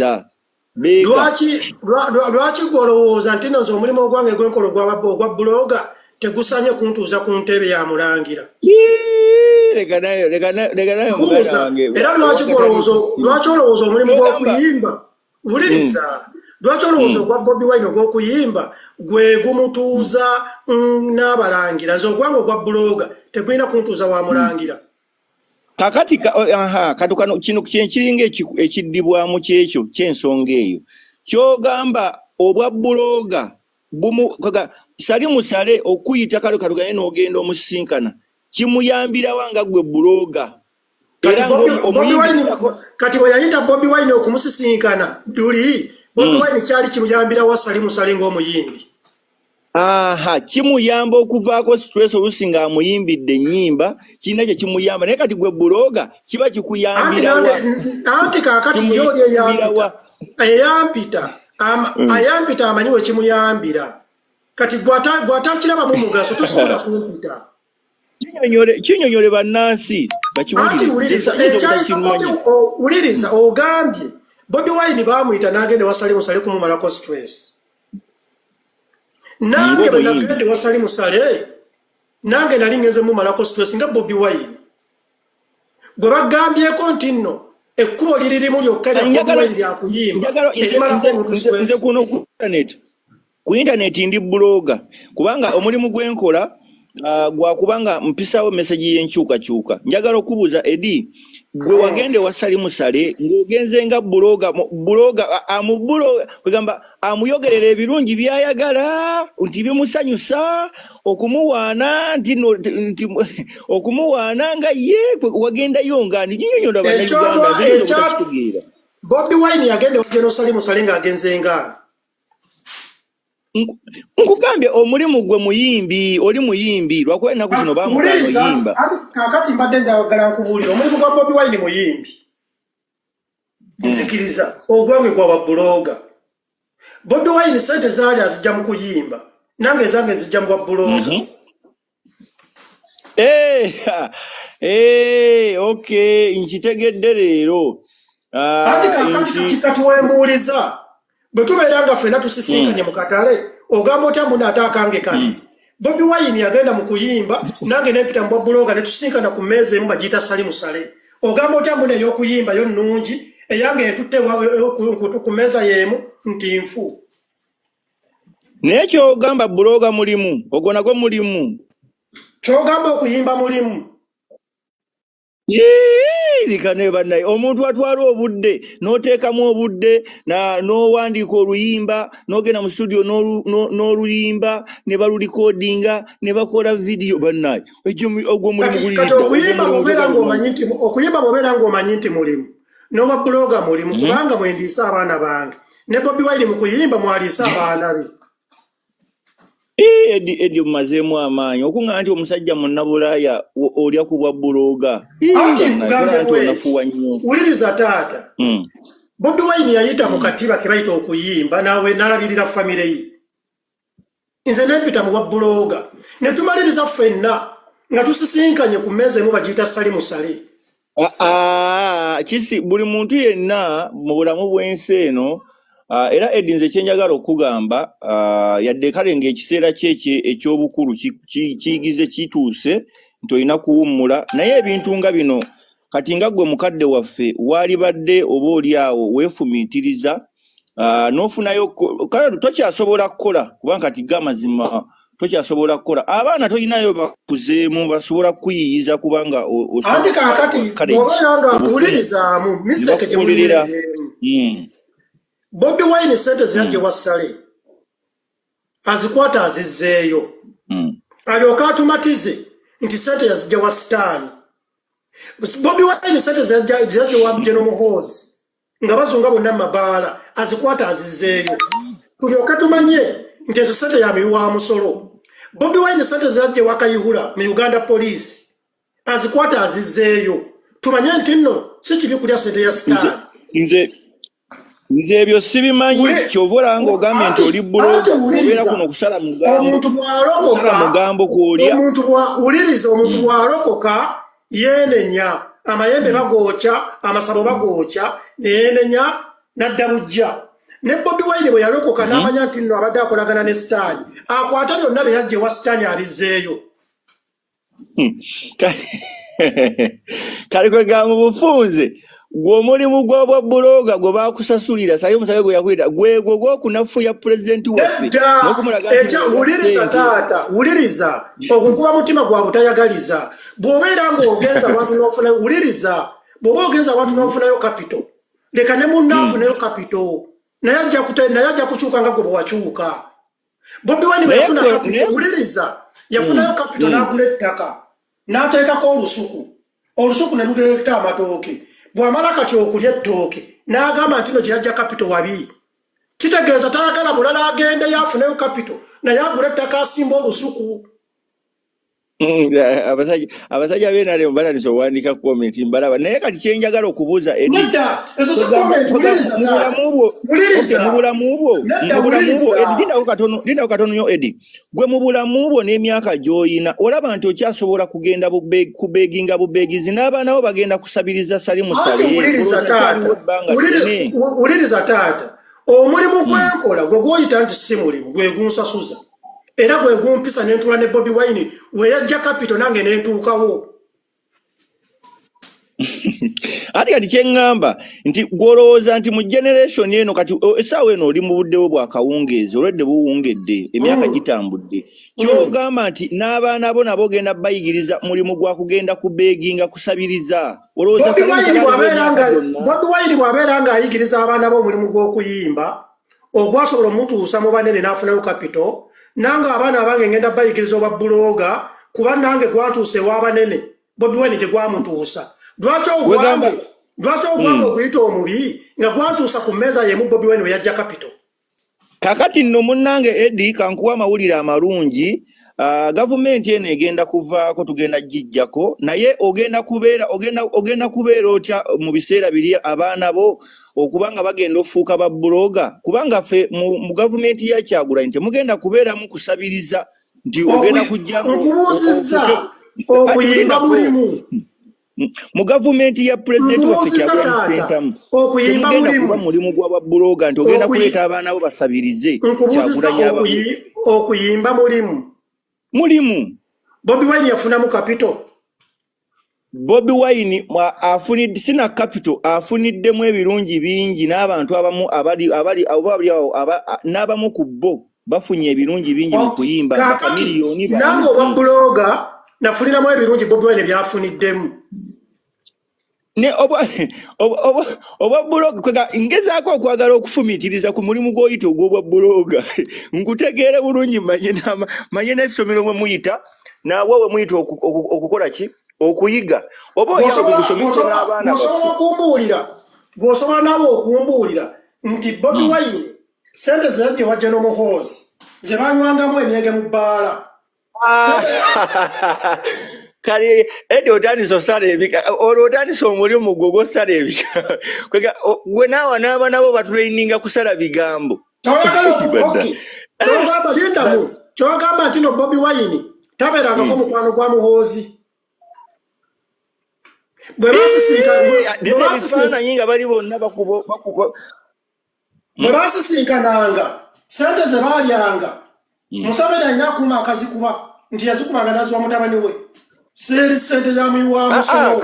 baweereza beega lwaki golowooza nti nno nze omulimu ogwange gwenkola ogwa buloga tegusanye kuntuuza ku ntebe ya mulangira era lwaki olowooza omulimu gw'okuyimba wuliriza lwaki olowooza ogwa Bobi Wine ogw'okuyimba gwe gumutuuza n'abalangira nze ogwange ogwa buloga tegulina kuntuuza wa mulangira kakati katukano kino kyenkiringa ekiddibwamu kyekyo kyensonga eyo kyogamba obwa buloga sali musale okuyita kalukanye n'ogenda omusisinkana kimuyambira wanga gwe buloga kati bwe yayita Bobi Wine okumusisinkana duli Bobi Wine kyali kimuyambira wa sali musale ng'omuyimbi kimuyamba okuvaako stress olusi nga amuyimbidde ennyimba kirina kye kimuyamba naye kati gwe buloga kiba kikuyambirawa anti kaakati yooli eyampita amanyi we kimuyambira kati gwatakirabamu mugaso tosobola kumpita kinyonyole bannansi bakiwuliriza ogambye Bobi Wine bamuyita n'agenda wasali musale kumumalako stress nange bwe nagende wasali musale nange nali ngenze mumalako stress nga Bobi Wine gwe bagambyeko nti nno ekkubo liririmu lyokka lya Bobi Wine lyakuyimba erimalako omuntu stress ku internet ndi buloga kubanga omulimu gwenkola gwakubanga mpisawo message y'enkyukakyuka njagala okubuuza Edi gwe wagende wasali musale ng'ogenze nga buloga kwegamba amuyogerera ebirungi byayagala nti bimusanyusa okumuwaana nti okumuwaana nga ye wagendayo nga ndinyonyola bannayuganda Bobi Wine yagende wagenda osali musale ng'agenze nga nkugambye omulimu gwe muyimbi oli muyimbi lwakuba ennaku zino bamuyimba kakati mbadde njagala nkubuulira omulimu gwa Bobi Wine muyimbi nzikiriza ogwange gwaba buloga Bobi Wine sente zaali azijja mu kuyimba nange ezange nzijja mu bwa buloga okay nkitegedde leero anti kati wembuuliza bwe tubeera nga ffenna tusisinkanye mu katale ogamba otya mbuna ate akange kabi Bobi Wine yagenda mu kuyimba nange nempita mu bwa buloga ne tusinkana ku mmeeza emu bagiyita sali musale ogamba otya mbuna ey'okuyimba yo nnungi eyange entutte ku mmeeza y'emu nti nfu naye kyogamba buloga mulimu ogwo nagwo mulimu kyogamba okuyimba mulimu likane bannaye omuntu atwala obudde n'oteekamu obudde n'owandiika oluyimba n'ogenda mu studio n'oluyimba ne balulikodinga ne bakola vidiyo bannaye ogwo mulimu okuyimba bw'obeera ng'omanyi nti mulimu n'oba buloga mulimu kubanga mwendiisa abaana bange ne Bobi Wine mu kuyimba mwaliisa abaana be Edi mumazeemu amaanyi okuŋŋa nti omusajja munnabulaaya olya ku bwa buloga wuliriza taata Bobi Wine yayita mu katiba ke bayita okuyimba nawe nalabirira famire ye nze nempita mu bwa buloga ne tumaliriza ffenna nga tusisinkanye ku mmeeza emu bagiyita sali musale kisi buli muntu yenna mu bulamu bw'ensi eno era Edi nze kyenjagala okugamba yadde kale ng'ekiseera kyekye eky'obukulu kiyigize kituuse nti olina kuwummula naye ebintu nga bino kati nga gwe mukadde waffe waali badde oba oli awo weefumiitiriza n'ofunayo kale tokyasobola kukola kubanga kati g'amazima tokyasobola kukola abaana tolinayo bakuzeemu basobola kuyiyiza kubanga anti kaakati obeera nga akuwulirizaamu mistake gyemuwulirira Bobi Wine sente zirajje wasale azikwata azizzeeyo alyoka atumatize nti sente yazijja wa sitaani Bobi Wine sente zirajje wa General Muhoozi nga bazunga bonna mabaala azikwata azizzeeyo tulyoka tumanye nti ezo sente yamiwa musolo Bobi Wine sente zirajje wa Kayihura mu Uganda Police azikwata azizzeeyo tumanye nti nno si kibi kulya sente ya sitaani nze ebyo sibimanyi kyovula nga ogambye nti oli buloga obeera kuno okusala mugambo kwolya omuntu bw'alokoka yeenenya amayembe bagookya amasabo bagookya neenenya nadda bujja ne Bobi Wine bwe yalokoka n'amanya nti nno abadde akolagana ne Sitaani akwata byonna bye yajja ewa Sitaani abizzeeyo kale kwegamba mu bufunze gw'omulimu gw'obwa buloga gwe baakusasulira sayo omusabe gwe yakwita gwegwo gw'okunafuya pulezidenti waffe wuliriza taata wuliriza okukuba mutima gwa butayagaliza bw'obeera ng'ogenza abantu n'ofuna wuliriza bw'oba ogenza abantu n'ofunayo kapito leka ne munnaafunayo kapito naye ajja kukyuka nga gwe bwe wakyuka Bobi Wine bwe yafuna kapito wuliriza yafunayo kapito n'agula ettaka n'ateekako olusuku ne luteekta amatooke bw'amala kati okulya ettooke n'agamba nti no gye yajja kapito wabi kitegeeza tayagala mulala agende yafunayo kapito naye agula ettaka asimba olusuku abasajja b'enale mbalanisa owandiika komenti mbalaba naye kati kyenjagala okubuuza mu bulamu bwo lindako katono nyo Edi gwe mu bulamu bwo n'emyaka gy'oyina olaba nti okyasobola kugenda kubeeginga bubeegizi n'abaana bo bagenda kusabiriza Salimu Uliriza taata omulimu gwenkola gwe gw'oyita nti si mulimu gwe gunsasuza era gwe gumpisa n'entula ne Bobi Wine we yajja kapito nange n'entuukawo ati kati kyeŋŋamba nti gw'olowooza nti mu generation eno kati essaawa eno oli mu budde bwo bwa kawungeezi olwedde buwungedde emyaka gitambudde kyogamba nti n'abaana bo nabo ogenda bayigiriza mulimu gwa kugenda kubeeginga kusabiriza Bobi Wine bw'abeera ng'ayigiriza abaana bo omulimu gw'okuyimba ogwasobola omutuusa mu banene n'afunayo kapito nange abaana abange ngenda bayigiriza obwa buloga kuba nange gwantuusa ew'abanene Bobi Wine tegwamutuusa lwaki ogwange okuyita omubi nga gwantuusa ku mmeeza yemu Bobi Wine we yajja kapito kakati nno munnange Edi kankuwa amawulire amalungi gavumenti eno egenda kuvaako tugenda gijjako naye ogenda kubeera otya mu biseera biri abaana bo okuba nga bagenda ofuuka ba buloga kubanga ffe mu gavumenti ya Kyagulanyi temugenda kubeeramu kusabiriza nti ogenda kujja nkubuuzizza okuyimba mulimu mu gavumenti ya pulezidenti waffe Kyagulanyi okuyimba mulimu gwa buloga nti ogenda kuleeta abaana bo basabirize Kyagulanyi okuyimba mulimu Bobi Wine yafunamu kapito Bobi Wine afunidde sina kapito afuniddemu ebirungi bingi n'abantu abamu n'abamu ku bo bafunye ebirungi bingi mu kuyimba bakamiliyoni nange obwa buloga nafuniramu ebirungi Bobi Wine byafuniddemu ne oba buloga kwega ngezaako okwagala okufumiitiriza ku mulimu gw'oyita ogw'obwa buloga nkutegeere bulungi manye n'essomero mwe muyita naawe we muyita okukola ki okuyiga oba oyagusomesa n'abaana bw'osobola naawe okumbuulira nti Bobi Wine sente zeyajja ewa General Muhoozi ze banywangamu emyenge mu bbaala kale Edi otandisa osala ebika olwo otandisa omulimu gwo gw'osala ebika kwega gwe naawe n'abaana bo batulaininga kusala bigambo kyogamba nti no Bobi Wine tabeerangako mukwano gwa Muhoozi bwe basisinkananga sente ze baalyanga Museveni alina akuuma akazikuba nti yazikubanga naziwa mutabani we seeri sente zamuyiwaamusomo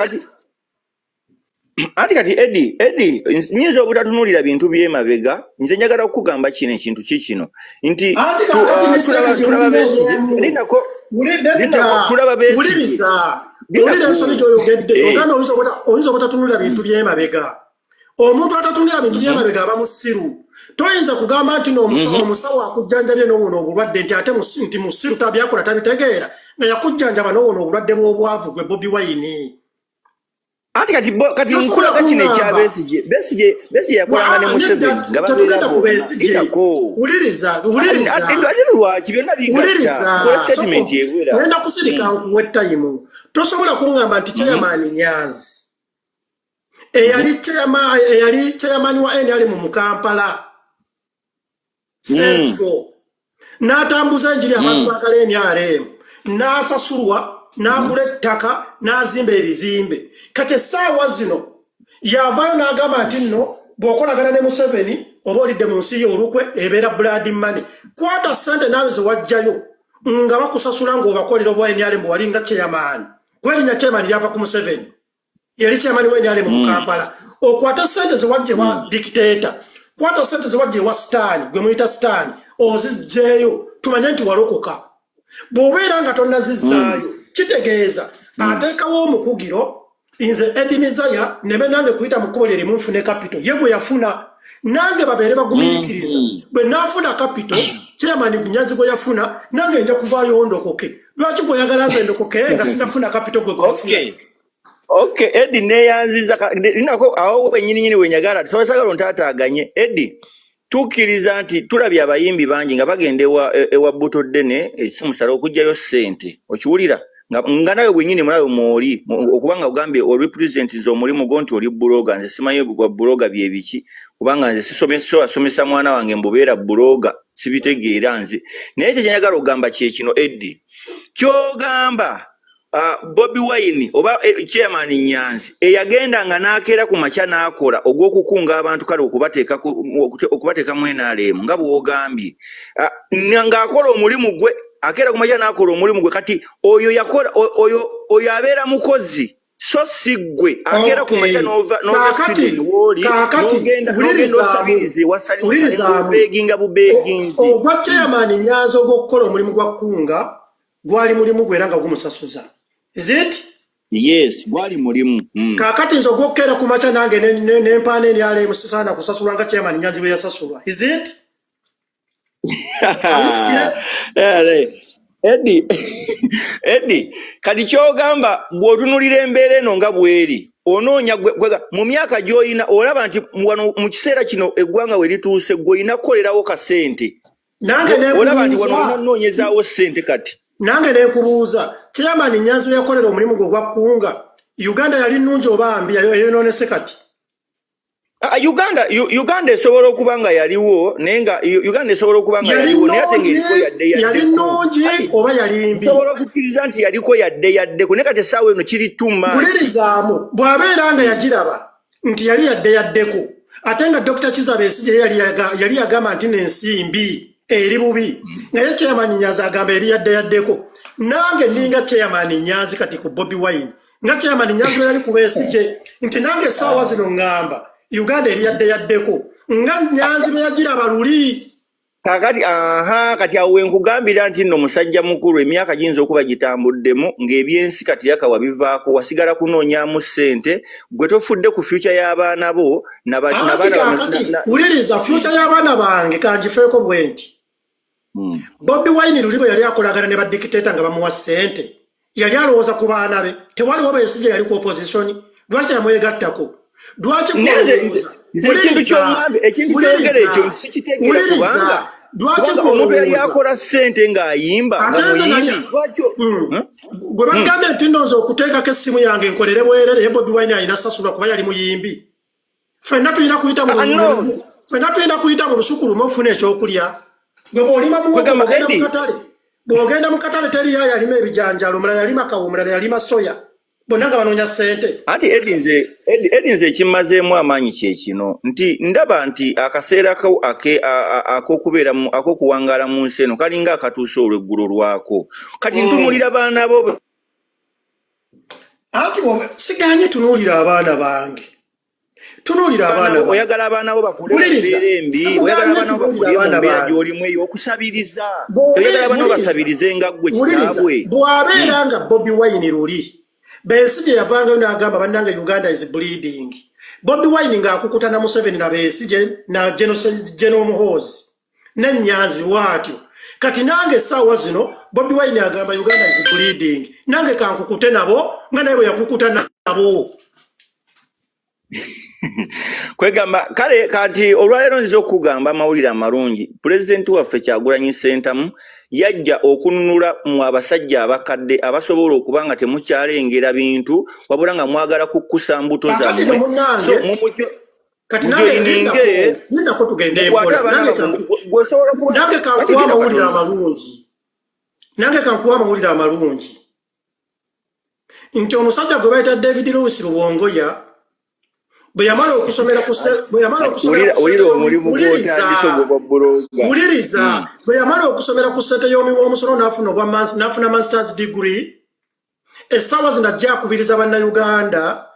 anti kati Edi nyinza obutatunuulira bintu by'emabega nze njagala okukugamba kino ekintu kikino nti tulaba besigye Ulira nsoni gy'oyogedde oganda oyinza obutatunulira bintu by'emabega omuntu atatunulira bintu by'emabega aba musiru toyinza kugamba nti omusawo akujjanjabye n'owona obulwadde nti ate nti musiru tabyakola tabitegeera nga yakujjanjaba n'owona obulwadde bw'obwavu gwe Bobi Wine anti kati nkulaga kino ekya Besigye yakolanga ne Museveni nga tetugenda ku Besigye uliriza ngenda kusirika nkuwa ettayimu tosobola kuŋŋamba nti Chairman Nyanzi eyali chairman wa NRM mu Kampala Central n'atambuza enjiri abantu bakala NRM n'asasulwa n'agula ettaka n'azimba ebizimbe kati essaawa zino yavaayo n'agamba nti nno bw'okolagana ne Museveni oba olidde mu nsi yo olukwe ebeera blood money. Kwata ssente naawe ze wajjayo nga bakusasula ng'obakolera obwa NRM wali nga chairman. Kwerinnya chairman lyava ku Museveni. Yali chairman wa NRM mu Kampala. Okwata ssente ze wajje wa dictator. Kwata ssente ze wajje wa Stan, gwe muyita Stan. Ozijjeeyo tumanye nti walokoka. Bw'obeera nga tonnazizaayo kitegeeza ateekawo omukugiro inze Eddie Mizaya nebe nange kuyita mu kkubo lye limu nfune capital ye bwe yafuna nange babeere bagumiikiriza bwe naafuna capital chairman Nyanzi gwe yafuna nange nja kuvaayo ondokoke. Lwaki gw'oyagala nze ndokoke nga sinafuna capital gwe gwafuna? Okay, Eddie neyanziza linako awo wennyini wenyagala tosagala ontaataaganye. Eddie tukkiriza nti tulabye abayimbi bangi nga bagenda ewa Butto Ddene ekimusala okugjayo ssente okiwulira nga nawe bwennyini mulawe mwoli okubanga ogambye olurepresentiza omulimu gwo nti oli buloga nze simanyi gwa buloga bye biki kubanga nze asomesa mwana wange mbubeera buloga sibitegeera nze naye ekyo kyenyagala ogamba kyekino Eddie kyogamba Bobi Wine oba chairman Nyanzi eyagenda nga nakeera ku macha nakola ogw'okukunga abantu kale okubateeka mu NRM nga bw'ogambye nga akola omulimu gwe akeera ku macha nakola omulimu gwe kati oyo yakola oyo abeera mukozi so si gwe akeera ku macha ogwa chairman Nyanzi ogw'okukola omulimu gwa kunga gwali mulimu gwe era nga gumusasuza. Is it? Yes, gwali mulimu. Kakati nzo gwokera ku macha nange n'empaana NRM sisana kusasulwa nga chairman Nyanzi bwe yasasulwa. Is it? Eddie, kati kyogamba bw'otunulira embeera eno nga bweri onoonya mu myaka gy'olina olaba nti mu kiseera kino eggwanga we lituuse gw'olina kukolerawo kasente. Olaba nti wano onoonyezaawo ssente kati. Nange nekubuuza chairman Nyanzi yakolera omulimu gwe gwa kunga Uganda yali nnungi oba mbi yonoonese kati? Uganda esobola okuba nga yaliwo naye nga Uganda esobola okuba nga yaliwo naye ate ng'eriko yali nnungi oba yali mbi? Sobola okukkiriza nti yaliko yaddeko naye kati essaawa eno kiri too much. Bulirizaamu bw'abeera nga yagiraba nti yali yaddeko ate nga Dr. Kizza Besigye yali yagamba nti n'ensimbi eri bubi naye chairman Nyanzi agamba eri yaddeko. Nange ninga chairman Nyanzi kati ku Bobi Wine nga chairman Nyanzi yali ku Besigye nti nange essaawa zino ngamba Uganda eri yaddeko nga Nyanzi bwe yagiraba luli. Kakati kati awe nkugambira nti nno musajja mukulu emyaka giyinza okuba gitambuddemu ng'ebyensi kati yakawa bivaako wasigala kunoonyaamu ssente gwe tofudde ku future y'abaana bo wuliriza future y'abaana bange kanjifeeko bwe nti Bobi Wine luli bwe yali akolagana ne badikiteta nga bamuwa ssente yali alowooza ku baana be tewaliwo Besigye yali ku opposition lwaki yamwegattako lwaki yakola ssente ng'ayimba gwe bagambye nti ndowooza okuteekako essimu yange nkolere bwerere ye Bobi Wine alina sasulwa kuba yali muyimbi. Ffenna tulina kuyita mu lusuku lumu ofuna ekyokulya. Gwe bw'olima muwogo bw'ogenda mu katale teriyo yalima ebijanjalo omulala yalima kawo omulala yalima soya bonna nga banoonya ssente. Anti Edinze ekimmazeemu amaanyi kyekino nti ndaba nti akaseera ak'okuwangaala mu nsi eno kalinga akatuuse olweggulo lwako kati ntunuulira baana bo. Anti siganye tunuulira abaana bange tunuulira abaana bange oyagala abaana bo bakule embeera embi oyagala abaana bo bakule embeera gy'olimu ey'okusabiriza oyagala abaana bo basabirize nga ggwe kitaabwe. Bw'abeera nga Bobi Wine luli Besigye yavangayo n'agamba bannange Uganda is bleeding. Bobi Wine ng'akukuta na Museveni na Besigye na General Muhoozi ne Nyanzi waatyo kati nange essaawa zino Bobi Wine agamba Uganda is bleeding nange kankukute nabo nga naye bwe yakukuta nabo. Kwegamba kale kati olwaleero nziza okugamba amawulire amalungi pulezidenti waffe Kyagulanyi Ssentamu yajja okununula mu abasajja abakadde abasobola okuba nga temukyalengera bintu wabula nga mwagala kukkusa mbuto zammwe kati nako tugende empola nange kankuwa amawulire amalungi nti omusajja gwe bayita David Lewis Luwongoya bwe yamala okusomera ku bwe yamala okusomera ku uliriza bwe yamala okusomera ku ssente y'omuwoomusolo n'afuna masters degree essaawa zino ajja akubiriza bannayuganda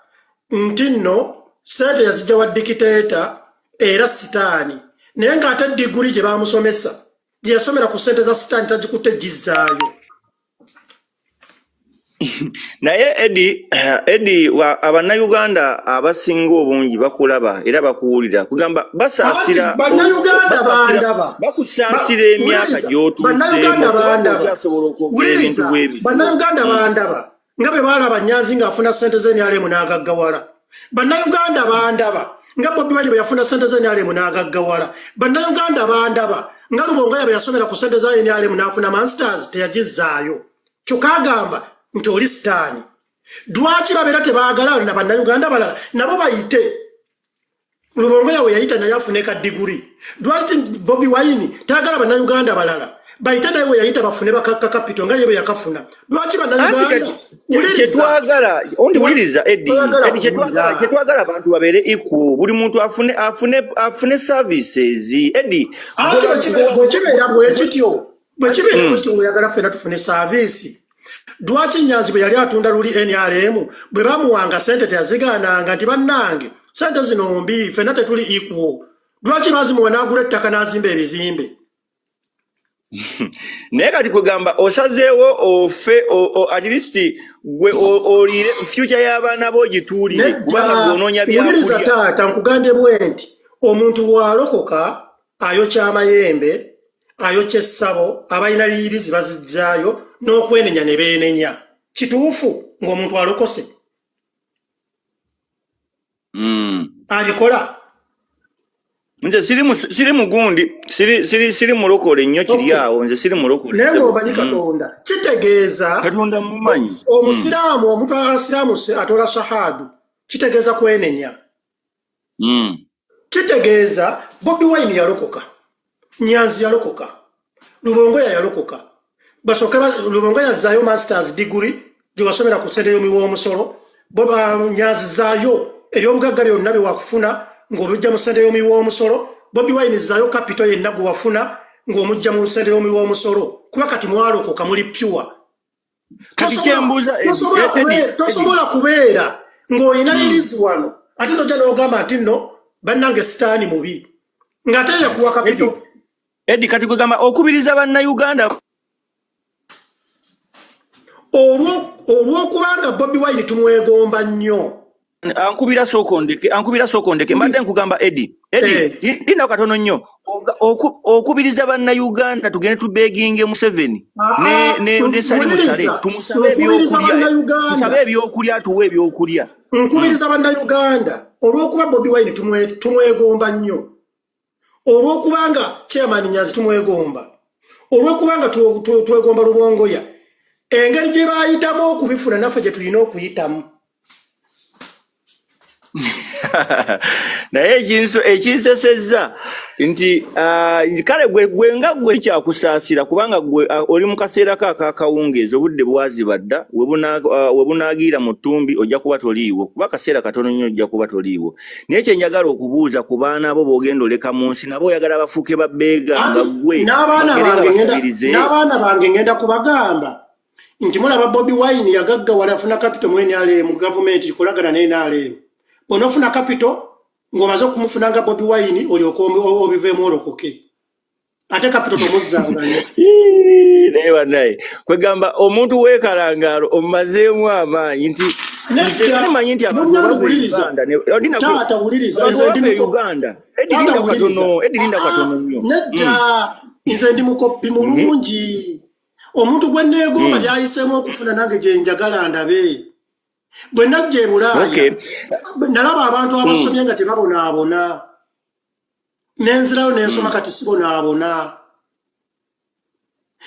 nti nno ssente yazijja wa dikiteeta era sitaani naye ng'ate degree gye baamusomesa gye yasomera ku ssente za sitaani tagikutte gizzaayo. Naye Eddie abannayuganda abasinga obungi bakulaba era bakuwulira kugamba basaasira bakusaasira emyaka bannayuganda bandaba nga bwe baalaba Nyanzi ng'afuna ssente z'NRM n'agaggawala. Bannayuganda bandaba nga Bobi Wine bwe yafuna ssente z'NRM n'agaggawala. Bannayuganda bandaba nga Lubongoya bwe yasomera ku ssente za NRM n'afuna masters teyagizzaayo. Kyokka agamba nti oli sitaani. Lwaki babeera tebaagala na bannayuganda balala nabo bayite? Lubongoya we yayita naye afune ka diguri. Lwaki Bobi Wine taagala bannayuganda balala bayite naye we yayita bafune bakakka kapito nga ye bwe yakafuna? Lwaki bannayuganda kyetwagala ondiwuliriza kyetwagala abantu babeere equal, buli muntu afune services. Eddie bwekibeera bwekityo oyagala ffena tufune service. Lwaki Nyanzi bwe yali atunda luli NRM bwe bamuwanga ssente teyazigaananga nti bannange ssente zino mbi ffenna tetuli equal? Lwaki bazimuwa n'agula ettaka n'azimba ebizimbe? Naye kati kugamba osazeewo ofe at least gwe oliire future y'abaana bo gituulire kubanga gw'onoonya byakulya. Taata nkugambye bwe nti omuntu bw'alokoka ayokya amayembe ayokya essabo abalina liyirizi bazijjaayo n'okwenenya ne beenenya. Kituufu ng'omuntu alokose? Abikola? Nze siri mugundi siri mulokole nnyo kiri awo. Nze siri mulokole naye ng'omanyi Katonda kitegeeza Katonda mumanyi omusiraamu omuntu asiraamu atola shahadu kitegeeza kwenenya. Kitegeeza Bobi Wine yalokoka, Nyanzi yalokoka, Lubongoya yalokoka. Basooka Lubongoya yazaayo masters degree gye wasomera ku ssente y'omuwoomusolo. Nyanzi zaayo ebyobugagga byonna bye wakufuna ng'omujja mu ssente y'omuwoomusolo. Bobi Wine zaayo kapito yenna gwe wafuna ng'omujja mu ssente y'omuwoomusolo. Kuba kati mwalokoka muli pure. Tosobola kubeera ng'olina irizi wano ate n'ojja n'ogamba nti nno bannange sitaani mubi ng'ate yakuwa kapito. Eddie kati kugamba okubiriza bannayuganda olw'okubanga Bobi Wine tumwegomba nnyo. Ankubira sokondeke mbadde nkugamba Eddie linda katono nnyo okubiriza bannayuganda tugende tubeginge Museveni ne Sali Musale tumusabe ebyokulya atuwe ebyokulya. Nkubiriza bannayuganda olw'okuba Bobi Wine tumwegomba nnyo, olw'okubanga Chairman Nyanzi tumwegomba, olw'okubanga twegomba Lubongoya. Engeri gye baayitamu okubifuna naffe gye tulina okuyitamu. Naye ekinsesezza nti kale gwe nga gwe kyakusaasira kubanga gwe oli mu kaseera akakawungeezi obudde bwaziba dda we bunaagiira mu ttumbi ojja kuba toliiwo kuba kaseera katono nnyo ojja kuba toliiwo. Naye kye njagala okubuuza ku baana abo b'ogenda oleka mu nsi nabo oyagala bafuuke babbeega nga gwe n'abaana bange ngenda kubagamba nti mulaba Bobi Wine yagaggawala afuna kapito mu NRM gavumenti ikolagana ne NRM. Onofuna kapito ng'omaze okumufuna nga Bobi Wine olyoka obiveemu olokoke ate kapito tomuzzanga naye banaye kwegamba omuntu weekalangaalo omumazeemu amaanyi nti manyi nti Uganda edirinda katono nnyo. Nedda nze ndi mukoppi mulungi. Omuntu gwe neegomba lyayiseemu okufuna nange gye njagala ndabe. Bwe najja e Bulaaya nalaba abantu abasomye nga tebabonaabona nenzirayo nensoma kati sibonaabona.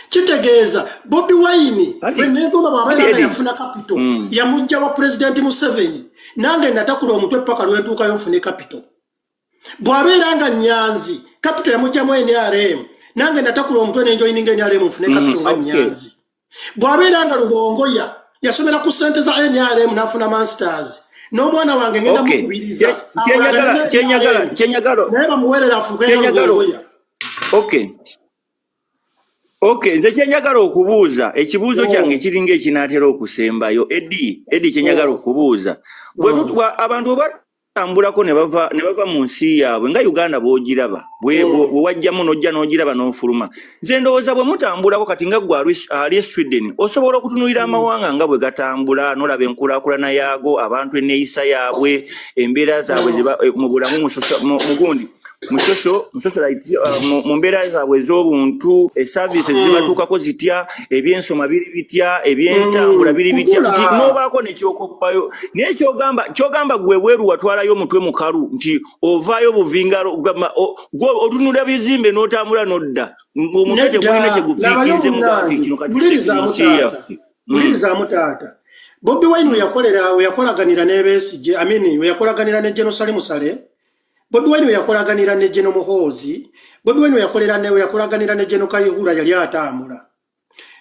Kitegeeza Bobi Wine bwe neegomba bw'abeera yafuna kapito yamujja wa Pulezidenti Museveni nange natakula omutwe paka lwentuukayo nfune kapito. Bw'abeera nga Nyanzi kapito yamujjamu NRM nange natakula omutwe nenjoyininga NRM nfune kapito nga Nyanzi. Bw'abeera nga Lubongoya yasomera ku ssente za NRM n'afuna masters n'omwana wange ngenda mukubiriza kyenyagalo naye bamuwerera afuuke Okay, nze kyenyagala okubuuza ekibuuzo kyange kiringa ekinaatera okusembayo Eddie kyenyagala okubuuza abantu batambulako ne bava mu nsi yaabwe nga Uganda bw'ogiraba bwe wajjamu n'ojja n'ogiraba n'ofuluma nze ndowooza bwe mutambulako kati nga gwe ali Sweden osobola okutunuulira amawanga nga bwe gatambula n'olaba enkulaakulana yaago abantu enneeyisa yaabwe embeera zaabwe mu bulamu mugundi mu mbeera zaabwe ez'obuntu services zibatuukako zitya ebyensoma biri bitya ebyentambula biri bitya nti n'obaako nekyokoppayo naye kyogamba gwe bweru watwalayo omutwe mukalu nti ovaayo buvingalo otunula bizimbe n'otambula n'odda ng'omutwe tegulina kyegupiikirize mugati kino mulirizamu taata Bobi Wine yakolaganira ne Besigye yakolaganira ne Jenosali Musale Bobi Wine yakolaganira ne Jeno Muhoozi Bobi Wine yakolaganira ne Jeno Kayihura yali atambula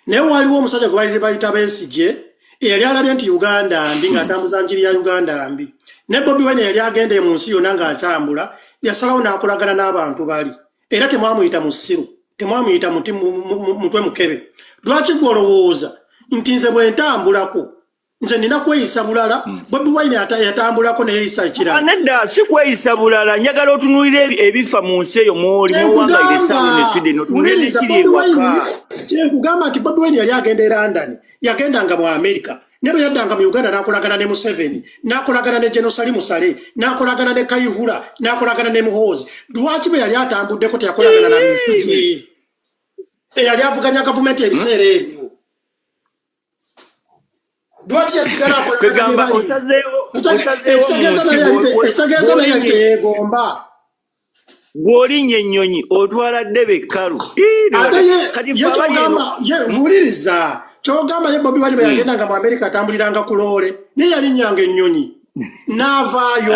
naye waliwo omusajja gwe bayita Besigye yali alabye nti Uganda mbi ng'atambuza njiri ya Uganda mbi ne Bobi Wine yali agende mu nsi yonna ng'atambula yasalawo n'akolagana n'abantu bali era temwamuyita musiru temwamuyita mutwe mukebe lwaki gwolowooza nti nze bwe ntambulako nze nina kweyisa bulala Bobi Wine yatambulako neyeyisa ekirala nedda si kweyisa bulala njagala otunuulire ebifa mu nsi eyo mw'owangayire esaawa ne Sweden otunuulire ekiri ewaka kyenkugamba nti Bobi Wine yali agenda e London yagendanga mu America ne bwe yaddanga mu Uganda n'akolagana ne Museveni n'akolagana ne Jenosali Musale n'akolagana ne Kayihura n'akolagana ne Muhoozi lwaki bwe yali atambuddeko teyakolagana na Besigye eyali avuganya gavumenti ebiseera ebyo Dwati ya sigara kwa kugamba osazeewo naye tegomba gwolinnya ennyonyi otwala ddebe kkalu ate muliriza kyogamba ye Bobi Wine bwe yagendanga mu Amerika atambuliranga ku loole naye yalinnyanga ennyonyi n'avaayo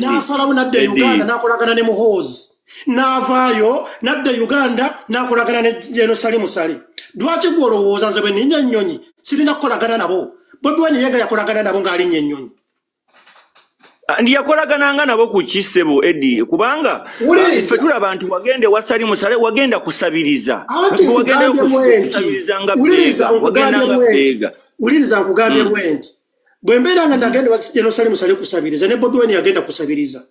n'asalawo n'adda e Uganda n'akolagana ne Muhoozi n'avaayo n'adda e Uganda n'akolagana ne Jenosali Musale lwaki gwolowooza nze bwe ninnya ennyonyi sirina kukolagana nabo Bobi Wine yega yakolagana nabo ng'alinnya ennyonyi ndiyakolagananga nabo ku kisebo Eddie kubanga ffe tulaba nti wagende wasali Musale wagenda kusabiriza wagenda kusabiriza nga Beega uliriza nkugambye bwenti bwe mbeera nga ndagenda Jenosali Musale kusabiriza ne Bobi Wine yagenda kusabiriza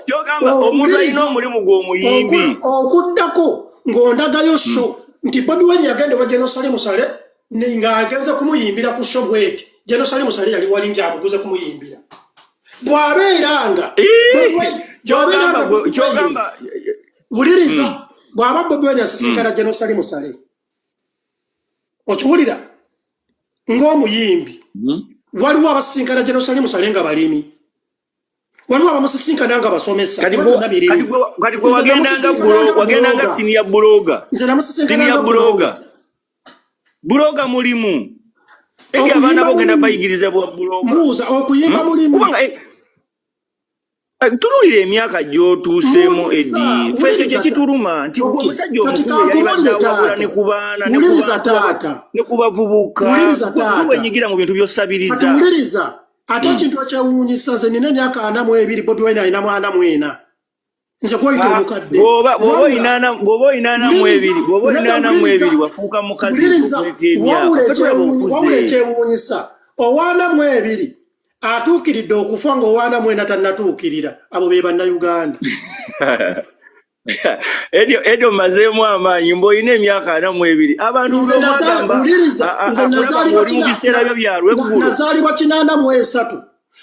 kyogamba omuntu alina omulimu gw'omuyimbi okuddako ng'ondagayo so nti Bobi Wine yagenda wa Jenosali Musale ng'agenze kumuyimbira ku show bweti Jenosali Musale yali walingi amuguze kumuyimbira bw'abeeranga kyogamba uliriza bw'aba Bobi Wine asisinkana Jenosali Musale okiwulira ng'omuyimbi waliwo abasisinkana Jenosali Musale nga balimi waliwo abamusisinkana nga basomesa kati gwe wagendanga siniya buloga mulimu eri abaana bogenda bayigiriza bwa buloga okuyimba mulimu kubanga tunuulira emyaka gy'otuuseemu Eddie ffe ekyo kyekituluma nti omusajja omukulu yali baddaawabula ne ku baana ne ku bavubuka wenyigira mu bintu by'osabiriza ate ekintu ekyewuunyisa nze nina emyaka 42 Bobi Wine alina mwana mwena nze gw'oyita omukadde bw'oba oyina 42 wafuuka mukazi wabula ekyewuunyisa owaana 2 atuukiridde okufa ng'owaana mwena tannatuukirira abo be bannayuganda Edio mazeemu amaanyi mb'olina emyaka 42 abantu nazaalibwa 83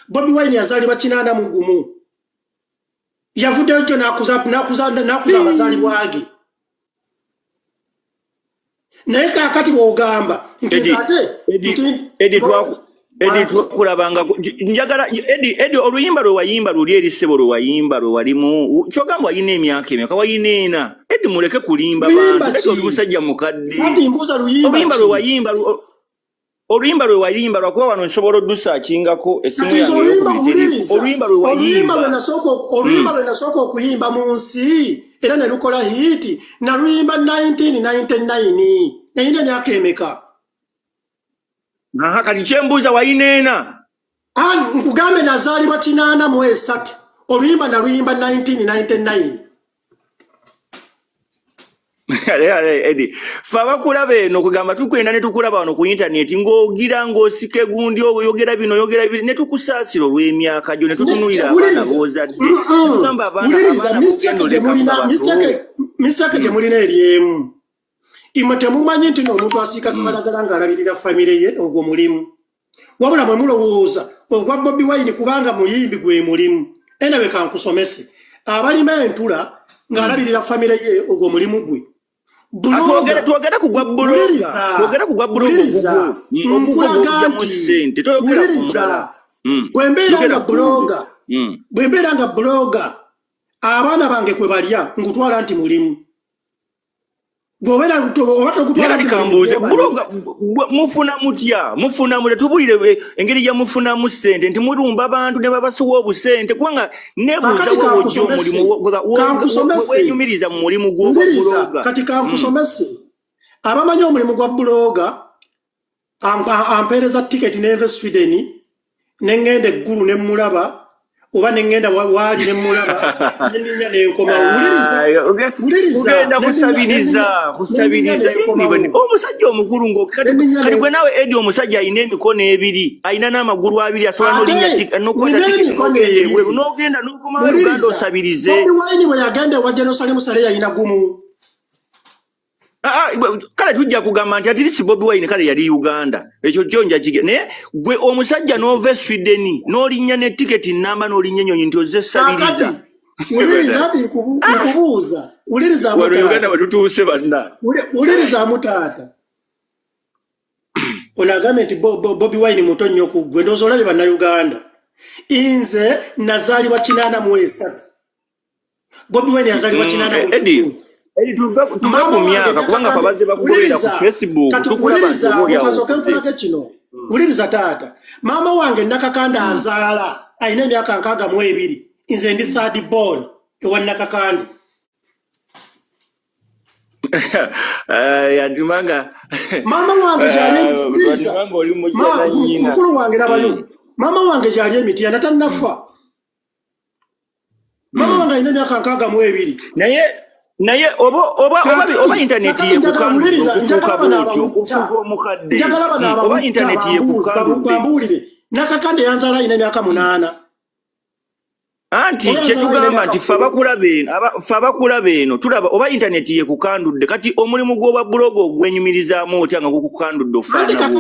Bobi Wine yazaalibwa 81 yavuddeyo kyo n'akuza amazaalibwa ge naye kaakati bw'ogamba nti Eddie twakulabanga njagala Eddie oluyimba lwe wayimba luli eri ssebo lwe wayimba lwe walimu kyogamba walina emyaka emyaka walina ena Eddie muleke kulimba bantu oli musajja mukadde oluyimba lwe wayimba lwakuba wano nsobola odusakingako essimu yange oluyimba lwe nasooka okuyimba mu nsi era ne lukola hiiti naluyimba 1999 nayina emyaka emeka Aha kati kyembuuza wayinena. Nkugambe nazaalibwa 83 oluyimba naluyimba 1999. Edi faba kulaba eno kugamba tukwenda ne tukulaba wano ku internet ng'ogira ng'osike gundi oyogera bino oyogera bino ne tukusaasira olw'emyaka gyo ne tutunulira abaana boozadde tugamba abaana mistake gye mulina eri emu imwe temumanyi nti n'omuntu asiika tubalagala ng'alabirira famire ye ogwo mulimu wabula mwe mulowooza ogwa Bobi Wine kubanga muyimbi gwe mulimu enawe kankusomese abalima entula ng'alabirira famire ye ogwo mulimu gwe twogera kugwa buloga bwembeera nga buloga abaana bange kwe balya ngutwala nti mulimu mufuna mutya tubulire engeri gye mufunamu ssente nti mulumba abantu ne babasuwa obusente kubanga nebuuza wojja omulimu wenyumiriza mu mulimu gw'obwabuloga kati kankusomese abamanyi omulimu gwa buloga ampeereza tiketi nenve Sweden nengenda eggulu ne mulaba oba nengenda waali ne mulaba neninya nenkoma ugenda kusabiriza omusajja omukulu ng'okati gwe nawe Edi omusajja alina emikono ebiri alina n'amagulu abiri asobola n'olinnya n'okwata tiketi n'ogenda n'okoma Uganda osabirize. Bobi Wine bwe yagenda ewa Jerusalem sale yalina gumu. Kale tujja kugamba nti atirisi Bobi Wine kale yali Uganda ekyo kyonja kige naye gwe omusajja n'ova Sweden n'olinnya ne tiketi namba n'olinnya ennyonyi nti ozze sabiriza uliriza Uganda wetutuuse banna uliriza mutaata onagambye nti Bobi Wine muto nnyo ku gwe ndowooza olabye bannayuganda inze nazaalibwa 83 Bobi Wine yazaalibwa 83 tuva ku myaka kubanga babaze bakugobera ku Facebook tukulaba kino uliriza taata mama wange nakakanda anzaala ayina emyaka 62 nze ndi third born ewa nakakanda yatumanga mama wange mukulu wange nabayo mama wange gyali emiti anatannafa mama wange ayina emyaka 62 naye oba internet ye kukanduka okufuuka bwotyo okufuuka omukadde oba internet ye kukandudde nakakande yanzala ayina emyaka 8 anti kyetugamba nti fe abakulaba eno tulaba oba internet ye kukandudde kati omulimu gw'obwa bulogo ogwenyumirizaamu otya nga gukukandudde ofaana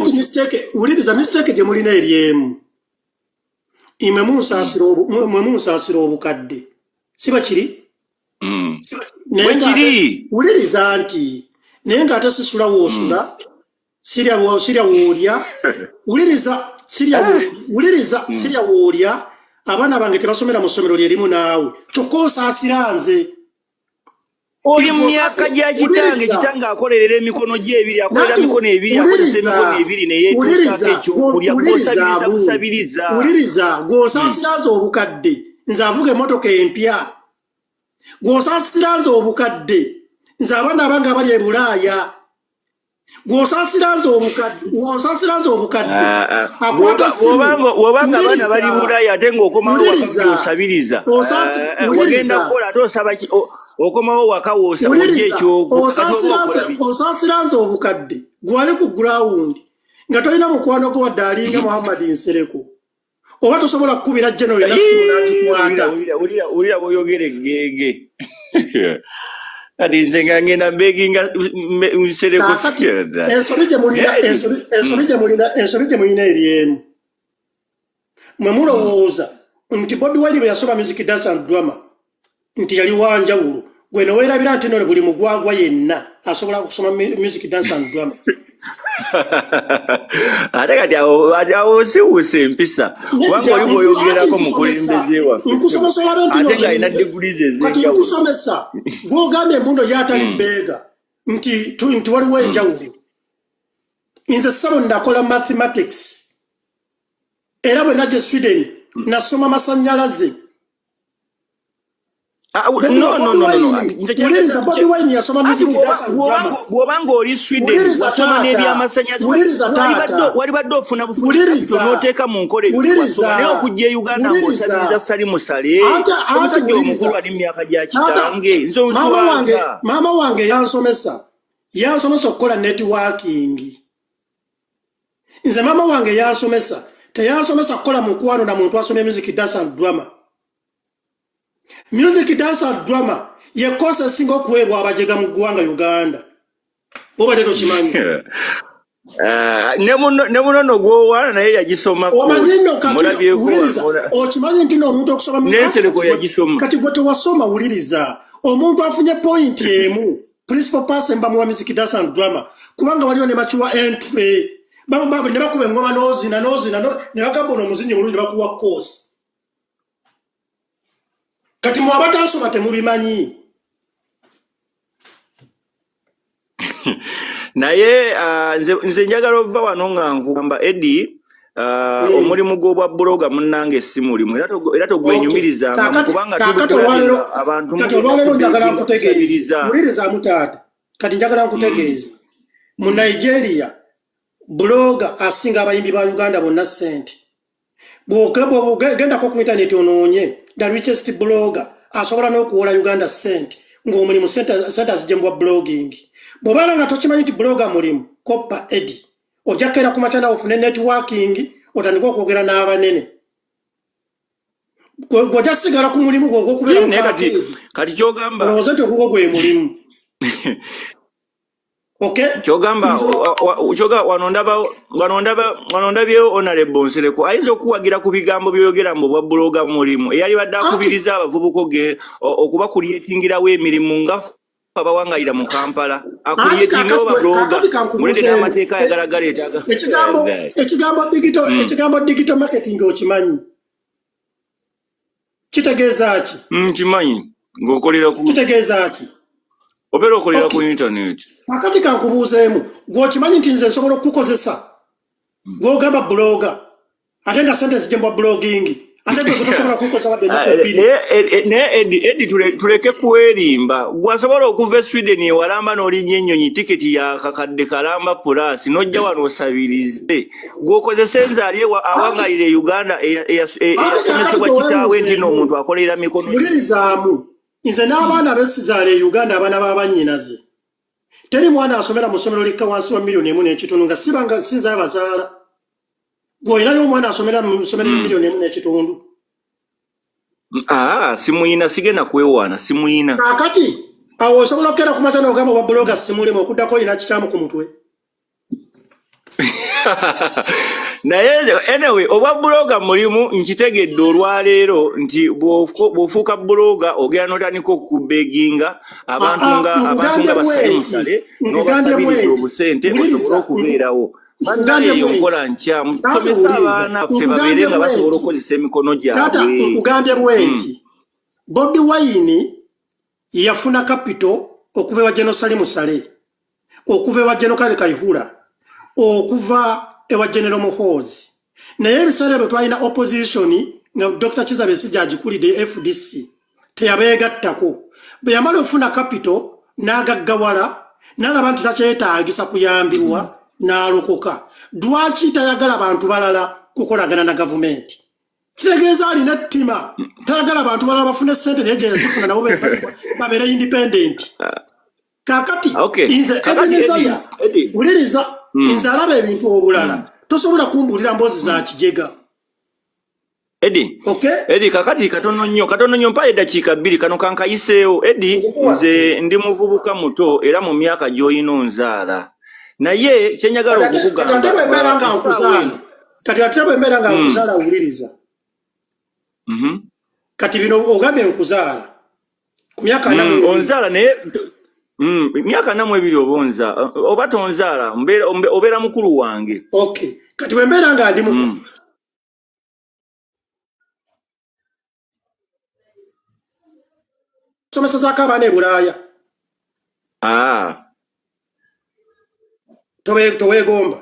uliriza mistake gye mulina eri emu imwe munsaasira obukadde siba kiri Wekiri uliriza nti naye ng'ate sisula woosula sirya woolya sirya woolya abaana bange tebasomera mu ssomero lyerimu naawe kyokka osaasira nze oli mu myaka gya kitange akolerera emikono gye ebiri akolera mikono ebiri akozesa emikono ebiri neyeetuusaako ekyokulya kusabiriza uliriza gw'osaasira nze obukadde nze avuga emmotoka empya gw'osaasira nze obukadde nze abaana abange abali e Bulaaya gw'osaasira nze obukadde wobanga abaana bali Bulaaya ate ng'okomawo waka osabiriza wagenda kukola ate osaba okomawo waka woosaba ojja osaasira nze obukadde gwali ku gurawundi nga tolina mukwano gwo wadde alinga Muhammad Nsereko oba tosobola kukubira jeno yonna simu n'agikwata ulira bw'oyogera eggege kati nze nga ngenda mbeginga Nsereko ensobi gye mulina eri emu mwe mulowooza nti Bobi Wine bwe yasoma music dance and drama nti yali wanjawulo gwe noweerabira nti nole buli mugwagwa yenna asobola kusoma music dance and drama ate kati awo siwuuse empisa kubanga oli bw'oyogerako mukulembeze waffe ate ng'alina degrees ez'enjawulo nkusomesa gw'ogambye embundo y'atali bbeega nti waliwo enjawulo nze ssabo nakola mathematics era bwe najja Sweden nasoma masannyalaze Uliriza Bobi Wine yasoma music dasa Lujama. Bwobanga oli Sweden wasoma n'ebyamasanyazi wali badde ofuna bufuzi n'oteeka mu nkole naye okujja e Uganda ng'osabiriza Sali Musale omusajja omukulu ali mu myaka gya kitange nze onswaza. Maama wange yansomesa okukola networking. Nze maama wange yansomesa teyansomesa kukola mukwano na muntu asomye music dance and drama. Music dance and drama ye kosa singo okuweebwa abajega mu ggwanga Uganda. Obadde tokimanyi. Ne munono gwowaana naye yagisoma okimanyi nti n'omuntu okusoma n'ensereko yagisoma. Kati gwe tewasoma wuliriza. Omuntu afunye point emu principal person bamuwa music dance and drama kubanga waliwo ne bakiwa entry. Baba ne bakuba engoma n'ozina ne bagamba ono omuzinyi bulungi ne bakuwa course. Kati mwabatasoma temubimanyi. Naye nze njagala ova wano nga nkugamba Eddie omulimu gw'obwa bloga munnange si mulimu era togwenyumirizanga kubanga abantu olwaleero njagala nkutegeeza muliriza mutaata kati njagala nkutegeeza mu Nigeria bloga asinga abayimbi ba Uganda bonna ssente. Bw'ogendako ku internet onoonye the richest blogger asobola n'okuwola Uganda ssente ng'omulimu ssente azigembwa blogging. Bw'obaana nga tokimanyi nti blogger mulimu koppa Eddie ojja kkeera ku makya nawe ofune networking otandika okwogera n'abanene. Gw'ojja sigala ku mulimu gw'ogw'okubeera mu kati kyogamba olowooza nti ogugwo gwe mulimu. Okay. Kyogamba wanondabyewo Honorable Nsereko ayinza okuwagira ku bigambo by'oyogera mu bwa bloga mulimu eyali badde akubiriza abavubuka okubakulyetingirawo emirimu nga abawangayira mu Kampala akulyetinga oba bloga muleke n'amateeka agalagala etaaga. Ekigambo digital marketing okimanyi kitegeeza ki? Kimanyi ng'okolera ku kitegeeza ki? Obeera okolera ku internet. Akati kankubuuzeemu gw'okimanyi nti nze nsobola okukozesa gw'ogamba bloga ate nga sente zijembwa blogging ate gwe tosobola kukozesa wadde Eddie tuleke kwerimba. Gwasobola okuva e Sweden ewalamba n'olinnya ennyonyi tiketi ya kakadde kalamba plus n'ojja wano osabirize gw'okozesa enzaali awangayira e Uganda eyasomesebwa kitaawe nti n'omuntu akolera mikono. Mulirizaamu nze n'abaana b'essizaala e Uganda abaana b'abannyinaze teri mwana asomera mu ssomero likka wansi wa $1.5 million nga sibanga sinza abazaala. Gw'olinayo omwana asomera mu ssomero $1.5 million. Simuyina sigenda kwewaana simuyina. Kakati awo osobola okukera ku makya n'ogamba obwa bloga simulimu okuddako olina kikyamu ku mutwe. Naye anyway obwa bloga mulimu nkitegedde olwaleero nti bw'ofuuka bloga ogera n'otandika okubeginga abantu nga Basali Musale n'obasabiriza obusente osobola okubeerawo. Bannaye nkola nkyamu tusomesa abaana ffe babeere nga basobola okukozesa emikono gyabwe. Nkugambye bwenti Bobi Wine yafuna capital okuva ewa General Sali Musale okuva ewa General Kale Kayihura okuva ewa General Muhoozi. Naye ebiseera bwe twalina opposition nga Dr. Kizza Besigye agikulidde FDC teyabeegattako. Bwe yamala okufuna capital n'agaggawala n'alaba nti takyetaagisa kuyambibwa n'alokoka. Lwaki tayagala bantu balala kukolagana na gavumenti? Kitegeeza alina ttima tayagala bantu balala bafune ssente naye gye yazifuna nabo babeere independent. Kakati nze Ebenezer wuliriza nze alaba ebintu obulala tosobola kumbuulira mboozi za kijega. Eddie kakati katono nnyo mpayo eddakiika 2 kano kankayiseewo. Eddie nze ndi muvubuka muto era mu myaka gy'olina onzaala naye kyenjagala okukugamba kati ate bwe mbeera nga nkuzaala wuliriza kati bino ogambye nkuzaala ku myaka onzaala naye myaka 42 obonza oba tonzaala obeera mukulu wange. Kati bwe mbeera nga ndi mukulu somesezaako abaana e Bulaaya toweegomba.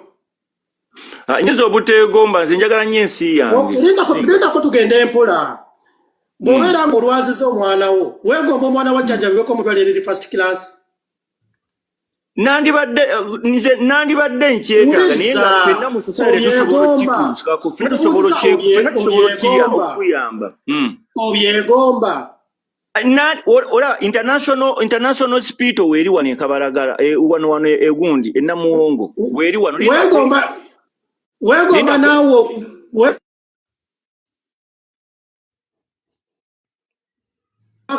Nyinza obuteegomba nze njagala nnyo ensi yange. Lindako tugende empola. bw'obeera ng'olwaziza omwana wo weegomba omwana wa jjanjabibweko omutwaliriri first class nandibadde nkyetaaga naye nga ffenna mu society tusobola okukikuusikako ffenna tusobola okukuyamba obyegomba ola international hospital weeri wano ekabalagala wano egundi enamuwongo weeri wano weegomba naawe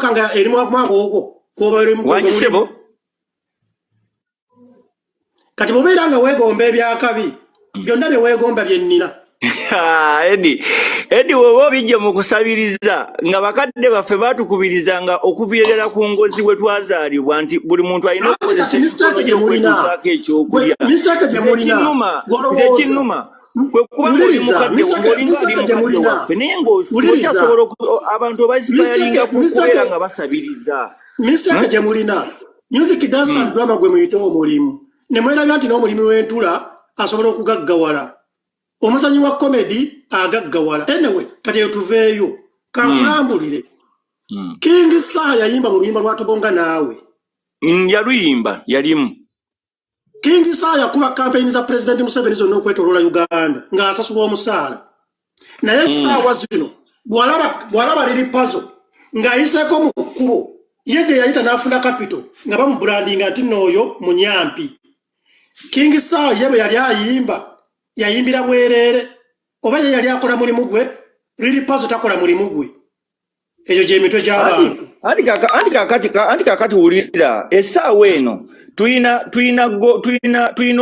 kanga eri mwaka ogwo kuba eri wangisebo kati mubeera nga weegomba ebyakabi byonna bye weegomba bye nnina Edi wowe obijje mu kusabiriza nga bakadde baffe batukubirizanga okuviirira ku ngozi we twazaalibwa nti buli muntu alina okukozesa ekyokulya ekinnuma kwe kuba ng'oli mukadde ng'olinga ali mukadde waffe naye ng'okyasobola abantu obasipayalinga kubeera nga basabiriza minisitaka gye mulina music dance and drama gwe muyite omulimu ne mwerabya nti n'omulimu w'entula asobola okugaggawala omusanyi wa comedy agaggawala anyway kati etuveeyo kankulambulire King Saa yayimba mu luyimba lwatubonga naawe yaluyimba yalimu King Saa yakuba campaign za President Museveni zonna okwetoloola Uganda ng'asasulwa omusaala naye saawa zino bw'alaba liri pazo ng'ayiseeko mu kkubo ye gye yayita n'afuna capital nga bamubrandinga nti n'oyo munyampi King Saa ye bwe yali ayimba yayimbira bwerere oba ye yali akola mulimu gwe liri pazo takola mulimu gwe ejo gye mitwe gy'abantu anti kakati wulira essaawa eno tuyina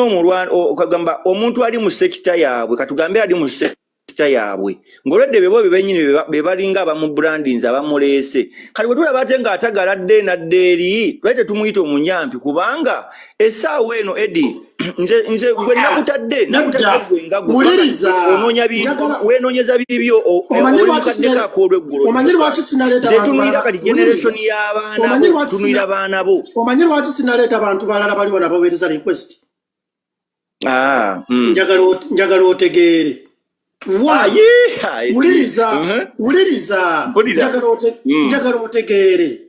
omulwana okagamba omuntu ali mu sekita yaabwe katugambe ali mu sekita yaabwe ng'olwedde bebo benyini be balinga abamubrandinzi abamuleese kati bwe tulaba ate ng'atagaladde nadde eri twali tetumuyita omunyampi kubanga essaawa eno Edi nze gwe nakutadde gwe nga wenoonyeza bibyo omukadde akoolweggulo tunulira kati generation y'abaana tunulira baana bo omanyi lwaki sinaleeta abantu balala baliwo nabaweereza request njagala otegeere wuliriza njagala otegeere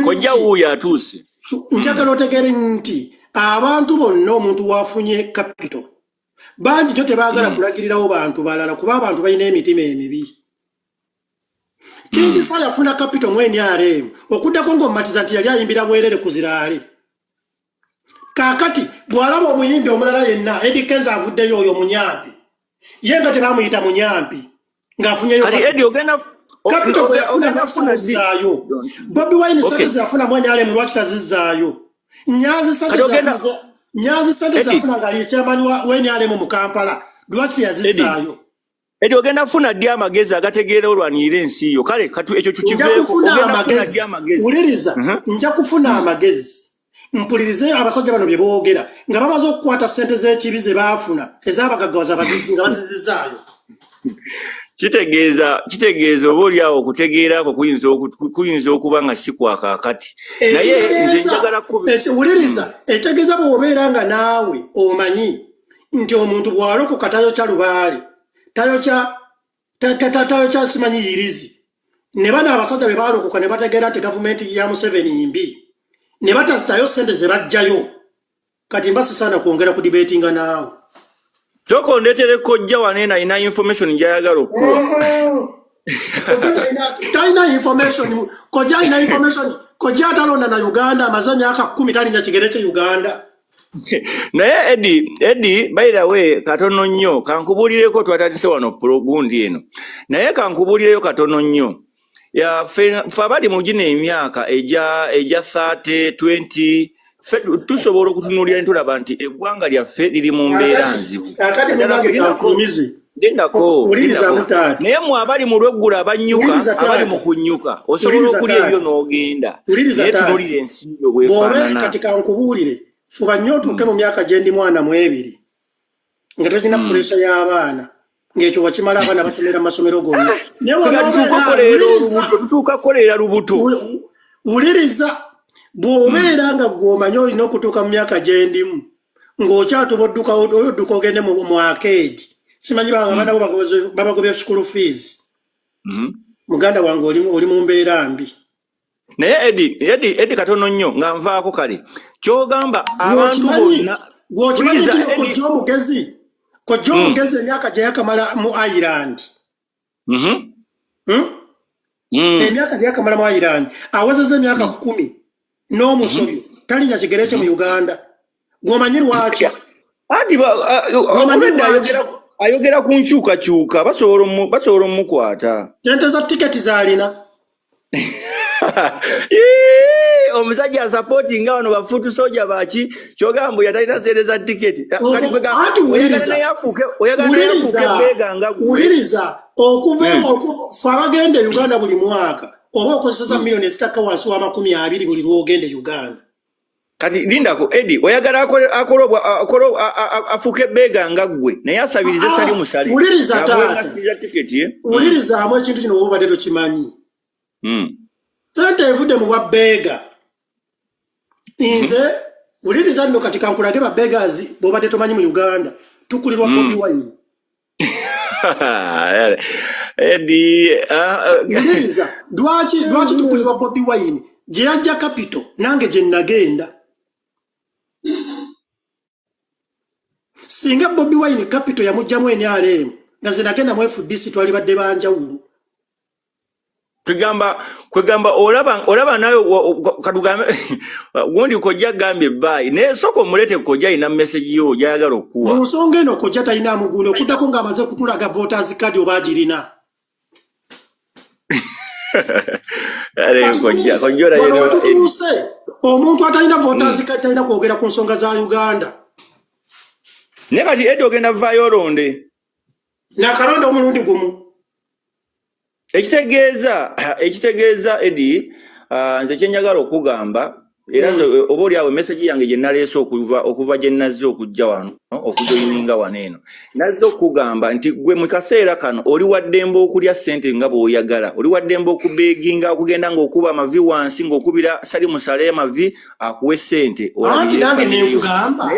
kojja wuuyo atuuse njagala otegeere nti abantu bonna omuntu wafunye capital bangi kyo tebaagala kulagirirawo bantu balala kuba abantu balina emitima emibi King Saa yafuna capital mu NRM okuddako ng'omumatiza nti yali ayimbira bwerere ku ziraale kaakati bw'alaba omuyimbi omulala yenna Eddie Kenzo avuddeyo oyo munyampi ye nga tebamuyita munyampi ng'afunyeyo capital gwe yafuna lwakitazizaayo Bobi Wine sente zeyafuna mu NRM lwaki tazizzaayo Nyanzi sente zafuna nga chairman wa NRM mu Kampala lwaki yazizaayo Edi ogenda kufuna ddi amagezi agategeera olwanirira ensi yo kale ekyo tukiveeko ogenda kufuna ddi amagezi wuliriza nja kufuna amagezi mpulirize abasajja bano bye boogera nga bamaze okukwata sente z'ekibi ze baafuna ez'abagaggawaza abazizi nga bazizizaayo kitegeeza oba oli awo okutegeera ako kuyinza okuba nga si kwa kaakati naye nze njagala wuliriza ekitegeeza bw'obeera nga naawe omanyi nti omuntu bw'alokoka tayokya lubaale tayokya simanyiyirizi ne bano abasajja be baalokoka ne bategeera nti gavumenti ya Museveni mbi ne batazaayo sente ze bajjayo kati mbasisaana kwongera ku dibetinga naawe Toko ndetere kojja wanena ina information gyayagala okuwa. Taina information. Kojja ina information. Kojja atalonda na Uganda amaze myaka 10 talina kigere kye Uganda. Naye Eddie by the way katono nnyo kankubulireko twatatise wano gundi eno. Naye kankubulireyo katono nnyo. Ya fabadi mujine emyaka eja 30 20 tusobola okutunulira ntulaba nti eggwanga lyaffe liri mu mbeera nzibu naye mu abali mu lweggula abanyuka abali mu kunnyuka osobola okulya ebyo n'ogenda naye tunulira ensi yo bwefaanana kati kankubuulire fuba nnyo otuuke mu myaka gye ndi mwana mu 2 nga tolina puresha y'abaana ng'ekyo wakimala abaana basomera mu masomero gonna tutuuka kukolera lubuto wuliriza bw'obeera nga gw'omanyi olina okutuuka mu myaka gye ndimu ng'okyatuba odduka ogende mu arcade simanyi abaana bo babagobya school fees muganda wange oli mu mbeera mbi. Naye Eddie katono nnyo nga nvaako kale. Kyogamba abantu bonna gwokimanyi nti kojja omugezi emyaka gye yakamala mu Ireland. Emyaka gye yakamala mu Ireland awezezza emyaka 10 n'omusobyo talinya kigere kye mu Uganda. Gwomanyi lwaki? Ati ayogera ku nkyukakyuka basobola omukwata. Sente za tiketi zalina. Omusajja asupportinga wano bafutu soja baki kyogamba yatalina sente za tiketi. Uliriza okuva abagenda Uganda buli mwaka oba okozesa milioni ezitaka wansi wa 20 buli lwogende Uganda. Kati lindako Eddie oyagala afuke bega nga gwe naye asabirize sali musale. Uliriza taata. Uliriza amwe ekintu kino oba badde tokimanyi. Sente evudde mu bwa bega. Nze uliriza nno kati kankulage ba beggars bobadde tomanyi mu Uganda tukulirwa Bobi Wine. Eddie uliriza dwaki tukulirwa Bobi Wine gye yajja capital nange gye nagenda. Singa Bobi Wine capital yamujjamu NRM nga ze nagenda mu FDC twali badde banjawulo. Kwegamba olaba nayo kadugambe gondi kojja gambe bai ne soko mulete kojja ina message yo jayagala okuwa mu nsonga eno kojja talina mugundo okuddako nga amaze kutulaga voters card obagirina. Kojja omuntu atalina voters card talina kwogera ku nsonga za Uganda. Ne kati Eddie ogenda vaayo olonde nakalonda omulundi gumu. Ekitegeeza Eddie nze kyenjagala okugamba era oba oli awo message yange gye naleese okuva gye nazze okujja wano okujoyininga wano eno nazze okugamba nti gwe mu kaseera kano oli waddembe okulya ssente nga bw'oyagala oli waddembe okubeeginga okugenda ng'okuba amavi wansi ng'okubira sali musale amavi akuwe ssente. Anti nange nenkugamba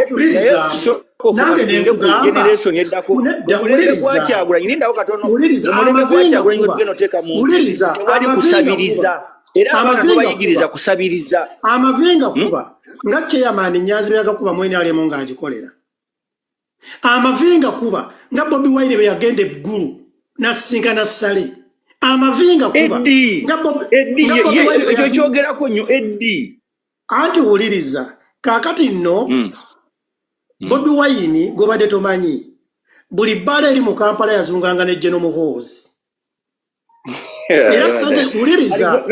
generation yeddako omulembe gwakyagula nyirindawo katono omulembe gwakyagula ngeno teeka mu tewali kusabiriza era abantu bayigiriza kusabiriza amavinga kuba nga chairman Nyanzi byaga kuba mwene alemo nga agikolera amavinga kuba nga Bobi Wine be yagende Bgulu nasinkana Sale amavinga kuba nga Bobi ekyo kyogerako nnyo Eddie anti uliriza kakati nno Bobi Wine gobadde tomanyi buli bbala eri mu Kampala yazunganga ne General Muhoozi. Era sente uliriza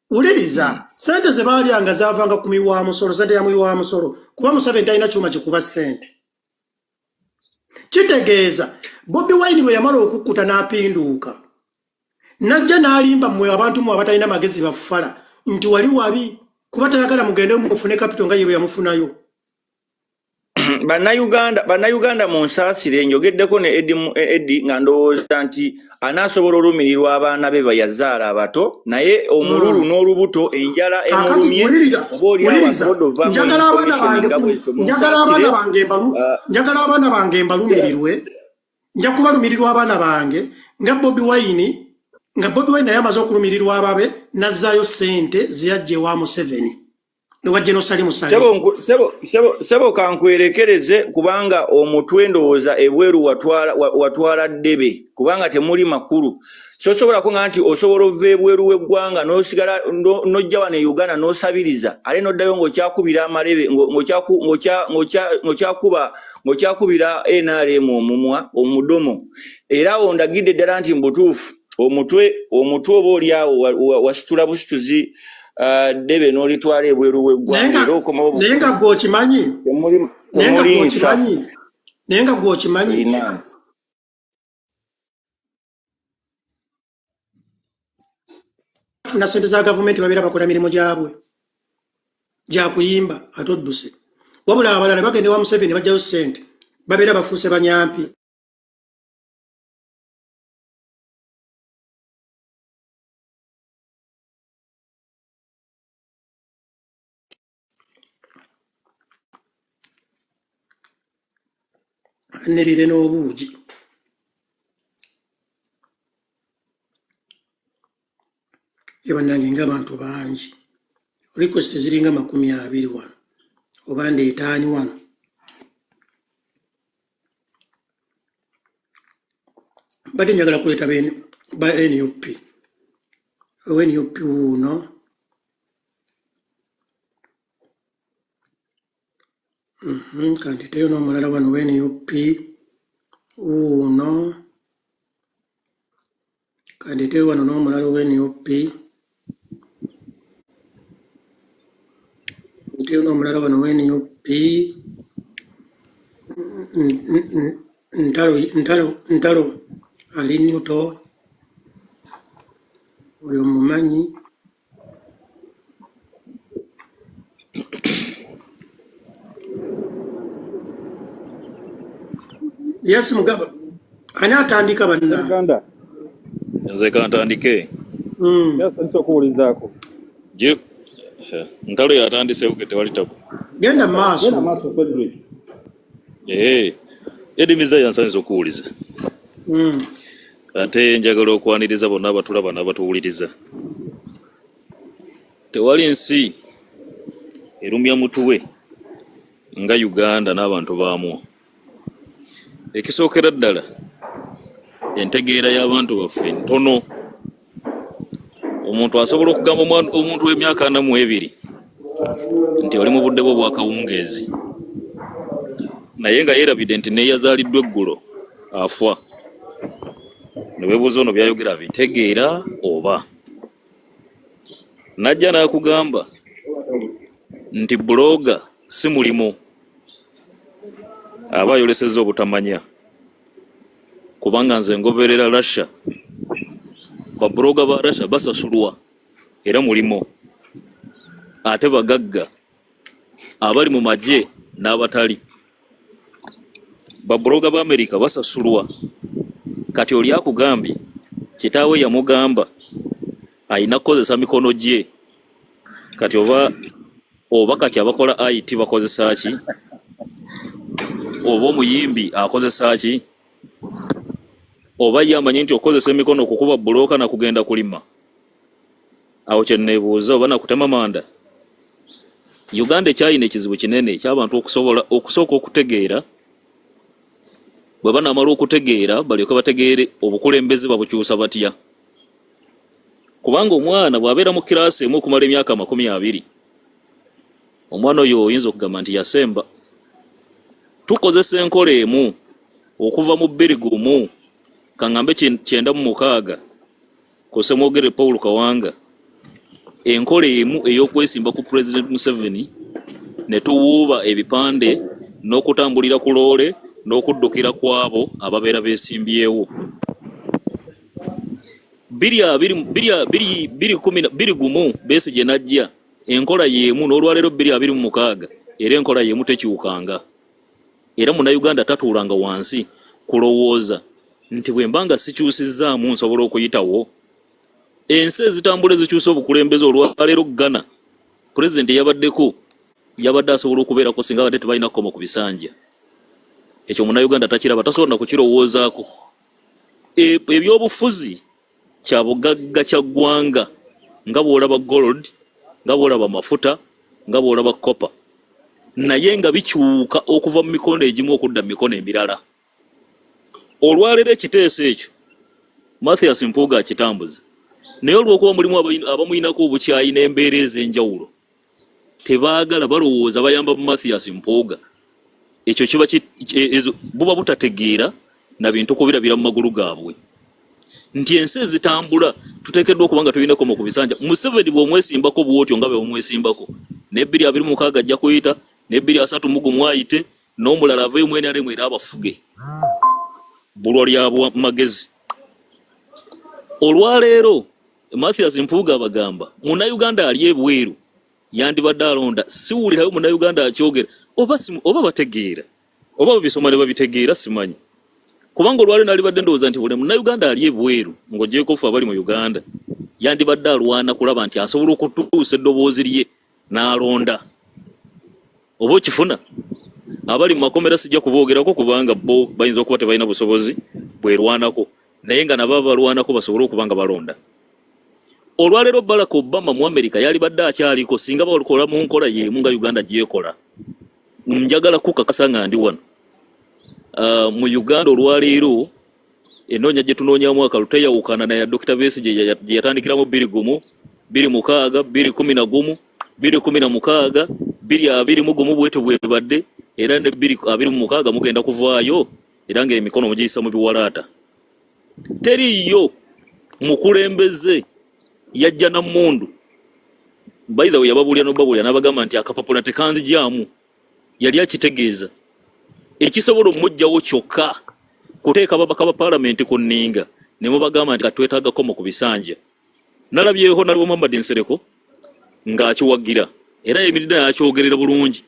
uliriza sente ze balyanga zavanga ku miwa musoro sente ya miwa musoro kuba Museveni talina kyuma kikuba sente. Kitegeeza Bobi Wine bwe yamala okukkuta n'apinduuka najja n'alimba mmwe abantu mu abatalina magezi bafufala nti wali wabi kuba tayagala mugende mufune capital nga yewe yamufunayo. Bannayuganda mu nsaasire njogeddeko ne Eddie nga ndowooza nti anaasobola olumirirwa abaana be bayazaala abato naye omululu n'olubuto enjala emulumye njagala abaana bange mbalumirirwe nja kubalumirirwa abaana bange nga Bobi Wine naye amaze okulumirirwa ababe nazzaayo ssente ziyajje wa Museveni Sebo kankwerekereze kubanga omutwe ndowooza ebweru watwala ddebe kubanga temuli makulu sosobola kunga nti osobola ova ebweru w'eggwanga n'osigala n'ojja wano e Uganda n'osabiriza ale n'oddayo ng'okyakubira amalebe ng'okyakubira NRM omumwa omudomo era ondagidde ddala nti mbutuufu omutwe oba oli awo wasitula busituzi debe n'olitwala ebweru w'eggwanga era okomawo naye nga gw'okimanyi na sente za gavumenti babeera bakola mirimu gyabwe gya kuyimba ate odduse wabula abalala bagende wa Museveni bajjayo ssente babeera bafuuse banyampi. Nerire n'obuugi Bannange ng'abantu bangi. Request ziringa 20 wano. Oba ndeetaani wano. Badde njagala kuleeta ba NUP. NUP wuuno. Kandeeteyo n'omulala wano NUP wuuno. Kandeeteyo wano n'omulala NUP. Kandeeteyo n'omulala wano NUP. Ntalo ali Newto. Oyo mumanyi. Yes, Mugaba. Ani atandika banna? Uganda. Nze kantandike. Yes, nso kuwulizaako. Je, ntalo yatandise ukete walitako. Genda maaso. Frederick. Edimiza yansanyiza okuwuliza. Ate njagala okwaniriza bonna abatulaba n'abatuwuliriza. Tewali nsi erumya mutuwe nga Uganda n'abantu baamu. Ekisookera ddala entegeera y'abantu baffe ntono. Omuntu asobola okugamba omuntu w'emyaka 42 nti oli mu budde bwe bw'akawungeezi, naye nga yeerabidde nti neeyazaaliddwa eggulo afa. Ne weebuuza ono byayogera bitegeera oba. Najja n'akugamba nti buloga si mulimu, aba ayolesezza obutamanya. Kubanga nze ngoberera Russia, babuloga ba Russia basasulwa era mulimu. Ate bagagga abali mu magye n'abatali. Babuloga ba America basasulwa. Kati oli akugambye kitaawe yamugamba ayina kukozesa mikono gye. Kati oba kati abakola IT bakozesa ki? Oba omuyimbi akozesa ki? Oba yamanyi nti okozesa emikono okukuba buloka na kugenda kulima? Awo kye neebuuza oba nakutema manda. Uganda ekyalina ekizibu kinene eky'abantu okusooka okutegeera. Bwe banamala okutegeera balyoke bategeere obukulembeze babukyusa batya. Kubanga omwana bw'abeera mu kiraasi emu okumala emyaka 20, omwana oyo oyinza okugamba nti yasemba. Tukozesa enkola emu okuva mu 21 kangambe 96 Kosemwogere Paul Kawanga. Enkola emu ey'okwesimba ku President Museveni ne tuwuuba ebipande n'okutambulira ku loole n'okuddukira kwabo ababeera beesimbyewo. 2011 Besigye najja enkola yemu n'olwaleero 2026 era enkola yemu tekyukanga. Era Munnayuganda tatuulanga wansi kulowooza nti bwe mbanga sikyusizzaamu nsobola okuyitawo. Ensi ezitambula ezikyusa obukulembeze olwaleero Ghana pulezidenti yabaddeko yabadde asobola okubeerako singa badde tebalina kkomo ku bisanja. Ekyo Munnayuganda takiraba, tasobola na kukirowoozaako. Ebyobufuzi kya bugagga kya ggwanga nga bw'olaba gold, nga bw'olaba mafuta, nga bw'olaba copper, naye nga bikyuka okuva mu mikono egimu okudda mu mikono emirala. Olwaleero ekiteeso ekyo Mathias Mpuuga akitambuza, naye olw'okuba mulimu abamuyinako obukyayi n'embeera ez'enjawulo tebaagala balowooza bayamba mu Mathias Mpuuga. Ekyo kiba buba butategeera na bintu kubirabira mu magulu gaabwe nti ensi ezitambula tuteekeddwa okuba nga tulina kkomo ku bisanja. Museveni bw'omwesimbako bw'otyo nga bwe omwesimbako ne 2026 ajja kuyita, ne 2031 ayite, n'omulala aveyo mwene alemu era abafuge bulwa lya magezi. Olwaleero Mathias Mpuuga abagamba Munnayuganda ali ebweru yandibadde alonda. Siwulirayo Munnayuganda akyogera oba bategeera oba babisoma ne babitegeera simanyi. Kubanga olwaleero nalibadde ndowooza nti buli Munnayuganda ali ebweru ng'ogyeko ffe abali mu Uganda yandibadde alwana kulaba nti asobola okutuusa eddoboozi lye n'alonda. Oba okifuna abali mu makomera sijja kuboogerako kubanga bo bayinza okuba tebalina busobozi bwerwanako, naye nga nabo balwanako basobole okuba nga balonda. olwaleero Barack Obama mu America yali badde akyaliko singa bakola mu nkola y'emu nga Uganda gyekola. Njagala kukakasa nga ndi wano mu Uganda olwaleero enoonya gye tunoonyamu akaluta yawukana na ya Dr. Besigye gye yatandikiramu 20 26 2011 2016 2021 bwete bwebadde era ne 2026 mugenda kuvaayo era ng'emikono mugiyisa mu biwalaata. Teriyo mukulembeze yajja na mundu by the way yababulya n'obabulya n'abagamba nti akapapula tekanzijaamu yali akitegeeza ekisobola omujjawo kyokka kuteeka ababaka ba parliament ku nninga ne mubagamba nti katwetaaga komo ku bisanja. Nalabyeho nalwo Muhammad Nsereko ng'akiwagira era emirida yakyogerera bulungi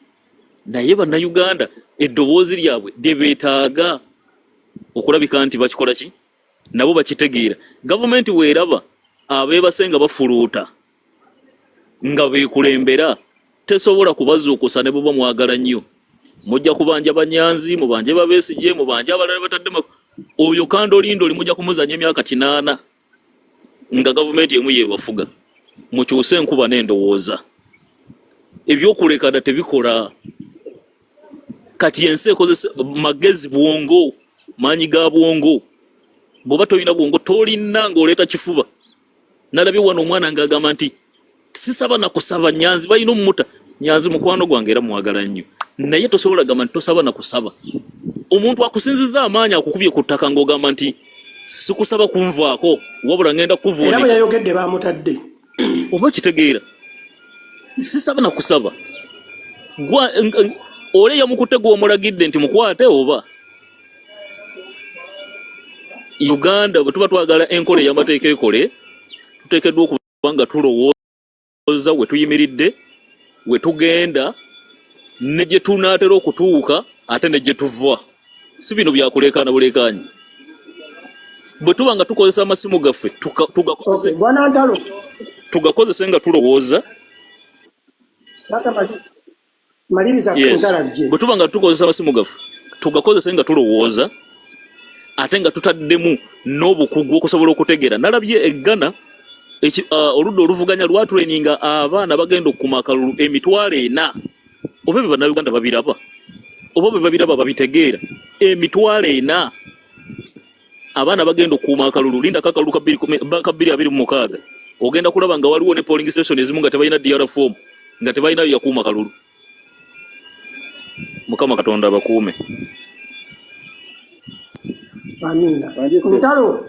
naye bannayuganda eddoboozi lyabwe lye beetaaga okulabika nti bakikola ki nabo bakitegeera. Gavumenti weeraba abeebasenga bafuluuta nga beekulembera tesobola kubazuukusa ne buba mwagala nnyo. Mujja kubanja Banyanzi, mubanje Babesigye, mubanje abalala batadde oyo kandi olindo oli mujja kumuzanya emyaka 8 nga gavumenti emu yebafuga. Mukyuse enkuba n'endowooza ebyokulekana tebikola. Kati ensi ekozesa magezi bwongo maanyi ga bwongo bw'oba tolina bwongo tolina ng'oleeta kifuba. Nalabye wano omwana ng'agamba nti sisaba na kusaba Nyanzi balina omumuta. Nyanzi mukwano gwange era mwagala nnyo naye tosobola gamba nti tosaba na kusaba. Omuntu akusinziza amaanyi akukubye ku ttaka ng'ogamba nti sikusaba kunvaako wabula ngenda kukuvuunika. Era bwe yayogedde baamutadde. Oba kitegeera sisaba na kusaba ole yamukutte gw'omulagidde nti mukwate oba. Uganda bwe tuba twagala enkola ey'amateeka ekole tuteekeddwa okuba nga tulowooza we tuyimiridde we tugenda ne gye tunaatera okutuuka ate ne gye tuva. Si bino byakulekaana bulekaanyi. Bwe tuba nga tukozesa amasimu gaffe tugakozese nga tulowooza. Bwe tuba nga tukozesa amasimu gaffe tugakozese nga tulowooza ate nga tutaddemu n'obukugu okusobola okutegeera. Nalabye eggana oludda oluvuganya lwatuleninga abaana bagenda okukuma akalulu 4,000 oba be bannayuganda babiraba oba be babiraba babitegeera 4,000 abaana bagenda okukuma akalulu. Linda kakalulu ka 2026 ogenda kulaba nga waliwo ne polling station ezimu nga tebalina DR form nga tebalinayo yakuuma kalulu. Mukama Katonda abakuume. Amina. Ntalo.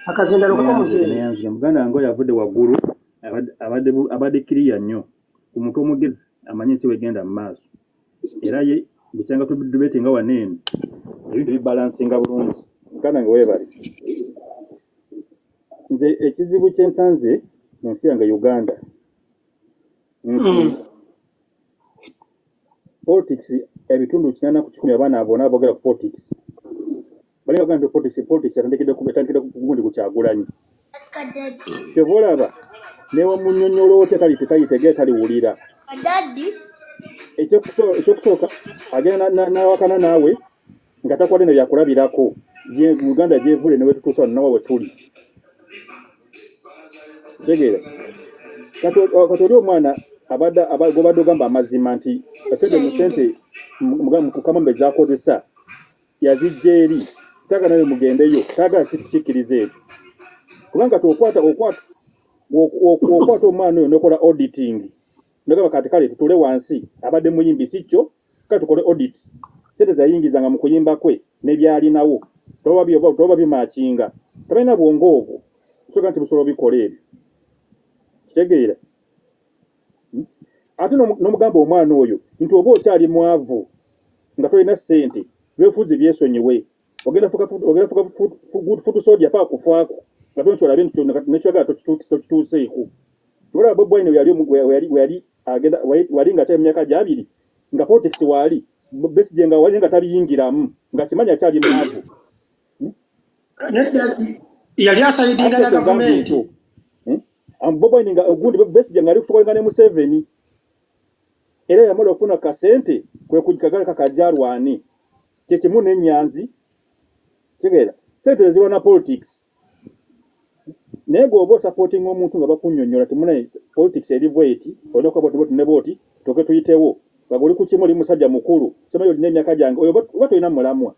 Akazindalo kako muzee. Yanzi muganda ngo yavudde waggulu abadde kiriya nnyo ku muntu omugezi amanyisi wegenda mu maaso. Era ye bukyanga tudubete nga wanene ebintu bibalansinga bulungi. Muganda ngo webali. Nze ekizibu kyensanze mu nsi yange Uganda. Politics ebitundu 8 abaana abona abogera ku politics. Bali baganda politics atandikidde kugundi kukyagulanyi. Tevolaba newa munnyonnyolo ote kali tekayitegeera taliwulira. Ekyokusooka agenda n'awakana naawe nga takwate ne byakulabirako. Uganda gyevule ne wetutuusa nawe we tuli. Tegeera. Kati oli omwana gobadde ogamba amazima nti esente mu sente mukamambe zakozesa yazijja eri tagana ne mugendeyo tagala kikkiriza ekyo kubanga tokwata omwana oyo nokola auditing nogaba kati kale tutule wansi abadde muyimbi si kyo kati tukole audit sente zayingizanga mu kuyimba kwe nebyalinawo toba bimakinga tabalina bwongo obwo soka nti busobola bikola ebyo kitegeera. Ate n'omugamba omwana oyo nti oba okyali mwavu nga tolina ssente byefuzi byesonyiwe ogenda fuka futu soja pa kufaako nga tonti olabe nti nekyagala tokituuseeko. Tubala Bobi Wine wali nga kyali myaka gyabiri nga politics wali Besigye nga wali nga taliyingiramu nga kimanya akyali mwavu. Yali asayidinga na gavumenti. Bobi Wine nga ogundi Besigye nga ali kufuka ne Museveni. Era yamala okufuna kasente kwe kujikagala kakajalwani kyekimu n'Enyanzi. Tegeera sente zirwana politics nego obo supporting omuntu nga bakunyonyola temune politics elivweti olina kwa boti ne boti toke tuyitewo bagoli ku kimu li musajja mukulu sema yo nemyaka jange oyo bato ina mulamwa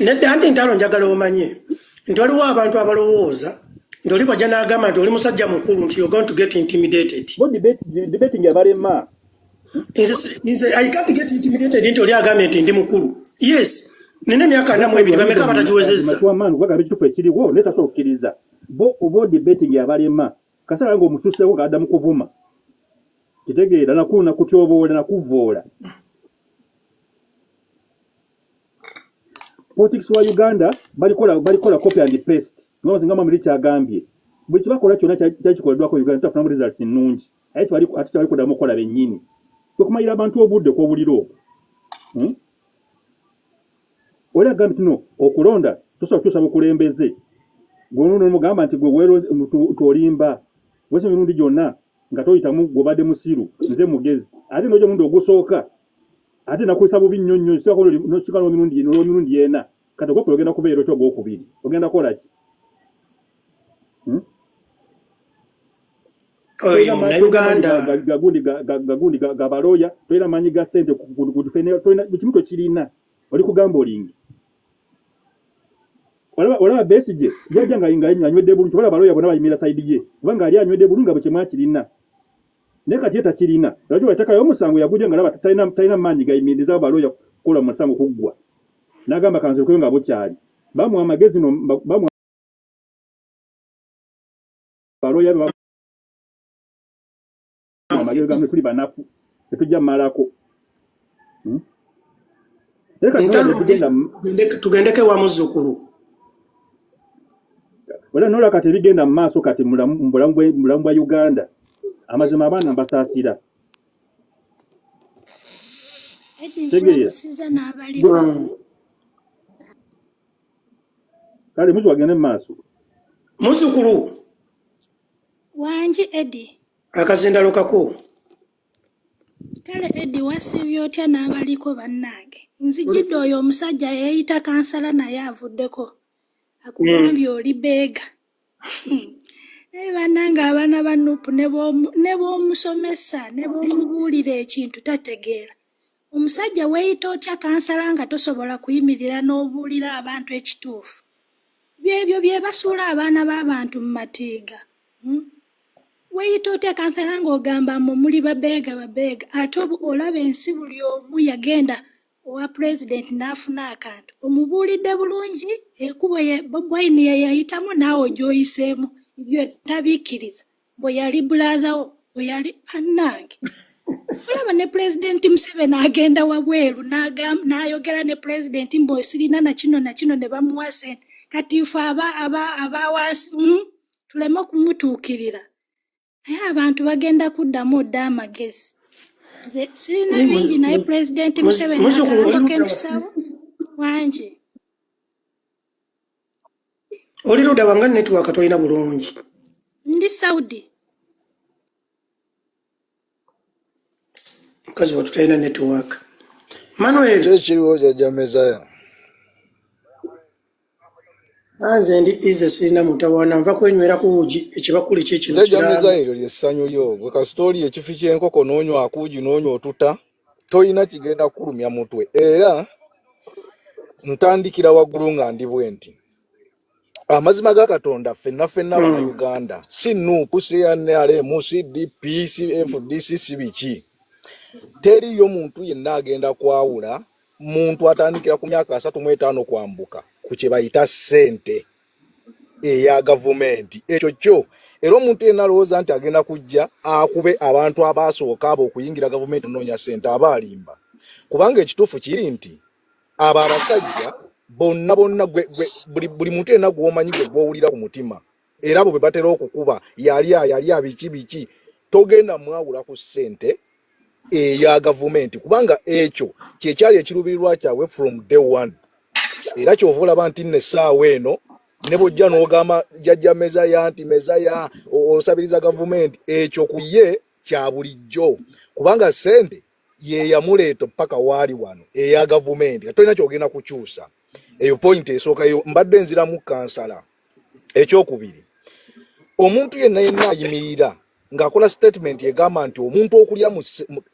nedda andi ntalo njagala omanye nti waliwo abantu abalowooza nti oli bajja n'agamba nti oli musajja mukulu nti you're going to get intimidated. Bo debating abalema. I can't get intimidated nti oli agambye nti ndi mukulu. Yes. Nine myaka 4 bameka batagiwezezza. Matuamanu bagamba ekitufu ekiriwo leta so okkiriza. Bo debating abalema. Kasala ngo mususewo kadda mu kuvuma. Kitegeera nakuna kutyoboola nakuvoola. Politics wa Uganda balikola copy and paste. Ngozi ngama muri kyagambye. Bwe kibakola kyona kyakikoledwa ko Uganda tafuna results nnungi. Ayi twali kuda mukola bennyini. Okumayira abantu obudde ko buliro. Ola gambi tuno okulonda tusaba kulembeze. Gono mugamba nti gwe wero tolimba. Wese mirundi jonna nga toyitamu gobade musiru nze mugezi. Ate nojo mundu ogusooka. Ate nakwesa bubi nnyonnyo siko no sikalo mirundi yena. Kati gwo ogenda kubeera kyo gwokubiri. Ogenda kola ki? Na Uganda gagundi gabaloya toyina manyi ga sente kudufene toyina bikimuto kirina oli kugamba olingi wala besije jajja nga inga anywedde bulungi wala baloya bona bayimira side ye kubanga ali anywedde bulungi abukimwa kirina ne kati eta kirina lajjo wataka yo musango yaguje nga laba tayina manyi ga imiriza baloya kola musango kuggwa nagamba kanze ko nga bukyali bamu amagezi no bamu baloya amagezi gamwe kuli banafu etujja malako tugendeke wa muzukulu wala nola kati bigenda maaso kati mulamu bwa Uganda amazima abana mbasasira kale muzi wagende maaso muzukulu wanji Eddie akazindalo kako kale Eddie wasibye otya n'abaliko bannange nzijidde oyo omusajja yeyita kansala naye avuddeko akugambye oli beega naye bannange abaana ba Nuupu ne b'omusomesa ne b'omubuulira ekintu tategeera omusajja weeyita otya kansala nga tosobola kuyimirira n'obuulira abantu ekituufu byebyo bye basuula abaana b'abantu mu matiiga weeyita otya kansala ng'ogamba muli babeega ate olaba ensi buli omu yagenda owa president n'afuna akantu omubuulidde bulungi ekubo Bobi Wine yayitamu naawe ogyoyiseemu ibyo tabikkiriza bwe yali brother bwe yali bannange olaba ne president Museveni agenda wabweru n'ayogera ne president mbo sirina na kino ne bamuwa sente kati ife abawansi tuleme okumutuukirira naye abantu bagenda kuddamu odda amagezi nze sirina bingi naye president Museveni agambako emisawo wangi oli luda wanga network toyina bulungi ndi Saudi mukazi watu toyina network Manuel kiriwo jajja Mezaya anze ndi ize sirina mutawana nva kwenywera ku uji ekibakuli kyekino jajja Mezaya lyessanyu lyo bwe kastori ekifi ky'enkoko n'onywa akuugi n'onywa otuta toyina kigenda kulumya mutwe era ntandikira waggulu nga ndi bwe nti amazima ga Katonda ffenna bana Uganda si Nuupu CNRM CDP FDC sibiki teriyo muntu yenna agenda kwawula muntu atandikira ku myaka 35 kwambuka ku kye bayita ssente eya gavumenti ekyo kyo era omuntu yenna alowooza nti agenda kujja akube abantu abaasooka abo okuyingira gavumenti noonya ssente abalimba kubanga ekituufu kiri nti abasajja bonna buli muntu yenna gw'omanyi gwe gw'owulira ku mutima era abo bwe batera okukuba yali biki togenda mwawula ku ssente eya gavumenti kubanga ekyo kyekyali ekiruubirirwa kyawe from day one era kyova olaba nti nessaawa eno ne bojja n'ogamba jajja Mezaya nti Mezaya osabiriza gavumenti ekyo kuye kya bulijjo kubanga ssente ye yamuleeta paka waali wano eya gavumenti tolina kyogenda kukyusa eyo point esooka yo mbadde nzira mu kansala. Ekyokubiri, omuntu yenna ayimirira ng'akola statement egamba nti omuntu okulya mu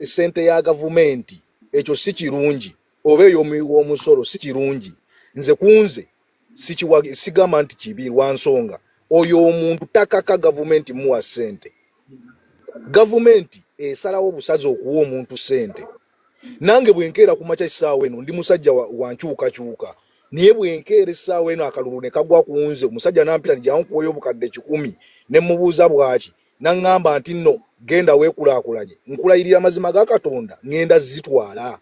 ssente ya gavumenti ekyo si kirungi oba ey'omusolo si kirungi. Nze kunze sigamba nti kibi lwa nsonga oyo omuntu takaka gavumenti muwa ssente. Gavumenti esalawo obusaze okuwa omuntu ssente. Nange bwenkeera ku makya essaawa eno ndi musajja wa nkyukakyuka naye bwenkeera essaawa eno akalulu ne kagwa ku nze omusajja nampita nti nkuwoyo obukadde 100 ne mubuuza bwaki n'aŋŋamba nti nno genda weekulaakulanye nkulayirira amazima ga Katonda ŋŋenda zitwala.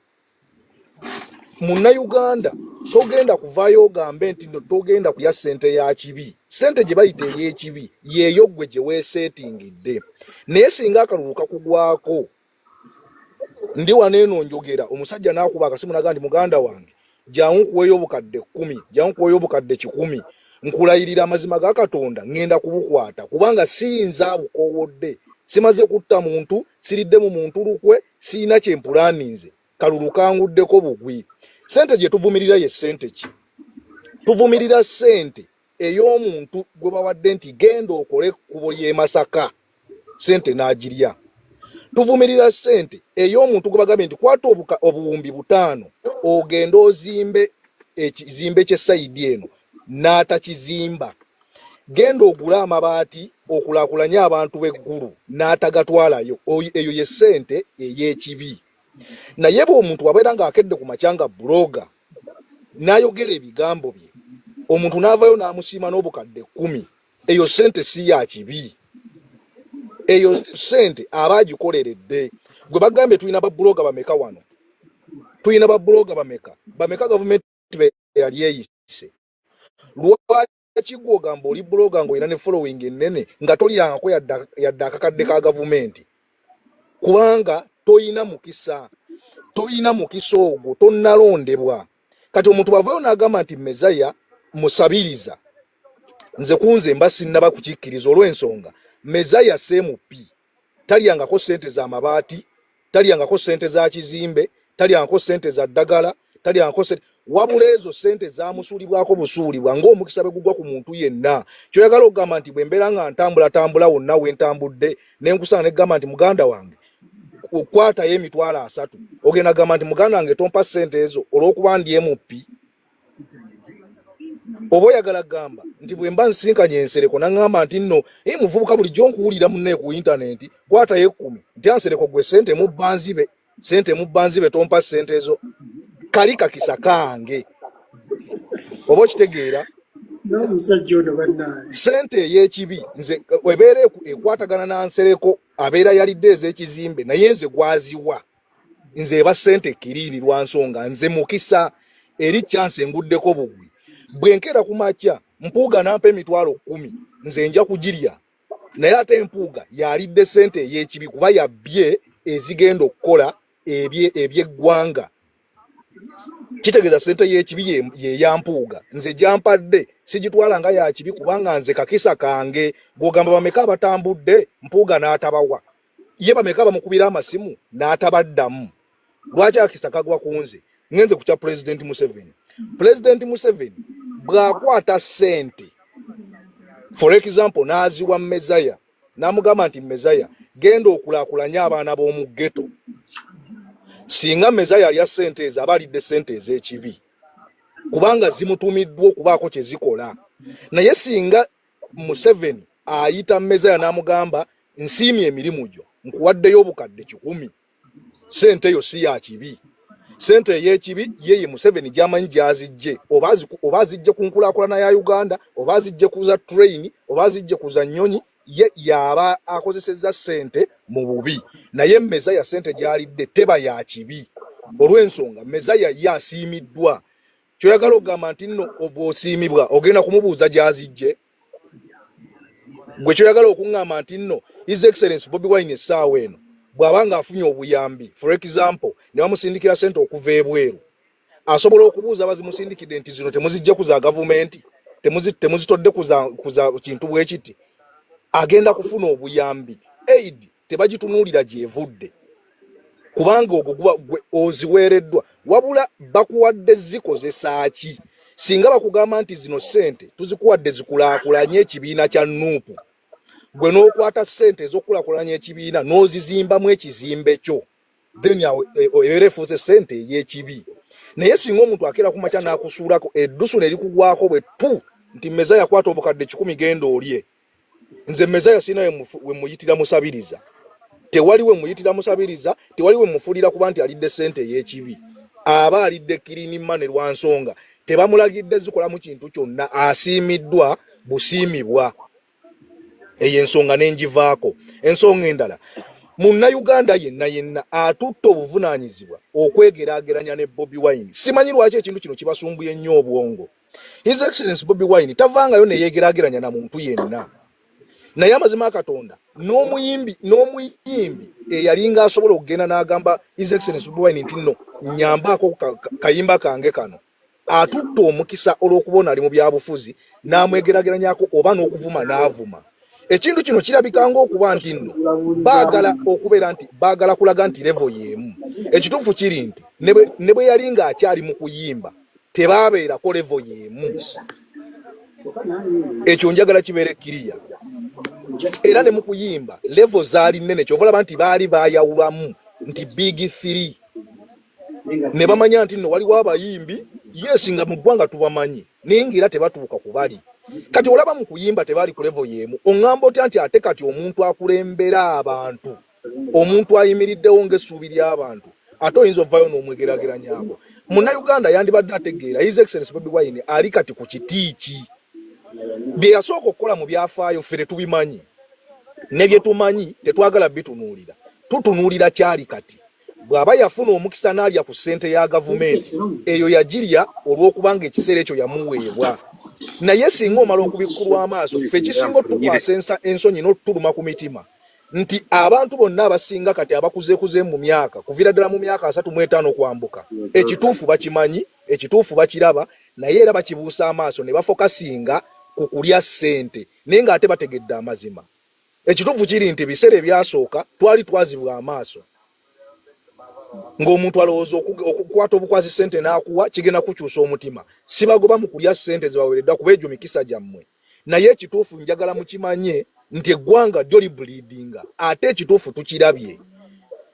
Munnayuganda togenda kuvaayo ogambe nti nno togenda kulya ssente ya kibi. Ssente gye bayita ey'ekibi yeeyo ggwe gye weeseetingidde. Naye singa akalulu kakugwako ndi waneeno njogera omusajja n'akuba akasimu naga nti muganda wange jangu nkuweeyo obukadde 10 jangu nkuweeyo obukadde 100 nkulayirira amazima ga Katonda ŋŋenda kubukwata kubanga siyinza bukowodde simaze kutta muntu siridde mu muntu lukwe siina kyempulaaninze kalulu kanguddeko bugwi. Ssente gye tuvumirira ye ssente ki? Tuvumirira ssente ey'omuntu gwe bawadde nti genda okole ekkubo ly'e Masaka ssente n'agirya. Tuvumirira ssente ey'omuntu gwe bagambye nti kwata obuwumbi 5 ogenda ozimbe ekizimbe ky'essayidi eno n'atakizimba. Genda ogula amabaati okulaakulanya abantu b'eggulu n'atagatwalayo. Eyo ye ssente ey'ekibi. Naye bw'omuntu wabeera ng'akedde ku makyanga buloga n'ayogera ebigambo bye omuntu n'avayo n'amusiima n'obukadde 10 eyo ssente si ya kibi. Eyo ssente aba agikoleredde. Gwe bagambye tulina babuloga bameka wano, tulina babuloga bameka gavumenti yali eyise. Lwaki gw'ogamba oli buloga ng'olina ne following ennene nga tolyangako yadde akakadde ka gavumenti? Kubanga toyina mukisa ogwo, tonnalondebwa. Kati omuntu bw'avaayo n'agamba nti Mezaya musabiriza, nze kunze mba sinnaba kukikkiriza olw'ensonga Mezaya CMP talyangako ssente za mabaati, talyangako ssente za kizimbe, talyangako ssente za ddagala, talyangako ssente wabula ezo ssente zamusuulibwako busuulibwa ng'omukisa bwe gugwa ku muntu yenna. Kyoyagala okugamba nti bwe mbeera nga ntambula wonna we ntambudde ne nkusanga ne gamba nti muganda wange okwatayo emitwalo 3 ogenda gamba nti muganda wange tompa ssente ezo olw'okuba ndi MP. Oba oyagala gamba nti bwe mba nsinkanye ensereko n'aŋŋamba nti nno muvubuka bulijjo nkuwulira munne ku intaneti kwatayo 10 nti ansereko gwe ssente mu bbanzibe tompa ssente ezo kali kakisa kange. Oba okitegeera? Ssente ey'ekibi nze ebeera ekwatagana n'ansereko abeera yalidde ez'ekizimbe naye nze gwaziwa nze eba ssente kiriini lwa nsonga nze mukisa eri chance nguddeko bugwi. Bwenkeera ku makya mpuuga nampa emitwalo 10 nze nja kugirya naye ate empuuga yalidde ssente ey'ekibi kuba yabbye ezigenda okukola eby'eggwanga. Kitegeeza ssente y'ekibi ye yampuuga nze gyampadde sigitwala nga ya kibi kubanga nze kakisa kange. Gw'ogamba bameka abatambudde mpuuga n'atabawa ye bameka bamukubira amasimu n'atabaddamu. Lwaki akisa kagwa ku nze? Ngenze ku kya President Museveni bw'akwata ssente for example n'aziwa Mezaya n'amugamba nti Mezaya genda okulaakulanya abaana b'omu ghetto. Singa Mezaya alya ssente ezo aba alidde ssente ez'ekibi kubanga zimutumiddwa okubaako kye zikola. Naye singa Museveni ayita Mezaya n'amugamba nsiimye emirimu gyo nkuwaddeyo obukadde 100 ssente eyo si ya kibi. Ssente ey'ekibi yeye Museveni gy'amanyi gy'azijje oba azijje ku nkulaakulana ya Uganda oba azijje kuza train oba azijje kuza nnyonyi ye yaba akozesezza ssente mu bubi. Naye Mezaya ssente gy'alidde teba ya kibi olw'ensonga Mezaya ye asiimiddwa. Kyoyagala okugamba nti nno obwosiimibwa ogenda kumubuuza gy'azijje? Gwe kyoyagala okuŋŋamba nti nno His Excellency Bobi Wine essaawa eno bw'abanga afunye obuyambi for example ne bamusindikira ssente okuva ebweru asobola okubuuza abazimusindikidde nti zino temuzijje kuza gavumenti temuzitodde kuza kintu bwe kiti. Agenda kufuna obuyambi aid tebagitunuulira gyevudde kubanga ogwo oziweereddwa wabula bakuwadde zikozesa ki? singa bakugamba nti zino ssente tuzikuwadde zikulaakulanye ekibiina kya Nuupu, gwe n'okwata ssente ez'okulaakulanya ekibiina n'ozizimbamu ekizimbe kyo, then ebeera efuuse ssente ey'ekibi. Naye singa omuntu akeera ku makya n'akusuulako eddusu ne likugwako bwe tu nti Mezaya yakwata obukadde 10 genda olye, nze Mezaya sina we muyitira musabiriza, tewali we muyitira musabiriza, tewali we mufuulira kuba nti alidde ssente ey'ekibi, aba alidde kirinima ne lwa nsonga tebamulagidde zikola mu kintu kyonna, asiimiddwa busiimibwa. Eyo ensonga n'engivaako. Ensonga endala, Munnayuganda yenna atutta obuvunaanyizibwa okwegeraageranya ne Bobi Wine. Simanyi lwaki ekintu kino kibasumbuye nnyo obwongo. His Excellency Bobi Wine tavangayo ne yegeraageranya na muntu yenna. Naye amazima Katonda n'omuyimbi eyalinga asobola okugenda n'agamba His Excellency Bobi Wine nti nno nyambaako kayimba kange kano, atutta omukisa olw'okubona ali mu byabufuzi n'amwegeraageranyako oba n'okuvuma n'avuma. Ekintu kino kirabikanga okuba nti nno baagala okubeera nti baagala kulaga nti level y'emu. Ekituufu kiri nti ne bwe yalinga akyali mu kuyimba tebaabeerako level y'emu. Ekyo njagala kibeere kiriya. Era ne mu kuyimba level zaali nnene, kyova olaba nti baali baayawulamu nti big 3. Ne bamanya nti nno waliwo abayimbi yes nga mu ggwanga tubamanyi naye ng'era tebatuuka ku bali. Kati olaba mu kuyimba tebaali ku level y'emu. Oŋŋamba otya nti ate kati omuntu akulembera abantu, omuntu ayimiriddewo ng'essuubi ly'abantu, ate oyinza ovaayo n'omwegeraageranyako. Munnayuganda yandibadde ategeera His Excellency Bobi Wine ali kati ku kiti ki. Bye yasooka okukola mu byafaayo ffe tubimanyi, ne bye tumanyi tetwagala bitunuulira, tutunuulira kyali kati. Bw'aba yafuna omukisa n'alya ku ssente ya gavumenti, eyo yagirya olw'okubanga ekiseera ekyo yamuweebwa. Naye singa omala okubikkulwa amaaso, ffe kisinga otukwasa ensonyi n'otuluma ku mitima nti abantu bonna abasinga kati abakuzeekuze mu myaka kuviira ddala mu myaka 35 kwambuka, ekituufu bakimanyi, ekituufu bakiraba, naye era bakibuusa amaaso ne bafokasinga ku kulya ssente naye ng'ate bategedde amazima. Ekituufu kiri nti ebiseera ebyasooka twali twazibwa amaaso ng'omuntu alowooza okukwata obukwasi ssente n'akuwa kigenda kukyusa omutima. Sibagoba mu kulya ssente zibaweereddwa kuba egyo mikisa gyammwe. Naye ekituufu njagala mukimanye nti eggwanga lyo libulidinga, ate ekituufu tukirabye.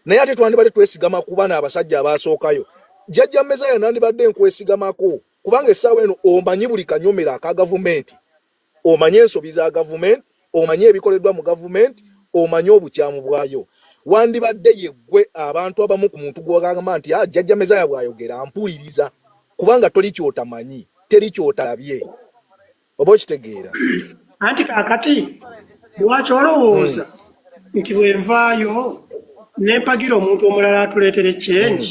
Naye ate twandibadde twesigama ku bana abasajja abaasookayo. Jjajja Mezaya nandibadde nkwesigamako kubanga essaawa eno omanyi buli kanyomera aka gavumenti, omanyi ensobi za gavumenti, omanyi ebikoleddwa mu gavumenti, omanyi obukyamu bwayo. Wandibadde yeggwe abantu abamu ku muntu gw'ogamba nti Jjajja Mezaya bw'ayogera mpuliriza kubanga toli kyotamanyi, teri kyotalabye. Oba okitegeera? Anti kaakati lwaki olowooza nti bwe nvaayo ne mpagira omuntu omulala atuleetere change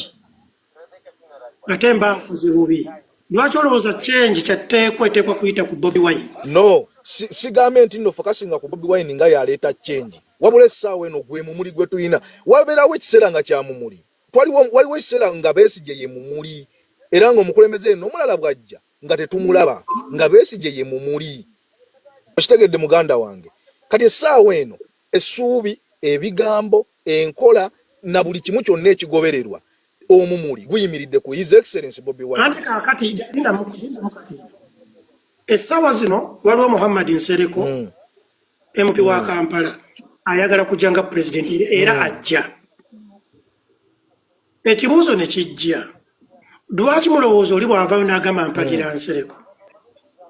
ate mba nkoze bubi? Lwaki olowooza change kyatteekwa eteekwa kuyita ku Bobi Wine? No, sigambe nti nno fokasinga ku Bobi Wine nga yaleeta change. Wabula essaawa eno gwe mumuli gwe tulina. Wabeerawo ekiseera nga kya mumuli. Waliwo ekiseera nga Besigye ye mumuli. Era ng'omukulembeze eno omulala bw'ajja nga tetumulaba nga Besigye ye mumuli. Okitegedde muganda wange. Kati essaawa eno essuubi, ebigambo, enkola na buli kimu kyonna ekigobererwa omumuli guyimiridde ku His Excellency Bobi Wine. Anti kaakati essaawa zino waliwo Muhammad Nsereko MP wa Kampala ayagala kujja nga pulezidenti era ajja. Ekibuuzo ne kijja, lwaki mulowooza oli bw'avaayo n'agamba mpagira Nsereko?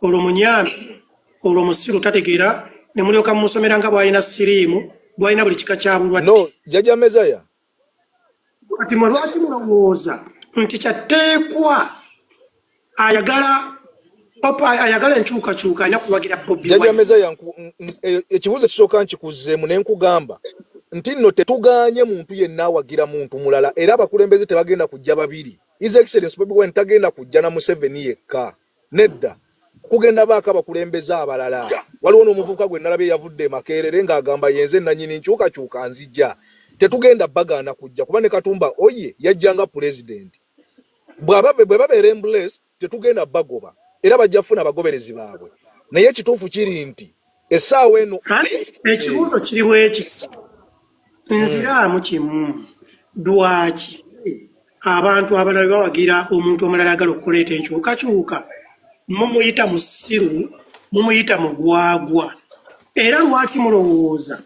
Olwo munyambi, olwo musiru tategeera ne mulyoka mumusomera nga bw'alina siriimu, bw'alina buli kika kya bulwadde. No, Jjajja Mezaya. Kati lwaki mulowooza nti kyatteekwa ayagala enkyukakyuka alina kuwagira Bobi Wine? Jjajja Mezaya, ekibuuzo kisooka nkikuzzeemu ne nkugamba nti nno tetuganye muntu yenna awagira muntu mulala era abakulembeze tebagenda kujja babiri. His Excellency Bobi Wine tagenda kujja na Museveni yekka. Nedda. Kugenda baako abakulembeze abalala. Waliwo n'omuvubuka gwe nalabye yavudde Makerere ng'agamba yenze nannyini nkyukakyuka nzija. Tetugenda bagaana kujja kuba ne Katumba oye yajjanga president. Bwe babeera emblessed tetugenda bagoba. Era bajja funa abagoberezi baabwe. Naye ekituufu kiri nti essaawa eno ekibuuzo kiri bweki nziramu kimu, lwaki abantu abalala bawagira omuntu omulala agala okuleeta enkyukakyuka? mumuyita musiru mumuyita mugwagwa era lwaki mulowooza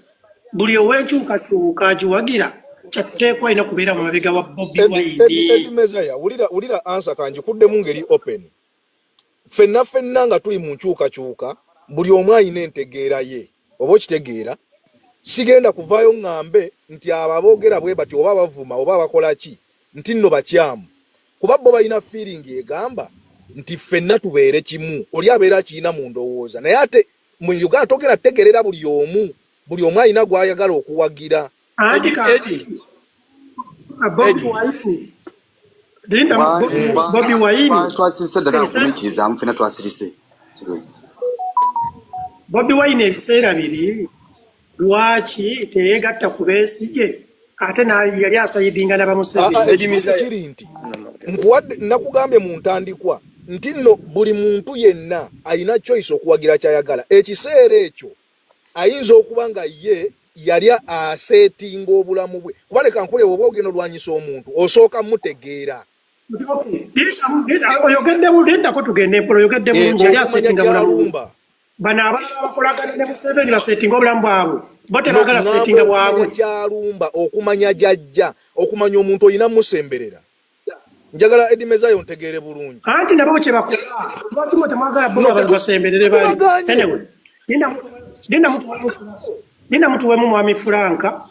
buli owenkyukakyuka agiwagira kyatteekwa alina kubeera mu mabega wa Bobi Wine. Mezaya ulira ansa kanji kuddemu ngeri open fenna nga tuli mu nkyukakyuka buli omu alina entegeera ye oba okitegeera sigenda kuvaayo ng'ambe nti ababoogera bwe bati oba bavuma oba bakola ki nti nno bakyamu kuba bo balina feeling egamba nti fenna tubeere kimu oli abeera kiina mu ndowooza naye ate mu Uganda togera tegerera buli omu alina gw'ayagala okuwagira. Anti Bobi Wine twasirise ddala kumikiriza mufena twasirise Bobi Wine ebiseera biri lwaki teyegatta ku Besigye ate yali asayidinga n'abamuseveni nti nkuwadde nakugambye mu ntandikwa nti nno buli muntu yenna alina choice okuwagira kyayagala ekiseera ekyo ayinza okuba nga ye yali asetinga obulamu bwe kuba leka nkule oba ogenda olwanyisa omuntu osooka mutegeera oyogedde bulendako tugende mpolo oyogedde bulungi yali asetinga bulamu bano abakolagana ne Museveni basetinga obulamu bwabwe bo tebagala setinga bwabwe kyalumba okumanya jajja okumanya omuntu olina musemberera njagala Eddie Mezayo ntegeere bulungi anti nabo kye bakola lwaki mwe temwagala bo abantu basemberere bali anyway Nina mtu wemu mwami Franka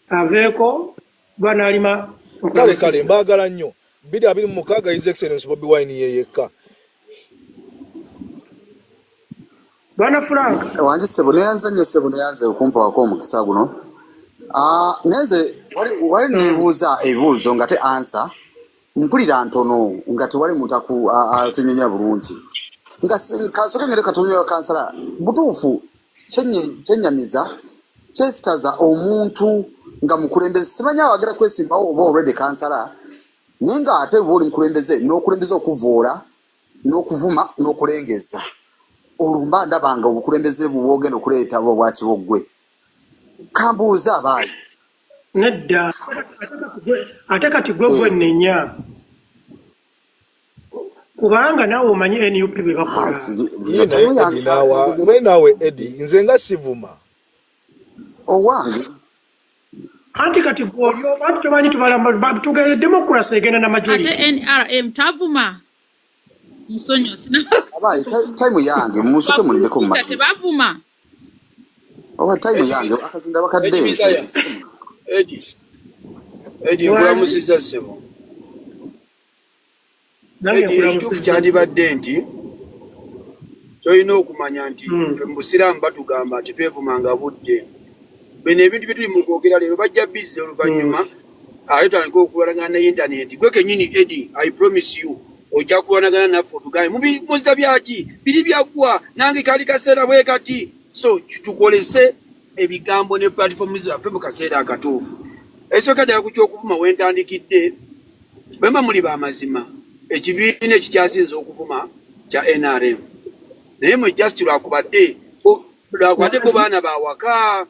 aveeko bwana alima kale mbagala nnyo 2026 His Excellency Bobi Wine yeyeka bwana Franka wanje sebo neyanze okumpa wako omukisa guno nenze wali nebuuza ebibuuzo nga te answer mpulira ntono nga tewali muntu atunyenya bulungi nga kasoke ngere katunyo kansala butuufu kyenyamiza kyesitaza omuntu nga mukulembeze simanya wagira kwesimba oba already kansala ninga ate buli mukulembeze n'okulembeza okuvoola n'okuvuma n'okulengeza olumba ndabanga obukulembeze bwogenda okuleeta bwaki bogwe kambuuza abaayi nedda ate kati gwe nenya kubanga nawe omanyi NUP bwe bakola nawe Eddie nze nga sivuma owange anti kati gwolyo bantu temanyi tubala tugere democracy egenda na majority ate NRM tavuma musonyo sina abayi time yange musuke mulibeko mu ate bavuma time yange akazinda bakadde Eddie kulamusiza sebo ekituufu kyandibadde nti tolina okumanya nti ffe mu busiraamu batugamba nti twevumanga budde bino ebintu bye tuli mu kwogera leero bajja bizze oluvannyuma ate tutandika okulwanagana ne intaneti gwe kennyini Eddie I promise you ojja kulwanagana naffe otugambe muzza byaki biri byaggwa nange kali kaseera bwe kati so tukolese ebigambo ne platform zaffe mu kaseera akatuufu esooka ddala ku kyokuvuma wentandikidde bwemba muli b'amazima ekibiina ekikyasinza okuvuma kya NRM naye mwe just lwakubadde bo baana bawaka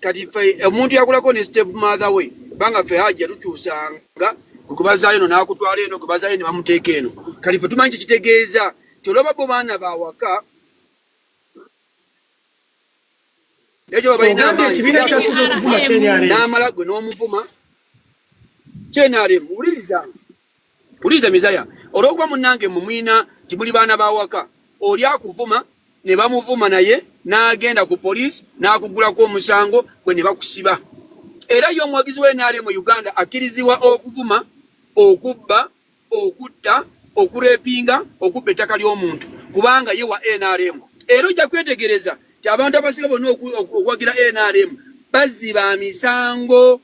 kati ffe omuntu yakulako ne step mother we banga ffe hajja tukyusanga gwekubazaayo no nakutwala eno gwebazaayo ne bamuteeka eno kati ffe tumanyi kyekitegeeza kyolaba bo baana bawaka ekyo babalina amaanyi n'amala gwe n'omuvuma kyenaremu wuliriza Mizaya olwokuba munnange mumwina timuli baana bawaka oli akuvuma ne bamuvuma naye n'agenda ku poliisi n'akugulako omusango gwe ne bakusiba era ye omuwagizi w'NRM mu Uganda akkirizibwa okuvuma okubba okutta okurepinga okubba ettaka ly'omuntu kubanga ye wa NRM era ojja kwetegereza ti abantu abasinga bonna okuwagira NRM baziba misango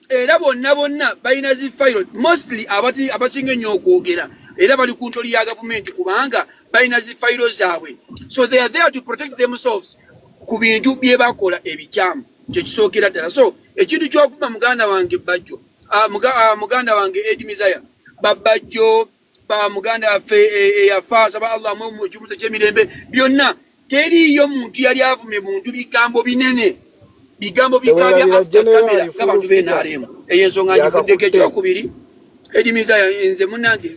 era bonna balina zi file mostly abasinga ennyo okwogera era bali ku ntoli ya gavumenti kubanga balina zi file zaabwe so they are there to protect themselves ku bintu bye bakola ebikyamu kye kisookera ddala so ekintu ky'okuma muganda wange bajjo muganda wange Eddie Mizaya babajjo ba muganda waffe eyafa saba Allah mu kibuto ky'emirembe byonna teriyo muntu yali avume muntu bigambo binene bigambo bikabya after camera ng'abantu b'NRM eyo ensonga ngivuddeko ekyokubiri Eddie Mizaya nze munnange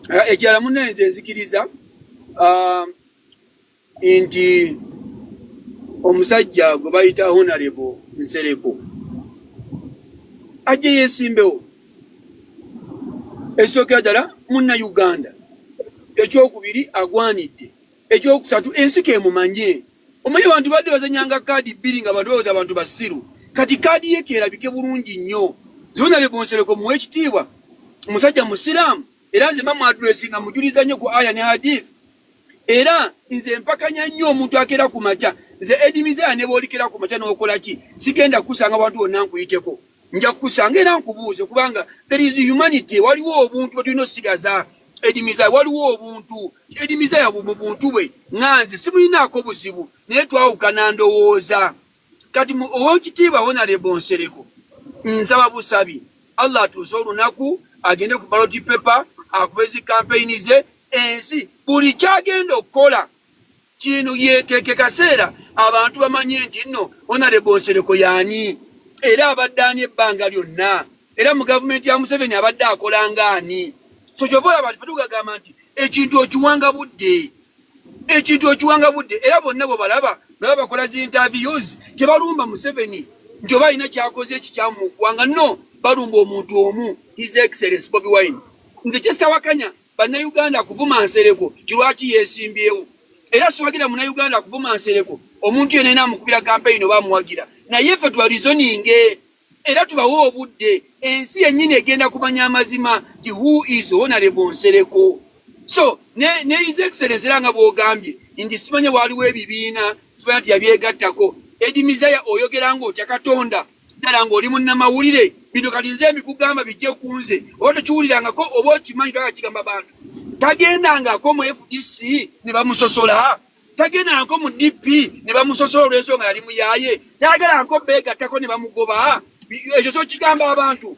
Ekirala munenze nzikiriza nti omusajja gwe bayita Honorable Nsereko ajje yeesimbewo ekisooka ddala munna Uganda, ekyokubiri agwanidde, ekyokusatu ensi kemumanye. Omanyi abantu badde bazanyanga kaadi bbiri nga bantu bawoza abantu basiru, kati kaadi ye kerabike bulungi nnyo. Honorable Nsereko muwe ekitiibwa, omusajja musiraamu, era nze mamu adresi nga mujuliza nnyo ku aya ne hadith. Era nze mpakanya nnyo omuntu akeera ku makya, nze Eddie Mizaya ne boolikera ku makya n'okola ki, sigenda kusanga abantu bonna nkuyiteko, nja kusanga era nkubuuze, kubanga there is humanity, waliwo obuntu bwe tulina osigaza. Eddie Mizaya waliwo obuntu, Eddie Mizaya mu buntu bwe nganze simulinaako buzibu, naye twawukana ndowooza. Kati ow'ekitiibwa Honorable Nsereko nsaba busabi, Allah atuuse olunaku agende ku ballot paper akube zi campaign ze, ensi buli kyagenda okukola kino yekeke kaseera abantu bamanye nti nno Honorable Nsereko yaani, era abadde ani ebbanga lyonna, era mu gavumenti ya Museveni abadde akola ngaani. So kyovola abantu fatugagamba nti ekintu okiwanga budde, ekintu okiwanga budde. Era bonna bwe balaba baba bakola zi interviews tebalumba Museveni nti oba alina kyakoze ekikyamu mu ggwanga, no, balumba omuntu omu, His Excellency Bobi Wine. Nze kyesitawakanya bannayuganda kuvuma Nsereko kirwaki yeesimbyewo, era siwagira munnayuganda kuvuma Nsereko omuntu yenna amukubira campaign oba amuwagira, naye ffe tubarizoninge era tubawo obudde, ensi yennyini egenda kumanya amazima ti who is Honorable Nsereko. So ne His Excellency era nga bw'ogambye nti simanye waliwo ebibiina, simanya nti yabyegattako. Eddie Mizaya oyogera ng'otya Katonda ddala ng'oli munnamawulire, bino kati nze mbikugamba bijje kunze, oba tokiwulirangako oba okimanyi twakigamba bantu. Tagendangako mu FDC ne bamusosola, tagendangako mu DP ne bamusosola olw'ensonga yali muyaaye, tayagalangako beegattako ne bamugoba. Ekyo so kigamba abantu.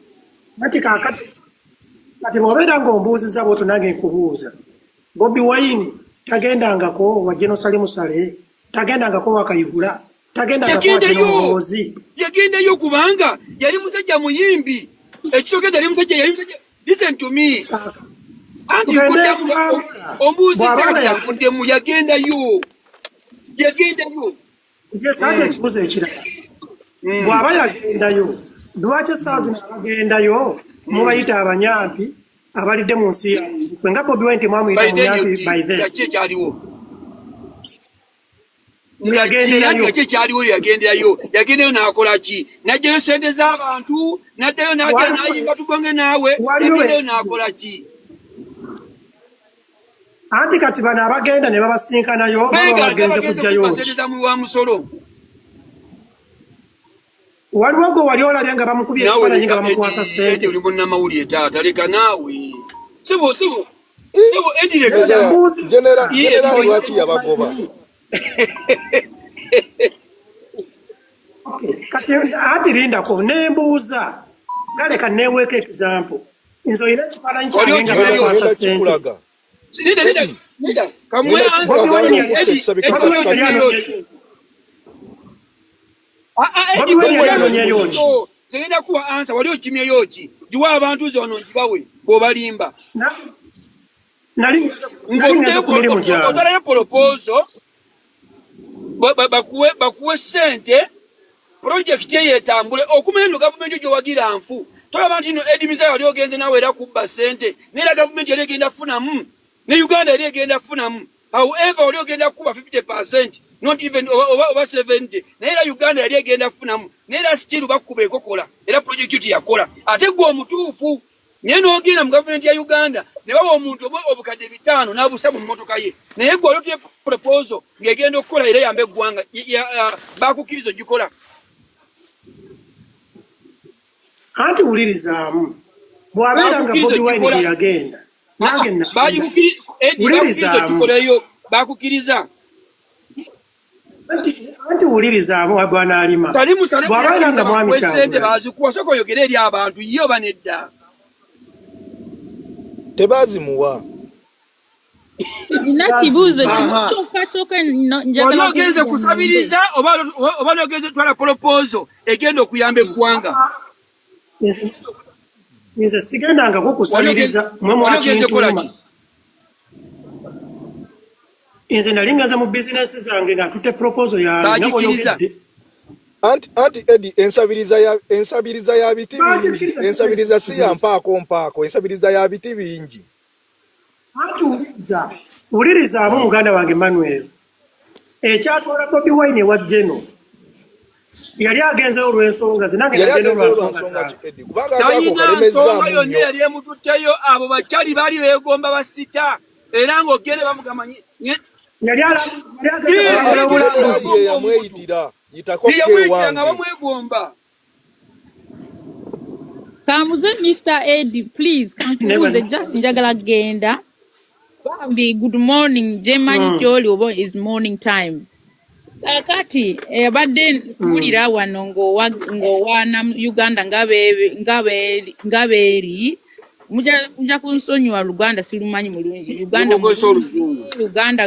Kati bw'obeera ng'ombuuziza bw'otyo nange nkubuuza, Bobi Wine tagendangako wa General Musale, tagendangako wa Kayihura, tagendangako wa General. Yagendayo kubanga yali musajja muyimbi, ekisooka yali musajja. Listen to me. Anti ombuuziza yakuddemu, yagendayo. Sante ekibuzo ekirala. Bw'aba yagendayo, lwaki essaazi n'abagendayo mubayita abanyampi abalidde mu nsi yaabwe? Kwe nga Bobi Wine temwamuyita munyampi by then. Yagendayo n'akola ki? N'ajjayo sente z'abantu, n'addayo n'ayimba tubonge naawe, yagendayo n'akola ki? Anti kati bano abagenda ne babasinkanayo baba bagenze kujjayo ki? Waliwo gwe wali olabye nga bamukubye ekifaananyi nga bamukwasa ssente. Oli munnamawulire taata, leka naawe. Sibo Eddie General lwaki yabagoba? Kati ati lindako nembuuza, galeka neweeka example. Nze olina ekifaananyi kyange nga bamukwasa ssente. Nida, kamwe ansa Segenda kuwa ansa wali okimyeyo ki? Jiwa abantu zono njibawe bw'obalimba. Otwalayo proposal bakuwe ssente project ye yetambule okumenya nti gavumenti gyowagira nfu. Tolaba nti no Eddie Mizaya wali ogenze nawe era kubba ssente, neera gavumenti yali egenda funamu, ne Uganda yali egenda funamu. However wali ogenda kuba 50%, not even over 70, neera Uganda yali egenda funamu, neera still bakuba ekokola, era project yuti yakola. Ate gwe omutuufu, naye n'ogenda mu gavumenti ya Uganda ne bawa omuntu obukadde 5 n'abusa mu mmotoka ye, naye gwe wali otuye proposal ng'egenda okukola era yambe eggwanga bakukkiriza ogikola. Anti wulirizaamu bw'abeera nga Bobi Wine gye yagenda bakukiriza anti wulirizaamu agwana alima bw'abeera nga mwami sente bazikuwa soko oyogera eri abantu yo banedda tebazimuwa. Kibuuzo kyokka njagala ogenze kusabiriza oba ogenze twala proposal egenda okuyamba eggwanga. Nze sigendangako kusabiriza mwe mwakintu Inze nalingaza mu business zange nga tutte proposal ya nabo yogedde. Anti Eddie ensabiriza ya biti bingi. Ensabiriza si ya mpaako. Ensabiriza ya biti bingi. Atuliza. Uliriza amu muganda wange Manuel. Ekyatwala Bobi Wine wa Geno. Yali agenze olw'ensonga zinange agenda olw'ensonga. Tayina nsonga yonna yali emututteyo abo bakyali baali beegomba basita era ng'ogere bamugamanyi yamweyitira nga bamwegomba. Kamuze Mr. Eddie, please. Kankubuze just njagala genda. Bambi, good morning. Jemanyi Joli obo is morning time. Kakati abadde tulira wano ng'owaana Uganda ngabeeri muja kunsonyiwa Luganda sirumanyi mulungi Uganda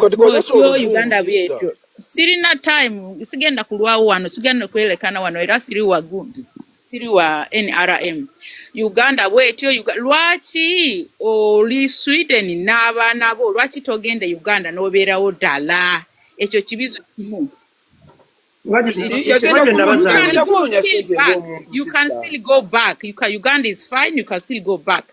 Uganda byetu sirina time sigenda kulwawo wano sigenda kwelekana wano era siri wagundi siri wa NRM Uganda bwetyo lwaki oli Sweden n'abaana bo lwaki togenda Uganda n'obeerawo ddala ekyo kibizo kimu. You can still go back. Uganda is fine. You can still go back.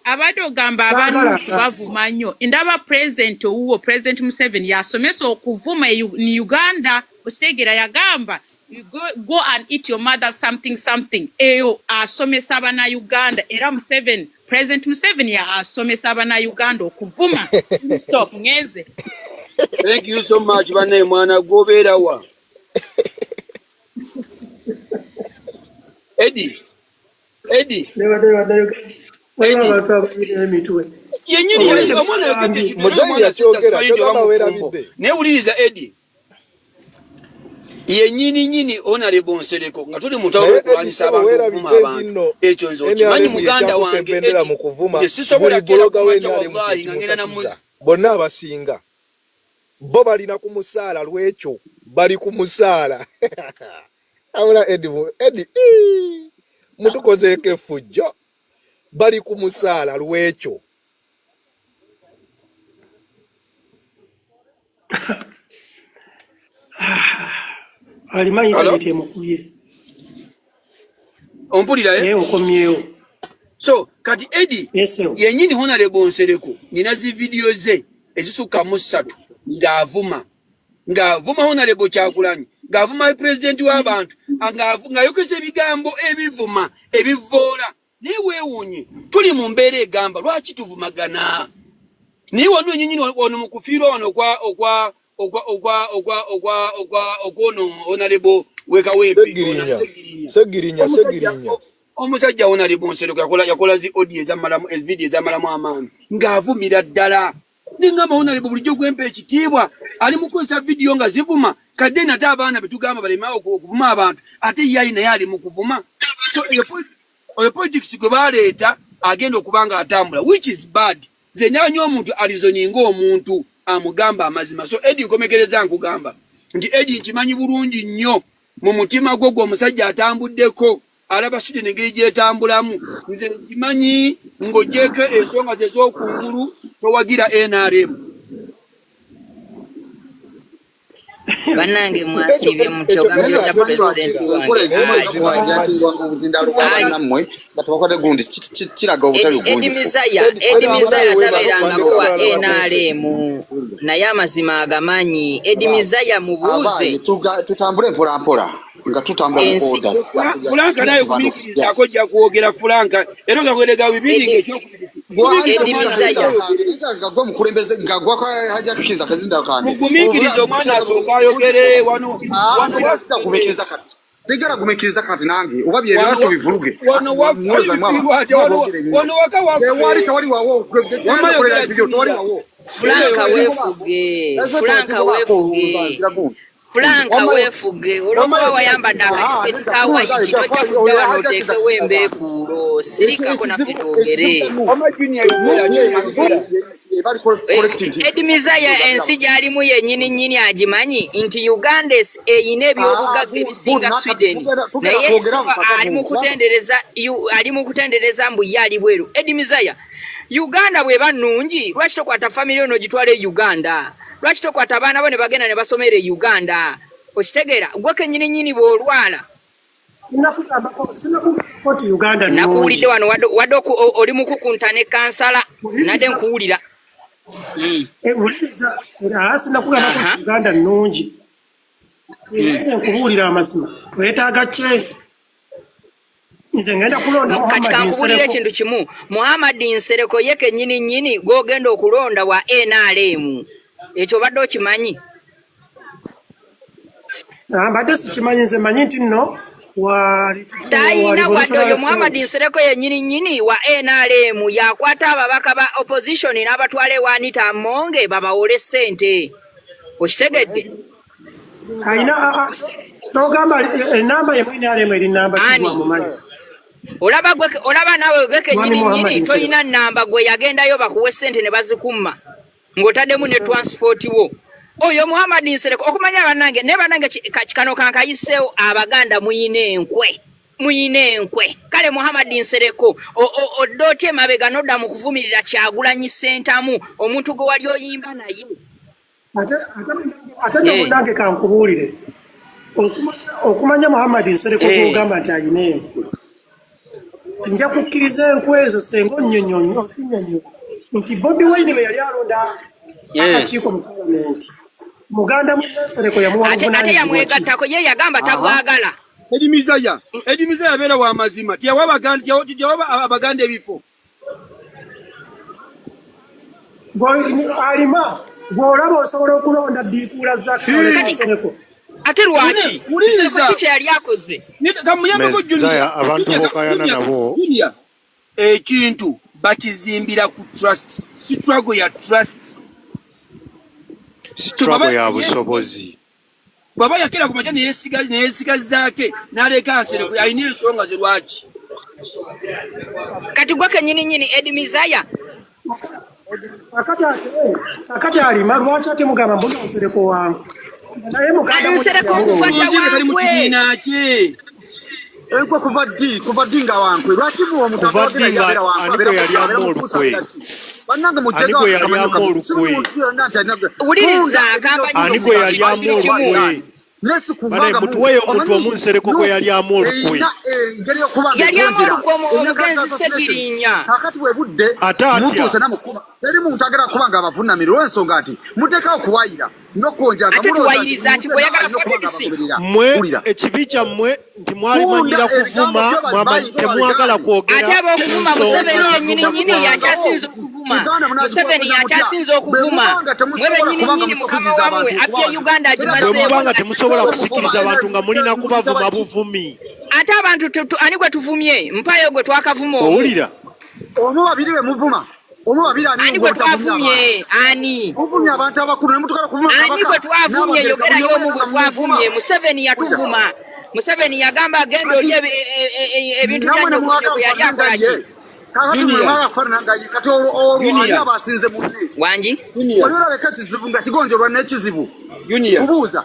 Abado gamba abantu bavuma nnyo. Ndaba president President Museveni yasomesa okuvuma ni Uganda otegera yagamba you go and eat your mother something. Eyo asomesa abana Uganda era Museveni President Museveni asomesa abana Uganda okuvuma. Stop ngeze. Thank you so much, bane mwana gobeera wa. Eddie. Yenyini omwana muzanya kyogera newuliriza Eddie. Yenyini honorable Nsereko nga tuli mutawo kulwanyisa abantu okuvuma abantu. Ekyo nzo kimanyi muganda wange Eddie. Sisobola kuloga wena wallahi nga ngenda na muzi. Bonna abasinga. Bo balina kumusaala lwekyo bali kumusaala awula Eddie mutukozeeko effujjo bali kumusaala lwekyo alimanyi tabite mukubye ompulira okomyewo. So kati Eddie yenyini honorable Nsereko nina zi video ze ezisuka mu 3 ngavuma honorable Kyagulanyi ngavuma president w'abantu nga yokese bigambo ebivoola niweewuunye tuli mu mbeera egamba lwaki tuvumagana niwe wano nyinyini wano mu kufiirwa wano okwono honorable Wekawempe Segirinya omusajja honorable Nsereko yakola zi audio video ezamalamu amaanyi ng'avumira ddala ninga maona bulijjo gwempe ekitiibwa ali mukozesa video nga zivuma kadde nate abaana betugamba balema okuvuma abantu ate yayi naye ali mukuvuma. So oyo politics gwe baleeta agenda okubanga atambula which is bad. Zenyanyo omuntu alizoninga omuntu amugamba amazima. So Eddie nkomekereza nkugamba nti Eddie nkimanyi bulungi nnyo mu mutima gwo omusajja atambuddeko alaba suje nengeri gyetambulamu nze nkimanyi ng'ogyeko ensonga ze z'okungulu towagira NRM. Banange mwasibye mutyoga muyita president Eddie Mizaya tabeeranga kuwa NRM naye amazima agamanyi. Eddie Mizaya mubuuze tutambule mpolampola nga tutambula ku orders. Fulanka naye kumikiriza akojja kwogera Fulanka era nga kwerega bibiri ng'ekyokubiri gwa mukulembeze nga gwa hajja kukiza kazinda kanje mugumikiriza omwana asooka ayogere wano wasita kumikiriza kati tegera kumikiriza kati nange oba bye bintu bivuluge wano waka wali tawali wawo wamayogerera video tawali wawo Fulanka wefuge olwokuba wayambadde akatiketi kawayiti tojja kujja wano oteekewo embeekuulo sirikako naffe twogere bali collecting Edimizaya ensi gyalimu yennyini agimanyi nti Uganda eyina ebyobugagga ebisinga Sweden naye ali mu kutendereza mbu ye ali bweru. Edimizaya Uganda bweba nnungi lwaki tokwata family ono gitwale Uganda, lwaki tokwata abaana bo ne bagenda ne basomera Uganda? Okitegeera gwe kennyini bw'olwala nakuwulidde wano wadde oli mukukunta ne kansala nadde nkuwulira Uganda nnungi nze nkubuulira amazima twetaaga kye nze ngenda kulonda kati kankuwulira ekintu kimu Muhammad Nsereko ye kennyini gw'ogenda okulonda wa NRM ekyo badde okimanyi? Mbadde sikimanyi nze manyi nti nno tayina wadde oyo Muhammad Nsereko yennyini wa NRM yakwata ababaka ba opposition n'abatwala ewaanita Monge babawole ssente. Okitegedde? Ayina togamba enamba y'emu NRM eri namba kigwa mumanyi. Olaba nawe gwe kennyini toyina namba gwe yagendayo bakuwe ssente ne bazikumma ng'otaddemu ne transport wo. Oyo Muhammad Nsereko okumanya bannange ne bannange kano kankayiseewo Abaganda muyine enkwe kale Muhammad Nsereko oddotye mabega nodda mu kuvumirira Kyagulanyi Ssentamu omuntu gwe wali oyimba naye ate munange kankubuulire okumanya Muhammad Nsereko gw'ogamba nti ayina enkwe nja kukkiriza enkwe ezo senga onnyonnyonnyo nti Bobi Wine bwe yali alonda akakiiko mu palamenti Muganda Nsereko ate yamwegattako ye yagamba tabwagala. Edimizaya beera wa mazima tiyawa Abaganda ebifo alima gw'olaba osobola okulonda ddiikuula za Nsereko ate lwaki kiki kye yali akoze Mezaya abantu bokayana nabo ekintu bakizimbira ku trust struggle ya trust struggle ya busobozi baba yakera kumaja neyesigazaake n'aleka Nsereko ayina ensonga ze lwaki kati gwe kennyini Edimizaya akati alima lwaki ate mugamba mbona Nsereko wange naye Nsereko okuvaddwa mu kibiina kye Ego kuva ddi nga wankwe lwaki muwo mutagogera yabera wankwe yali amolukwe banange mujjaga uliriza kampani aniko yali amolukwe Nesi kubanga mutuweyo omuntu omunsereko kwe yali amolukwe yali amolukwe omugenzi Sekirinya kakati webudde mutuuse namukuba teri muntu agera kubanga abavunamirwa ensonga ati muteekawo kuwayira nokwonjanga tuwayiriza ati bwe yagala fagisi mwe ekibi kyammwe nti mwali manyira kuvuma temwagala kwogera ate ab'okuvuma Museveni yennyini yakyasinza okuvuma Museveni yakyasinza okuvuma mwe bennyini mukama wamwe abye Uganda agimazebanga temusobola kusikiriza abantu nga mulina kubavuma buvumi ate abantu ani gwe tuvumye mpayo gwe twakavuma owulira omu babiri be muvuma omu babiri ani gwe twavumye ani uvumye abantu abakulu ne mutukala kuvuma ani gwe twavumye yogera y'omu gwe twavumye Museveni yatuvuma Museveni yagamba agenda oli ebintu byanjye yali akolaki kakati mwemwaga kufaanana nga ye kati olwo ani abasinze munne wangi oli olabeka kizibu nga kigonjolwa n'ekizibu kubuuza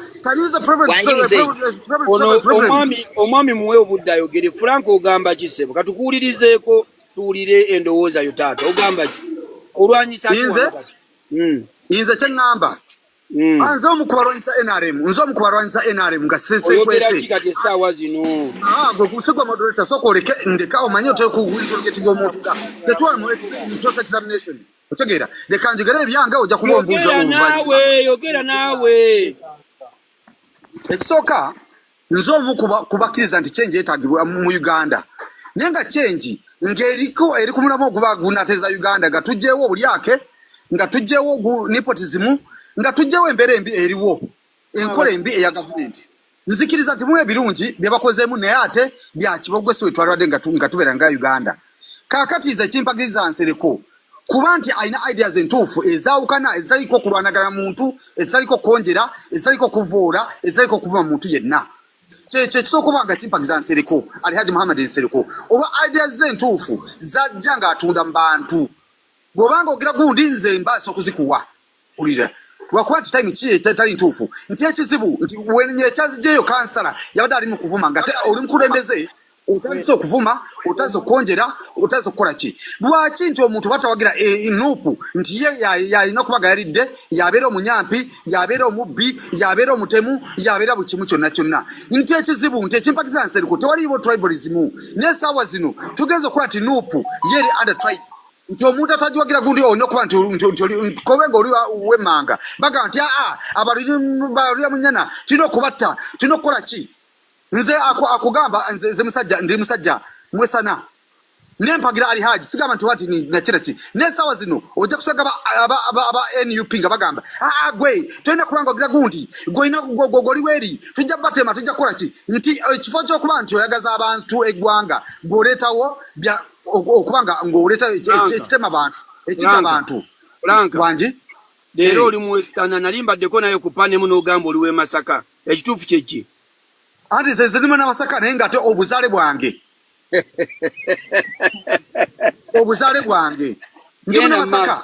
omwami muwe obudde ayogere Franco ogamba kisebo katukuwulirizeeko tuwulire endowooza yo taata ogamba ki olwanyisa nze kyeŋŋamba nze omukubalwanyisa NRM nga sesekwese gwe kusigwa moderator soka oleke ndeka omanye otekuwinzologeti g'omuntu tetwala mu cross examination otegeera leka njogera ebyange ojja kuba ombuuza yogera naawe ekisooka nze omu kubakkiriza nti kyenji yeetaagibwa mu Uganda naye nga kyenji ng'eriko eri ku mulamu oguba gunateeza Uganda nga tuggyewo obulyake nga tuggyewo nepotism nga tuggyewo embeera embi eriwo enkola embi eya gavumenti nzikiriza nti muwe ebirungi bye bakozeemu naye ate bya kibogwe si wetwalwadde nga tubeera nga Uganda kaakati nze kimpagiriza Nsereko kuba nti alina ideas entuufu ezaawukana ezitaliko kulwanagana muntu ezitaliko kwonjera ezitaliko kuvuura ezitaliko kuva muntu yenna kyekyo kisooka okuba nga kimpagiriza Nsereko Alhaji Muhammad Nsereko olwa ideas ze entuufu zajja ng'atunda mu bantu Gobanga ogira gundi nze mbaso kuzikuwa. Ulira. Lwakuba nti time ki tali ntuufu. Nti ekizibu nti wenye chazijeyo kansala yabadde ali mu kuvuma ngate oli mukulembeze utandise okuvuma utazo konjera utazo kola ki. Lwaki nti omuntu batawagira inupu nti ye yalina kubaga yalidde yabeera omunyampi yabeera omubbi yabeera omutemu yabeera bukimu kyonna. Nti ekizibu nti ekimpakiza nseriko tewaliwo tribalism. N'essaawa zino tugenze okuba nti nupu yeri under tribe. Nti omuntu atajiwagira gundi ono kuba nti kobenga oli wemanga baga nti abalya munyana tino kubatta tino kola ki. Nze akugamba nze musajja ndi musajja mwesana nempagira ali haji sigamba nti wati na kira ki n'essaawa zino ojja kusanga aba NUP nga bagamba gwe toyina kulanga ogira gundi goyina goli weri tujja batema tujja kola ki nti ekifo ky'okuba nti oyagaza abantu eggwanga ng'oleetawo okubanga ng'oleta ekitema abantu ekita abantu wangi leero oli mu Western nali mbaddeko naye ku panemu n'ogamba oli w'e Masaka ekituufu kyeki anti ze ndimo na Masaka naye ng'ate obuzaale bwange obuzaale bwange ndimo na Masaka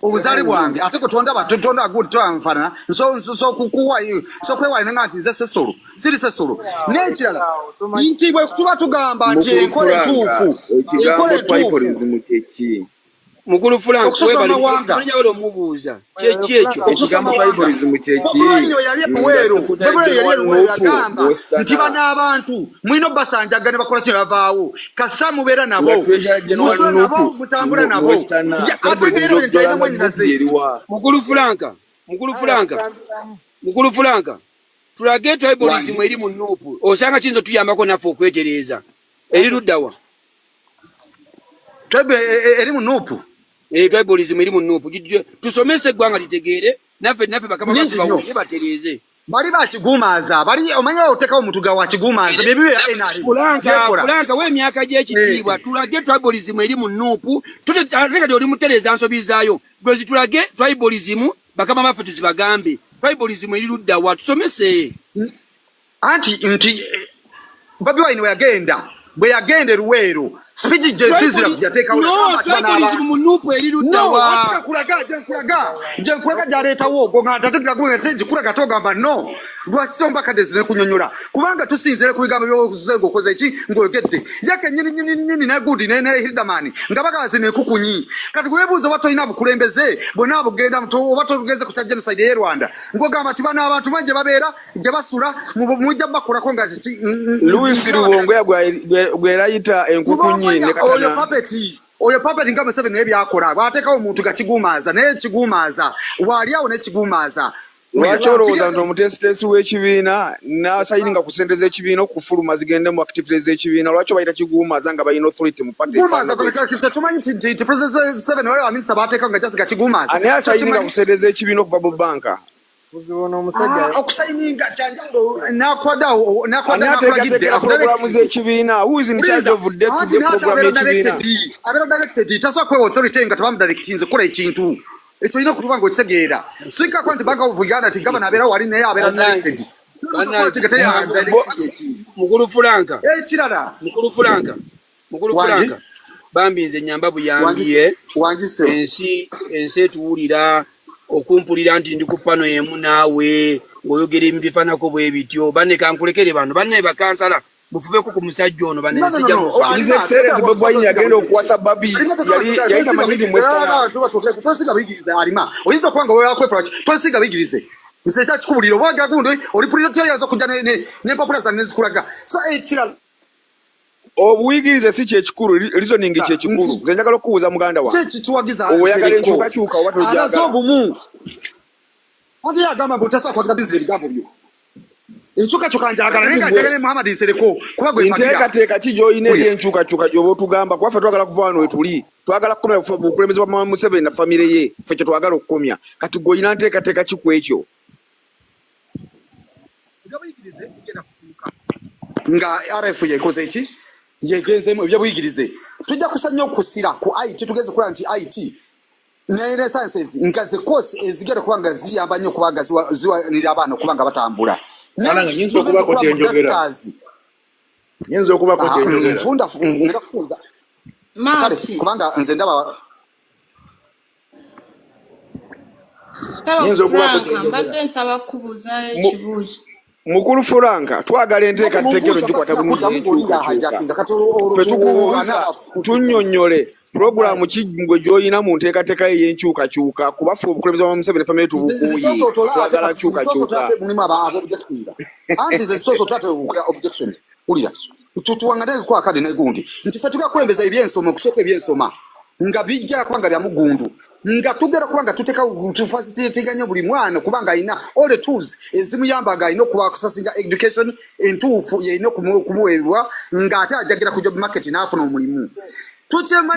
obuzaale bwange ate ko tonda agudi twanfana so kukuwa so kwewa nga nti ze sesolo siri sesolo n'ekirala nti bwe tuba tugamba nti ekole tuufu ekole tuufu Mukulu Frank webali mubuuza kyeki ekyo ekigambo tribalism kyeki nti bana abantu mwino basanja ne bakola kino bavaawo kasa mubeera nabo mutambula nabo Mukulu Frank tulage tribalism eri mu Nuupu osanga kinzo tuyambako naffe okwetereeza eri luddawa eri mu Nuupu tribalism eri mu Nuupu tusomese eggwanga litegeere naffe bakama baffe batereeze bali bakigumaza bali omanya otekawo mutuga wa kigumaza byebiwe Fulanka w'emyaka gy'ekitiibwa tulage tribalism eri mu Nuupu tutekati oli mutereeza nsobizaayo gwezi tulage tribalism bakama baffe tuzibagambe tribalism eri luddawa tusomese nti Bobi Wine bwe yagenda Luweero spiji jesizira kujateka no tribalism mu Nuupu eri luddawa jenkulaga jaletawo ogwo nga tatekera gwe tejikulaga togamba no lwakitomba kadezi ne kunyonyola kubanga tusinzire ku bigambo by'okuzengo koze eki ngoyogedde yake nyini na gudi ne Hildamani nga bagazi ne kukunyi kati webuuza bato ina bukulembeze bona bugenda mto bato tugeze ku genocide ye Rwanda ngogamba ati bana abantu banje babeera je basula mujja bakula ko nga Louis Rubongo yagwerayita enkukunyi oyo papeti nga Museveni nebyakola bwatekawo omuntu gakigumaza naye kigumaza waliawo ne kigumaza lwaki olowooza nti omutesitesi w'ekibiina n'asayininga ku ssente z'ekibiina okufuluma zigende mu activities z'ekibiina lwaki bayita kigumaza nga balina authority mu party tumanyi nti president Museveni waliwo aminisa bateeka nga jasi gakigumaza ani asayininga ku ssente z'ekibiina okuva mu banka okusayininga kyanjawulo nakwadawo programu z'ekibiina who is in charge of the program y'ekibiina abeera directed tasobola kwewa authority nga tebamudirectinze kukola ekintu ekyo olina okuba nga okitegeera sika kwa nti Bank of Uganda ti gavana abeera wali naye abeera directed Mukulu Frank ekirala Mukulu Frank bambi nze nyamba buyambiye ensi etuwulira okumpulira nti ndi ku pano emu naawe ng'oyogera ebifanako bwe bityo banne kankulekere bano banne bakansala mufubeko ku musajja ono banne nsijja yagenda okuwasa babi yali tamanyiri twesiga biyigirize alima oyinza okuba nga wewakwefula twesiga biyigirize nse kyakikubulira obwaga gundi oli pulirityaliyaza okujja nempapula zange nezikulaga so ekirala obuyigirize si kyekikulu reasoning kyekikulu nze njagala okubuuza muganda wange kyekituwagiza oyagala enkyukakyuka oba anaze obumu andi yagamba mbu tasobola kwatira bizinesi ebigambo byo enkyukakyuka njagala naye nga njagala Muhammad Nsereko kuba gwe mpatira nteekateeka ki gy'olina eri enkyukakyuka gy'oba otugamba kuba ffe twagala kuva wano wetuli twagala kukomya bukulembeze bwa Mama Museveni na famire ye ffe kye twagala okukomya kati gw'olina nteekateeka ki ku ekyo nga RF yekoze eki yegenzemu ebyobuyigirize tujja kusanya okusira ku IT tugeze kulaba nti IT ne sciences nga ze course ezigera kubanga ziyamba nnyo kubanga ziwanira abaana okubanga batambula nyinza okuba ko tenjogera nfunda ngera kufunza kubanga nze ndaba Nyinza okubaako Franka mbadde nsaba kubuuza ekibuuzo. Mukulu Franka twagala enteekateekero gikwata bulungi tunnyonnyole puroguramu ki gwe gy'olina mu nteekateeka y'enkyukakyuka kuba ffe obukulembeze bwa Museveni famire tubukuuyi twagala nkyukakyuka. Anti ze soso tate objection. Ulira. Tutuwangane kwa kadi na gundi. Nti ffe tukakwembeza ebyensoma kusooka ebyensoma. Nga bijja kubanga bya mugundu nga tugera kubanga tuteka tufacilitate buli mwana kubanga ayina all the tools ezimuyambaga ayina okuba kusasinga education entuufu yayina kumuweebwa nga ate ajagira ku job market n'afuna omulimu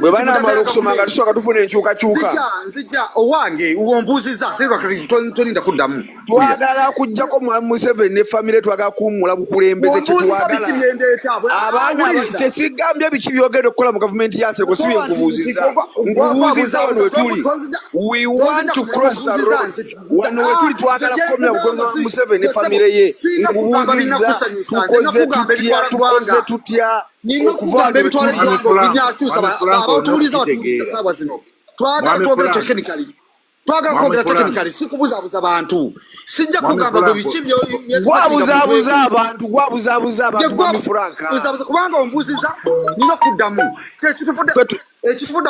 bwe banamala okusoma nga tusooka tufuna enkyukakyuka nzija owange uwombuuziza toninda kuddamu twagala kujjako Museveni ne famire twagala kuwummula bukulembeze kyetwagala abaana tesigambye biki byogenda okukola mu gavumenti yasereko si byenkubuuziza nkubuuziza wano wetuli we want to cross the road wano wetuli twagala kukomya bugongo bwa Museveni ne famire ye nkubuuziza tukoze tutya okuvaanga ebitwale binyakyusa abatuuliza batuuliza saawa zino twagala twogera technically twagala kwogera technically si kubuzaabuza abantu sijja kugamba gwe biki gwabuzaabuza abantu Mwami Franka kubanga ombuuziza nina okuddamu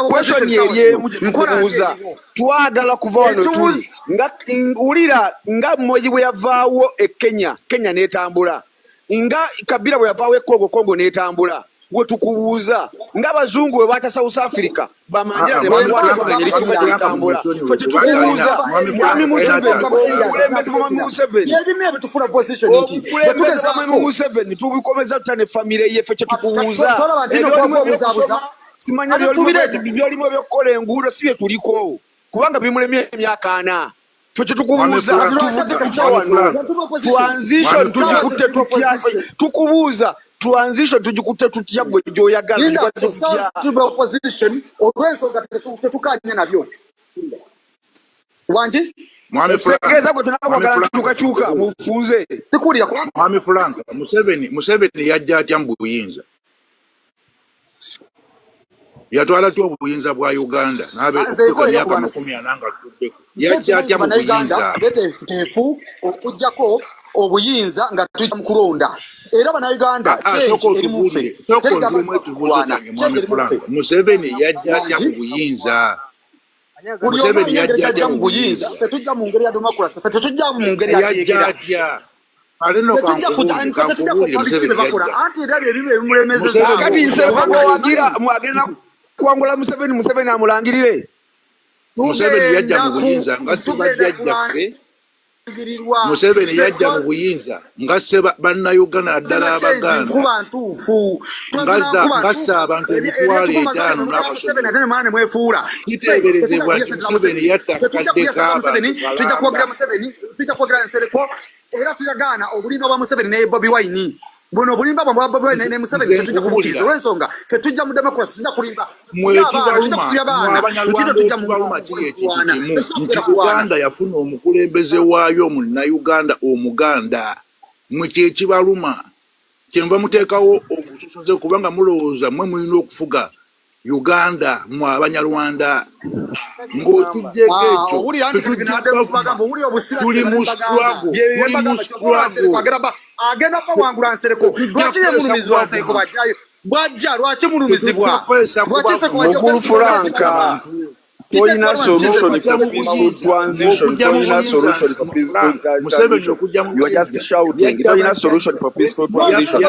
question yeriemu nkubuuza twagala kuva wano tuli nga wulira nga Moyi bwe yavaawo e Kenya n'etambula nga Kabila bwe yavaawo e Kongo n'etambula gwe tukubuuza ng'abazungu bwe baata South Africa bamanjira ne bagwata n'etambula ffe kyetukubuuza Mwami Museveni tubikomeza tuta ne famire ye ffe kyetukubuuza simanya byolimu ebyokukola enguudo si bye tuliko kubanga bimulemye emyaka 4 ffe kyetukubuuza transition tugikutte tutya tukubuuza transition tugikutte tutya gwe gy'oyagala opposition olw'ensonga tetukanye nabyo wangi Mwami Franka gwe tunakwagala nkyukakyuka mufunze tikuulira Mwami Franka Museveni yajja atya mu buyinza yatwala tu obuyinza bwa Uganda n'abeemyaka 40 nga tuddeko yajja atya mu buyinza beteefu okujjako obuyinza nga tujja mu kulonda era bannayuganda eri muffe Museveni yajja atya mu buyinza Museveni yajja atya mu buyinza ffe tujja mu ngeri ya democracy ffe tetujja mu ngeri ya kyekera kati nsewagira mwagenda kuwangula Museveni amulangirire Museveni yajja mu buyinza nga sibajjajjaffe Museveni yajja mu buyinza nga se bannayuganda naddala Abaganda ngassa abantu emitwalo 5 kiteeberezebwa nti Museveni yatta akadde tujja kwogera Museveni tujja kwogera Nsereko era tuyagaana obulimba bwa Museveni ne Bobi Wine buno obulimba bwa Bobi Wine ne Museveni tetujja kubutiriza olw'ensonga ffe tujja mu democracy tujja kulimba tujja kusibya baana tujja mu Uganda yafuna omukulembeze waayo munnayuganda omuganda mwe kyekibaluma kyenva muteekawo obusosoze kubanga mulowooza mmwe mulina okufuga Uganda mu Abanyarwanda ng'okiddeko ekyo tuli mu struggle agenda bawangula Nsereko lwaki nemulumizibwa Nsereko bwajja lwaki mulumizibwa Mukulu Franka toyina solution for peaceful transition toyina solution for peaceful transition you are just shouting toyina solution for peaceful transition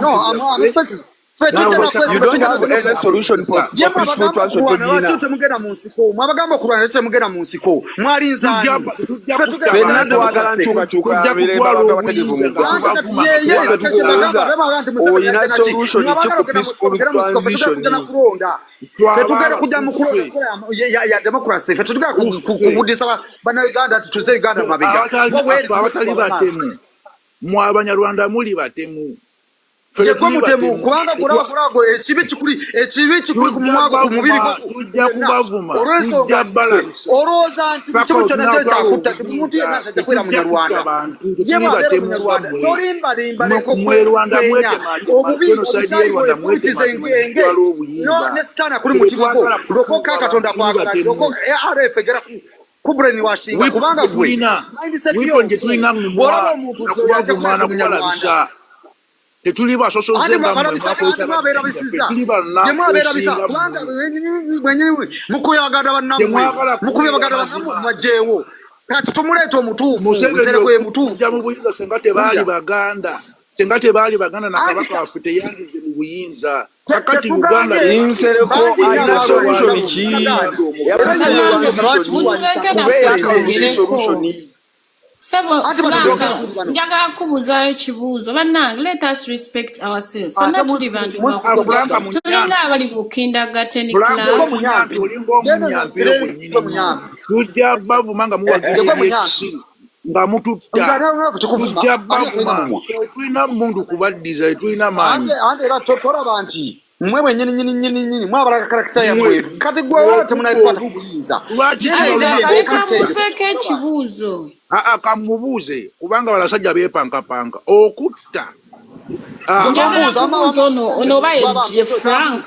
no I'm you don't have any solution for peaceful transition temugenda mu nsiko mwabagamba kulwana temugenda mu nsiko mwalinzaani fenna twagala nkyukakyuka mirembe abantu abategevu oyina solution for peaceful transition fetugenda kujja mu kulonda ya democracy fetugenda kubudisa bannayuganda nti tuze Uganda mabega abatali batemu mu Abanyarwanda muli batemu mutemu kubanga kulago ekibi kikuli ku mwago ku mubiri olw'ensonga olowooza nti kimu kyonna kyakutta timuntu yenna takwera munyarwanda yebabeera munyarwanda tolimbalimba nekokwenya obubi obukyayiboefukiza engenge ne sitaana kuli mutimago lokoka katonda kwagala loko RF egera kubreni washinga kubanga gwe mindset yo tulina bwolaba omuntu okubaga omwana kubalabisa tetuliba sosozenga mwabeera bisiza temwabeera bisa kubanga mwenyewe mukuyagada bannamwe mukuyagada bannamwe bajeewo kati tumuleeta omutuufu musereko ye mutuufu ja mu buyinza senga tebaali baganda na kabaka waffe teyandize mu buyinza kakati Uganda insereko alina solution ki Sabo njaga kubuzayo kibuuzo bannange let us respect ourselves fena tuli bantu tulinga abali mu kindergarten class tujja bavuma muwagirira ekisiru nga mututta tujja bavuma tulina mundu kubaddiza tulina maanyi ande era tolaba nti mmwe bwennyini mwabala karakita yammwe kati gwe wala temunayikwata kubuyinza kabuzeeko ekibuuzo kamubuuze kubanga balasajja beepankapanga okutta ono oba ye Frank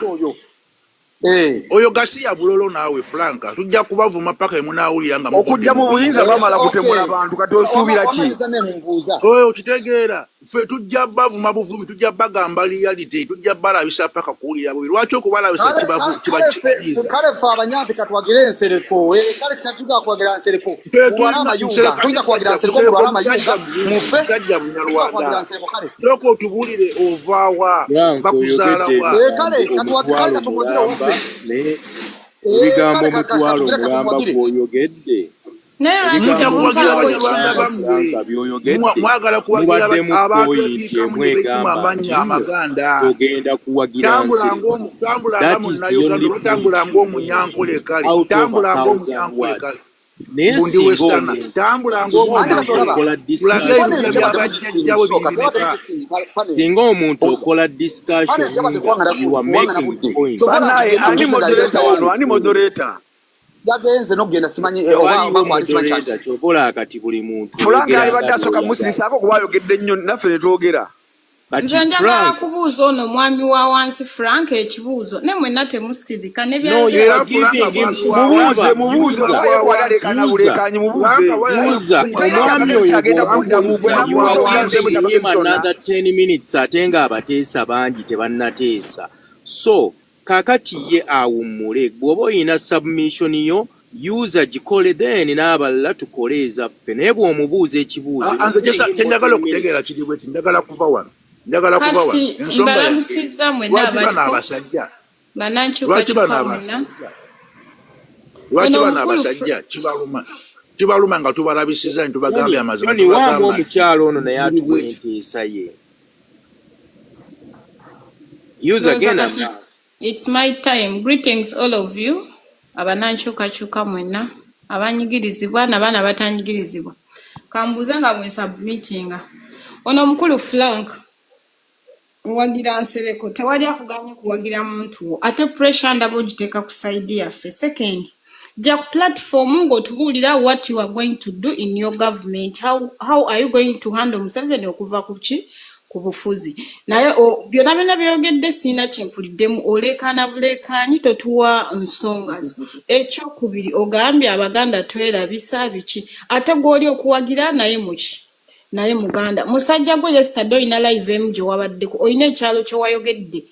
oyo Gasiya Bulolo naawe Franka tujja kubavuma paka emunaawulira nga okujja mu buyinza bamala kutemula bantu kati osuubira ki oyo kitegeera ffe tujja bavuma buvumi tujja bagamba reality tujja balabisa paka kuwulira bubi lwaki okubalabisa kibakibayiza kale ffe abanyampi katwagire ensereko kale tatuga kwagira nsereko muwala amayuga tujja kwagira nsereko muwala amayuga mufe sajja munyalwanda loko otubulire ovaawa bakuzaalawa kale katwagire katumwagira wofe ebigambo omutwalo omulamba gw'oyogedde mwagala kuwagira abantu ebikamu amanya amaganda ogenda kuwagira tambula ng'omunyankole kale tambula ng'omunyankole kale singa omuntu okola discussion you are making point ani moderator yagenze nogenda simanyi oba kwalisimanyi kyokola akati buli muntu fulanga alibadde asooka musirisaako kuba ayogedde nnyo naffe ne twogera nze njagala kubuuza ono mwami wa wansi Frank ekibuuzo ne mwenna temusitizika ne mubuuze omwami oyo agenda kuddamu another 10 minutes ate nga abateesa bangi tebannateesa so kakati ye awummule bw'oba oyina submission yo user gikole then n'abalala tukole ezaffe naye bw'omubuuza ekibuuzo kyenjagala okutegeera kiri bweti njagala kuva wano mbalamusizza mwenna abasajja lwaki bano abasajja kibaluma nga tubalabisiza ntubagambye amazima waamu omukyalo ono naye atuwa enteesa ye user genda It's my time. Greetings all of you. Abananchuka mwenna. Abanyigirizibwa n'abaana batanyigirizibwa. Kambuza nga mwe submitting. Ono mukulu Frank. Wagira nsereko. Tewali akuganya kuwagira muntu. Ate pressure ndabo giteka ku side yaffe. Second, Jack platform ngo tubulira what you are going to do in your government. How are you going to handle Museveni okuva kuki? Kubufuzi naye byonna byonna byogedde sina kyempuliddemu olekana bulekanyi totuwa nsonga zo ekyokubiri ogambye abaganda twerabisa biki ate gwoli okuwagira naye muki naye muganda musajja gwe yesterday oyina live emu gye wabaddeko oyina ekyalo kye wayogedde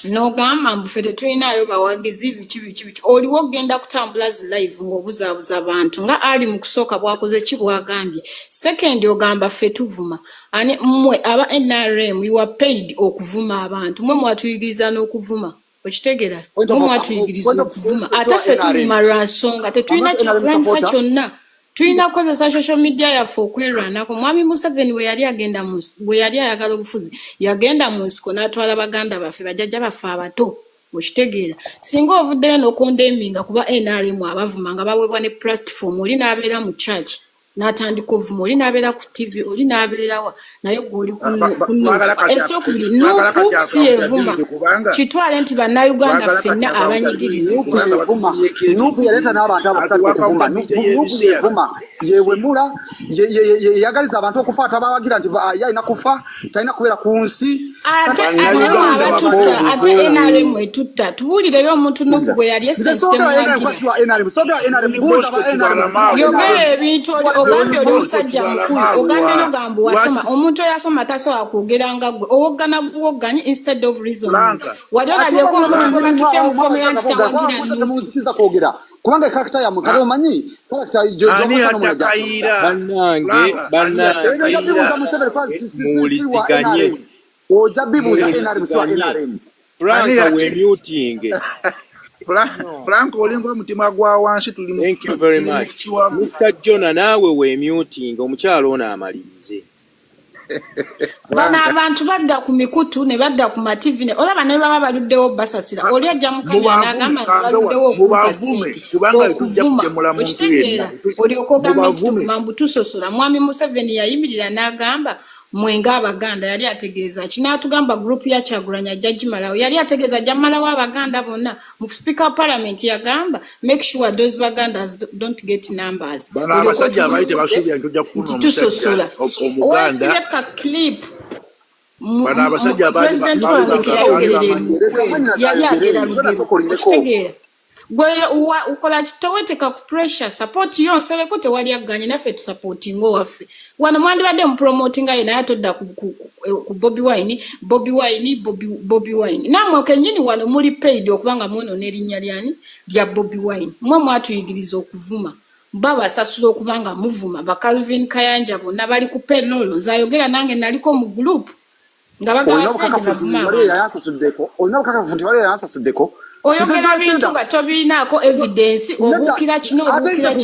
n'ogamba mbufe tetulinayo bawagizi biki oliwo ogenda kutambula zi live ng'obuzaabuza abantu nga ali mu kusooka bwakoze ki bwagambye second ogamba ffe tuvuma ani mmwe aba NRM you are paid okuvuma abantu mmwe mwatuyigiriza n'okuvuma okitegera mmwe mwatuyigiriza okuvuma ate ffe tuvuma lwa nsonga tetulina kyakulanyisa kyonna tulina kukozesa social media yaffe okwerwanako mwami Museveni bwe yali ayagala obufuzi yagenda mu nsiko n'atwala baganda baffe bajjajja baffe abato okitegeera singa ovuddeyo n'okondeminga kuba NRM abavuma nga baweebwa ne platform oli n'abeera mu church n'atandika ovuma oli n'abeera ku TV oli n'abeera wa naye gw'oli ekyokubiri Nuupu si yevuma kitwale nti bannayuganda ffenna abanyigirizibwa Nuupu yaleeta n'abantu abakutatira okuvuma Nuupu yevuma yewemula yeyagaliza abantu okufa atabawagira nti yalina kufa talina kubeera ku nsi ate NRM etutta tubuulireyo omuntu Nuupu gwe yali yogera ebintu ogambye oli musajja mukulu ogambye n'ogamba wasoma omuntu oyasoma tasobola kwogera nga gwe owoggana buwogganyi instead of reasons wali olabyeko omuntu gwe batutte mu komera nti tawagira kwogera kubanga character ya mukalo manyi character jojo no mwaja bannange muwuliziganye oja bibuza NRM swa NRM Frank we muting Frank olingo mutima gwa wansi tuli mu Thank you very much Mr. Jonah nawe we muting omukyalo ono amalirize bana abantu badda ku mikutu ne badda ku mativi ne olaba ne baba baluddewo basasira oli ajja mukanya n'agamba nti baluddewo okukasente okuvuma okitegeera oli okogamba nti tuvuma tusosola mwami Museveni yayimirira n'agamba mwenga abaganda yali ategeeza kinatugamba group ya Kyagulanyi Judge Malawo yali ategeeza Jamala wa abaganda bonna mu speaker of parliament yagamba make sure those bagandas don't get numbers bana abasajja abayite basubya ntojja kufuno tusosola omuganda ka clip bana abasajja abali gwe ukola kitoweteka ku pressure support yonseleko tewali aganye naffe tu supporting waffe wano mwandibadde mu promoting ayi naye todda ku Bobi Wine namwe kenyini wano muli paid okubanga muno n'erinnya lyani lya Bobi Wine mwe mwatuyigiriza okuvuma baba sasula okubanga muvuma ba Calvin Kayanja bonna bali ku payroll nzayogera nange naliko mu group nga bagasuddeko oyogera bintu nga tobinaako evidence obuukira kino obuukira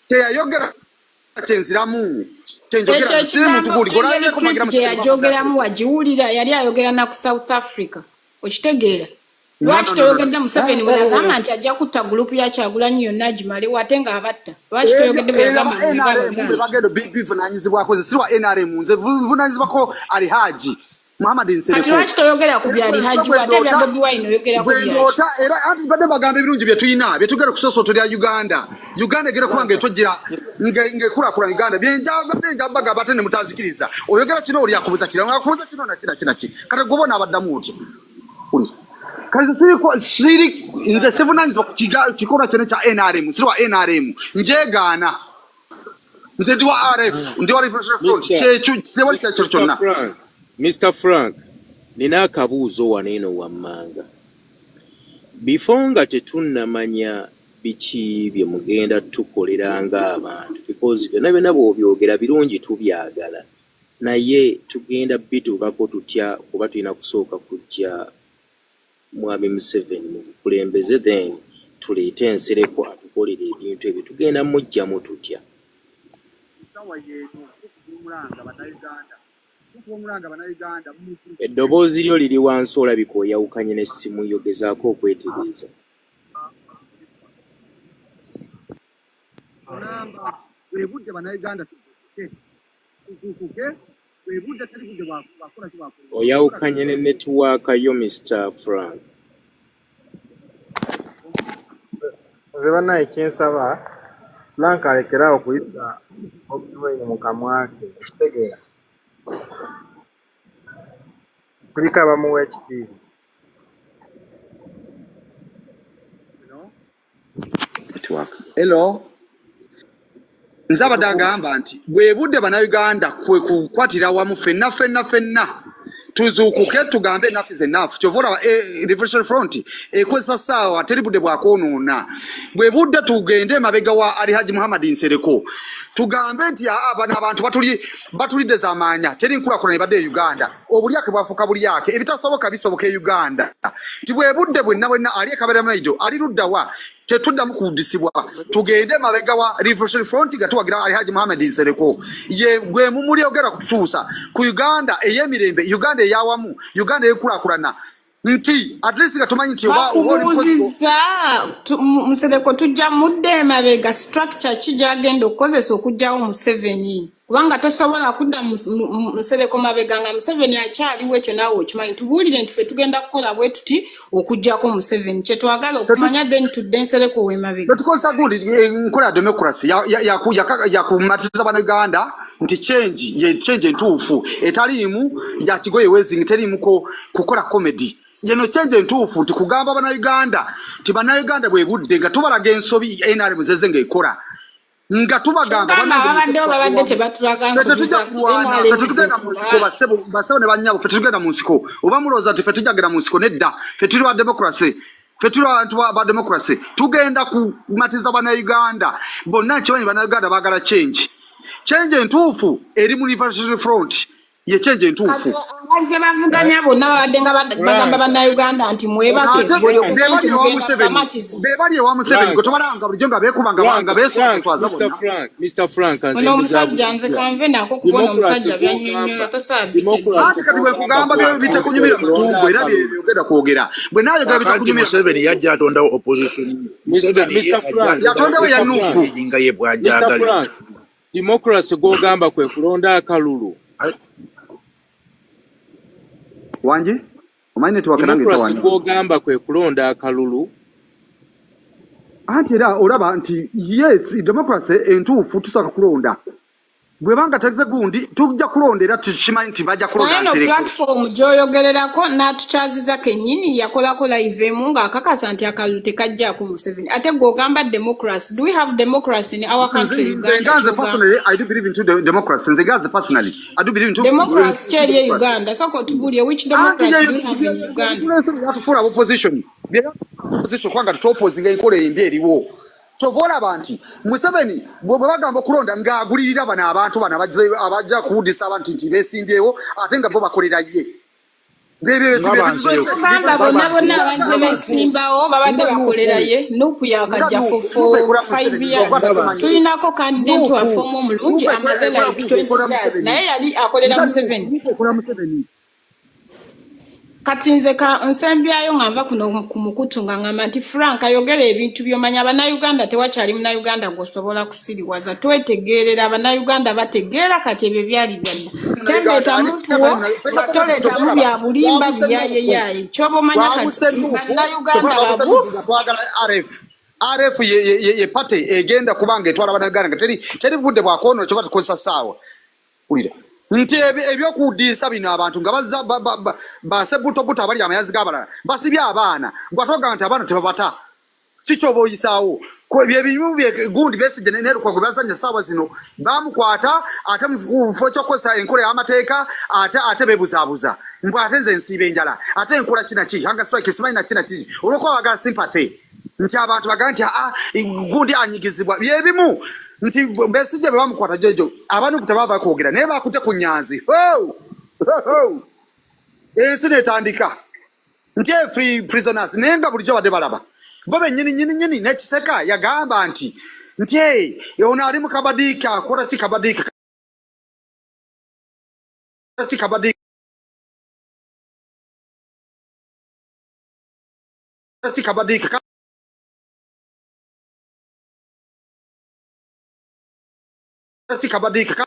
kyeyayogera kyenziramu kyeyayogeramu wagiwulira yali ayogera na ku South Africa okitegeera lwaki toyogedde Museveni bwegamba nti ajja kutta gurupu ya Kyagulanyi yonna gimalewo ate nga abatta lwaki toyogedde bwegamba bivunanyizibwako zisirwa NRM nze vunanyizibwako Ali Haji Muhammad Nsereko lwaki toyogera ku byali Haji wate bya Bobi Wine oyogera ku byali era ati badde bagamba ebirungi bye tuyina bye tugera ku sosoto lya Uganda gere kubanga etojira ngekula Uganda byenja baga batene mutazikiriza oyogera kino oli akubuza kino na kina kata gobona abaddamu uti kazi siri nze sevunanyizibwa ku kikola kyene kya NRM siri wa NRM njegaana nze ndi wa RF ndi wa Revolutionary Front Mr. Frank, nina akabuuzo waneeno wammanga. Before nga tetunnamanya biki bye mugenda tukoleranga abantu because byonna bw'obyogera birungi tubyagala. Naye tugenda bituukako tutya kuba tulina kusooka kujja Mwami Museveni mu bukulembeze then tuleete Nsereko atukolera ebintu ebyo tugenda mujjamu tutya. Eddoboozi lyo liri wansi olabika oyawukanye n'essimu yogezaako okwetereeza. Oyawukanye ne netiwaaka yo Mr. Frank. Nze bannaye kyensaba Frank alekerawo kuyita Bobi Wine mu kamwa ke kitegeera kuliko abamuwa ekitiibwa. Hello. Nze abadde agamba nti bwe budde bannayuganda kwe kukwatira wamu ffenna tuzuukuke tugambe enough is enough. Kyova olaba Revolutionary Front ekozesa ssaawa teri budde bwakoonoona. Bwe budde tugende emabega wa Ali Haji Muhammad Nsereko tugambe nti bano abantu batulidde z'amaanya teri nkulakulana ebadde e Uganda obulyake bwafuuka bulyake ebitasoboka bisoboka e Uganda. Ti bwe budde bwenna ali ekabera maido ali luddawa tetuddamu kudisibwa tugende emabega wa Revolutionary Front nga tuwagira Ali Haji Muhammad Nsereko ye gwe mumuli ogera kutusuusa ku Uganda ey'emirembe Uganda eyawamu Uganda ekulakulana nti at least nga tumanyi nti bakubuuziza Musereko tujja mudde mabega structure kijagenda okukozesa okujjawo Museveni kubanga tosobola kudda Musereko mabega nga Museveni akyaliwo ekyo naawe okimanyi tubuulire nti ffe tugenda kukola bwe tuti okujjako Museveni kye twagala okumanya then tudde Nsereko we mabega tukosa gundi nkola ya democracy ya kumatiza bannayuganda nti change entuufu etaliimu ya kigoye wezing teriimu kukola comedy yeno change entuufu nti kugamba bannayuganda ti bannayuganda bwe budde nga tubalaga ensobi NRM zeze ng'ekola nga tubagamba babadde tebatulaga nsobi basebo ne bannyabo ffe tetugenda mu nsiko oba mulowooza nti ffe tujagenda mu nsiko nedda ffe tuli ba democracy ffe tuli abantu ba democracy tugenda kumatiza bannayuganda bonna nkimanyi bannayuganda baagala change entuufu eri mu Liberation Front ye change entuufu bazze bavuganya bonna babadde nga bagamba bannayuganda nti mwebake buli okukanti mugenda matiza bebali ewa Museveni gwe tobalanga bulijjo nga beekubanga beesotwaza bonna Mr. Frank ono omusajja nze kanve nako kubona omusajja byannyonnyola ate kati bwe kugamba bitakunyumira mutugo era byogenda kwogera bwe naayogera bitakunyumira Museveni yajja atondawo opposition yatondawo yanuku nga ye bw'ajagala democracy gw'ogamba kwe kulonda akalulu wanji omanyi network nange democracy gw'ogamba kwe kulonda akalulu anti era olaba nti yes democracy entuufu tusaka kulonda bwe banga tagize gundi tujja kulonda era tukimanyi nti bajja kulonda naye no platform gy'oyogererako n'atukyaziza kennyini yakolako live emu ng'akakasa nti akalulu tekajjaako Museveni ate gw'ogamba democracy do we have democracy in our country Uganda personally I do believe into democracy nze gaze personally I do believe into democracy kyeri e Uganda soko tubuulye which democracy do you have in Uganda yatufuula opposition kwanga tutopposinga enkola embi eriwo kyova olaba nti Museveni bwe bagamba okulonda ng'agulirira bano abantu bano abajja kuwudisa abantu nti beesimbyewo ate nga bo bakolera ye bagamba bonna abazze beesimbawo babadde bakolera ye nupu yakajja for 5 years tulinako candidate waffe omu omulungi amaze like 20 years naye yali akolera Museveni kati nze nsembyayo nga nva kuno ku mukutu nga ngamba nti Frank ayogera ebintu by'omanya abannayuganda tewakyali munnayuganda gw'osobola kusiriwaza twetegeerera abannayuganda bategeera kati ebyo byali byadda tembeeta muntu wo toleetamu bya bulimba biyaayeyaye kyoba omanya kati bannayuganda babuufu RF ye pate egenda kubanga etwala bannayuganda nga teri budde bwakoono kyoba tukozesa ssaawa wulira nti ebyokudiisa bino abantu nga bazza basebutobuto abali amayazi g'abalala basibye abaana gwatoga nti abaana tebabata kikyoba oyisaawo byebimu gundi Besigye neruka gwe bazanya ssaawa zino bamukwata ate mufo kyokozesa enkola y'amateeka ate bebuzaabuza mbw ate nze nsiiba enjala ate enkola kinaki hanga strike simanyi nakinaki olwokuba bagala sympathy nti abantu bagala nti gundi anyigizibwa byebimu nti Besigye bwe bamukwata jojo abantu tebava kwogera naye bakute ku nyanzi ensi netandika nti free prisoners naye nga bulijjo badde balaba bo bennyini nekiseka yagamba nti ono ali mu kabadiika akola ki kabadiika kabadiika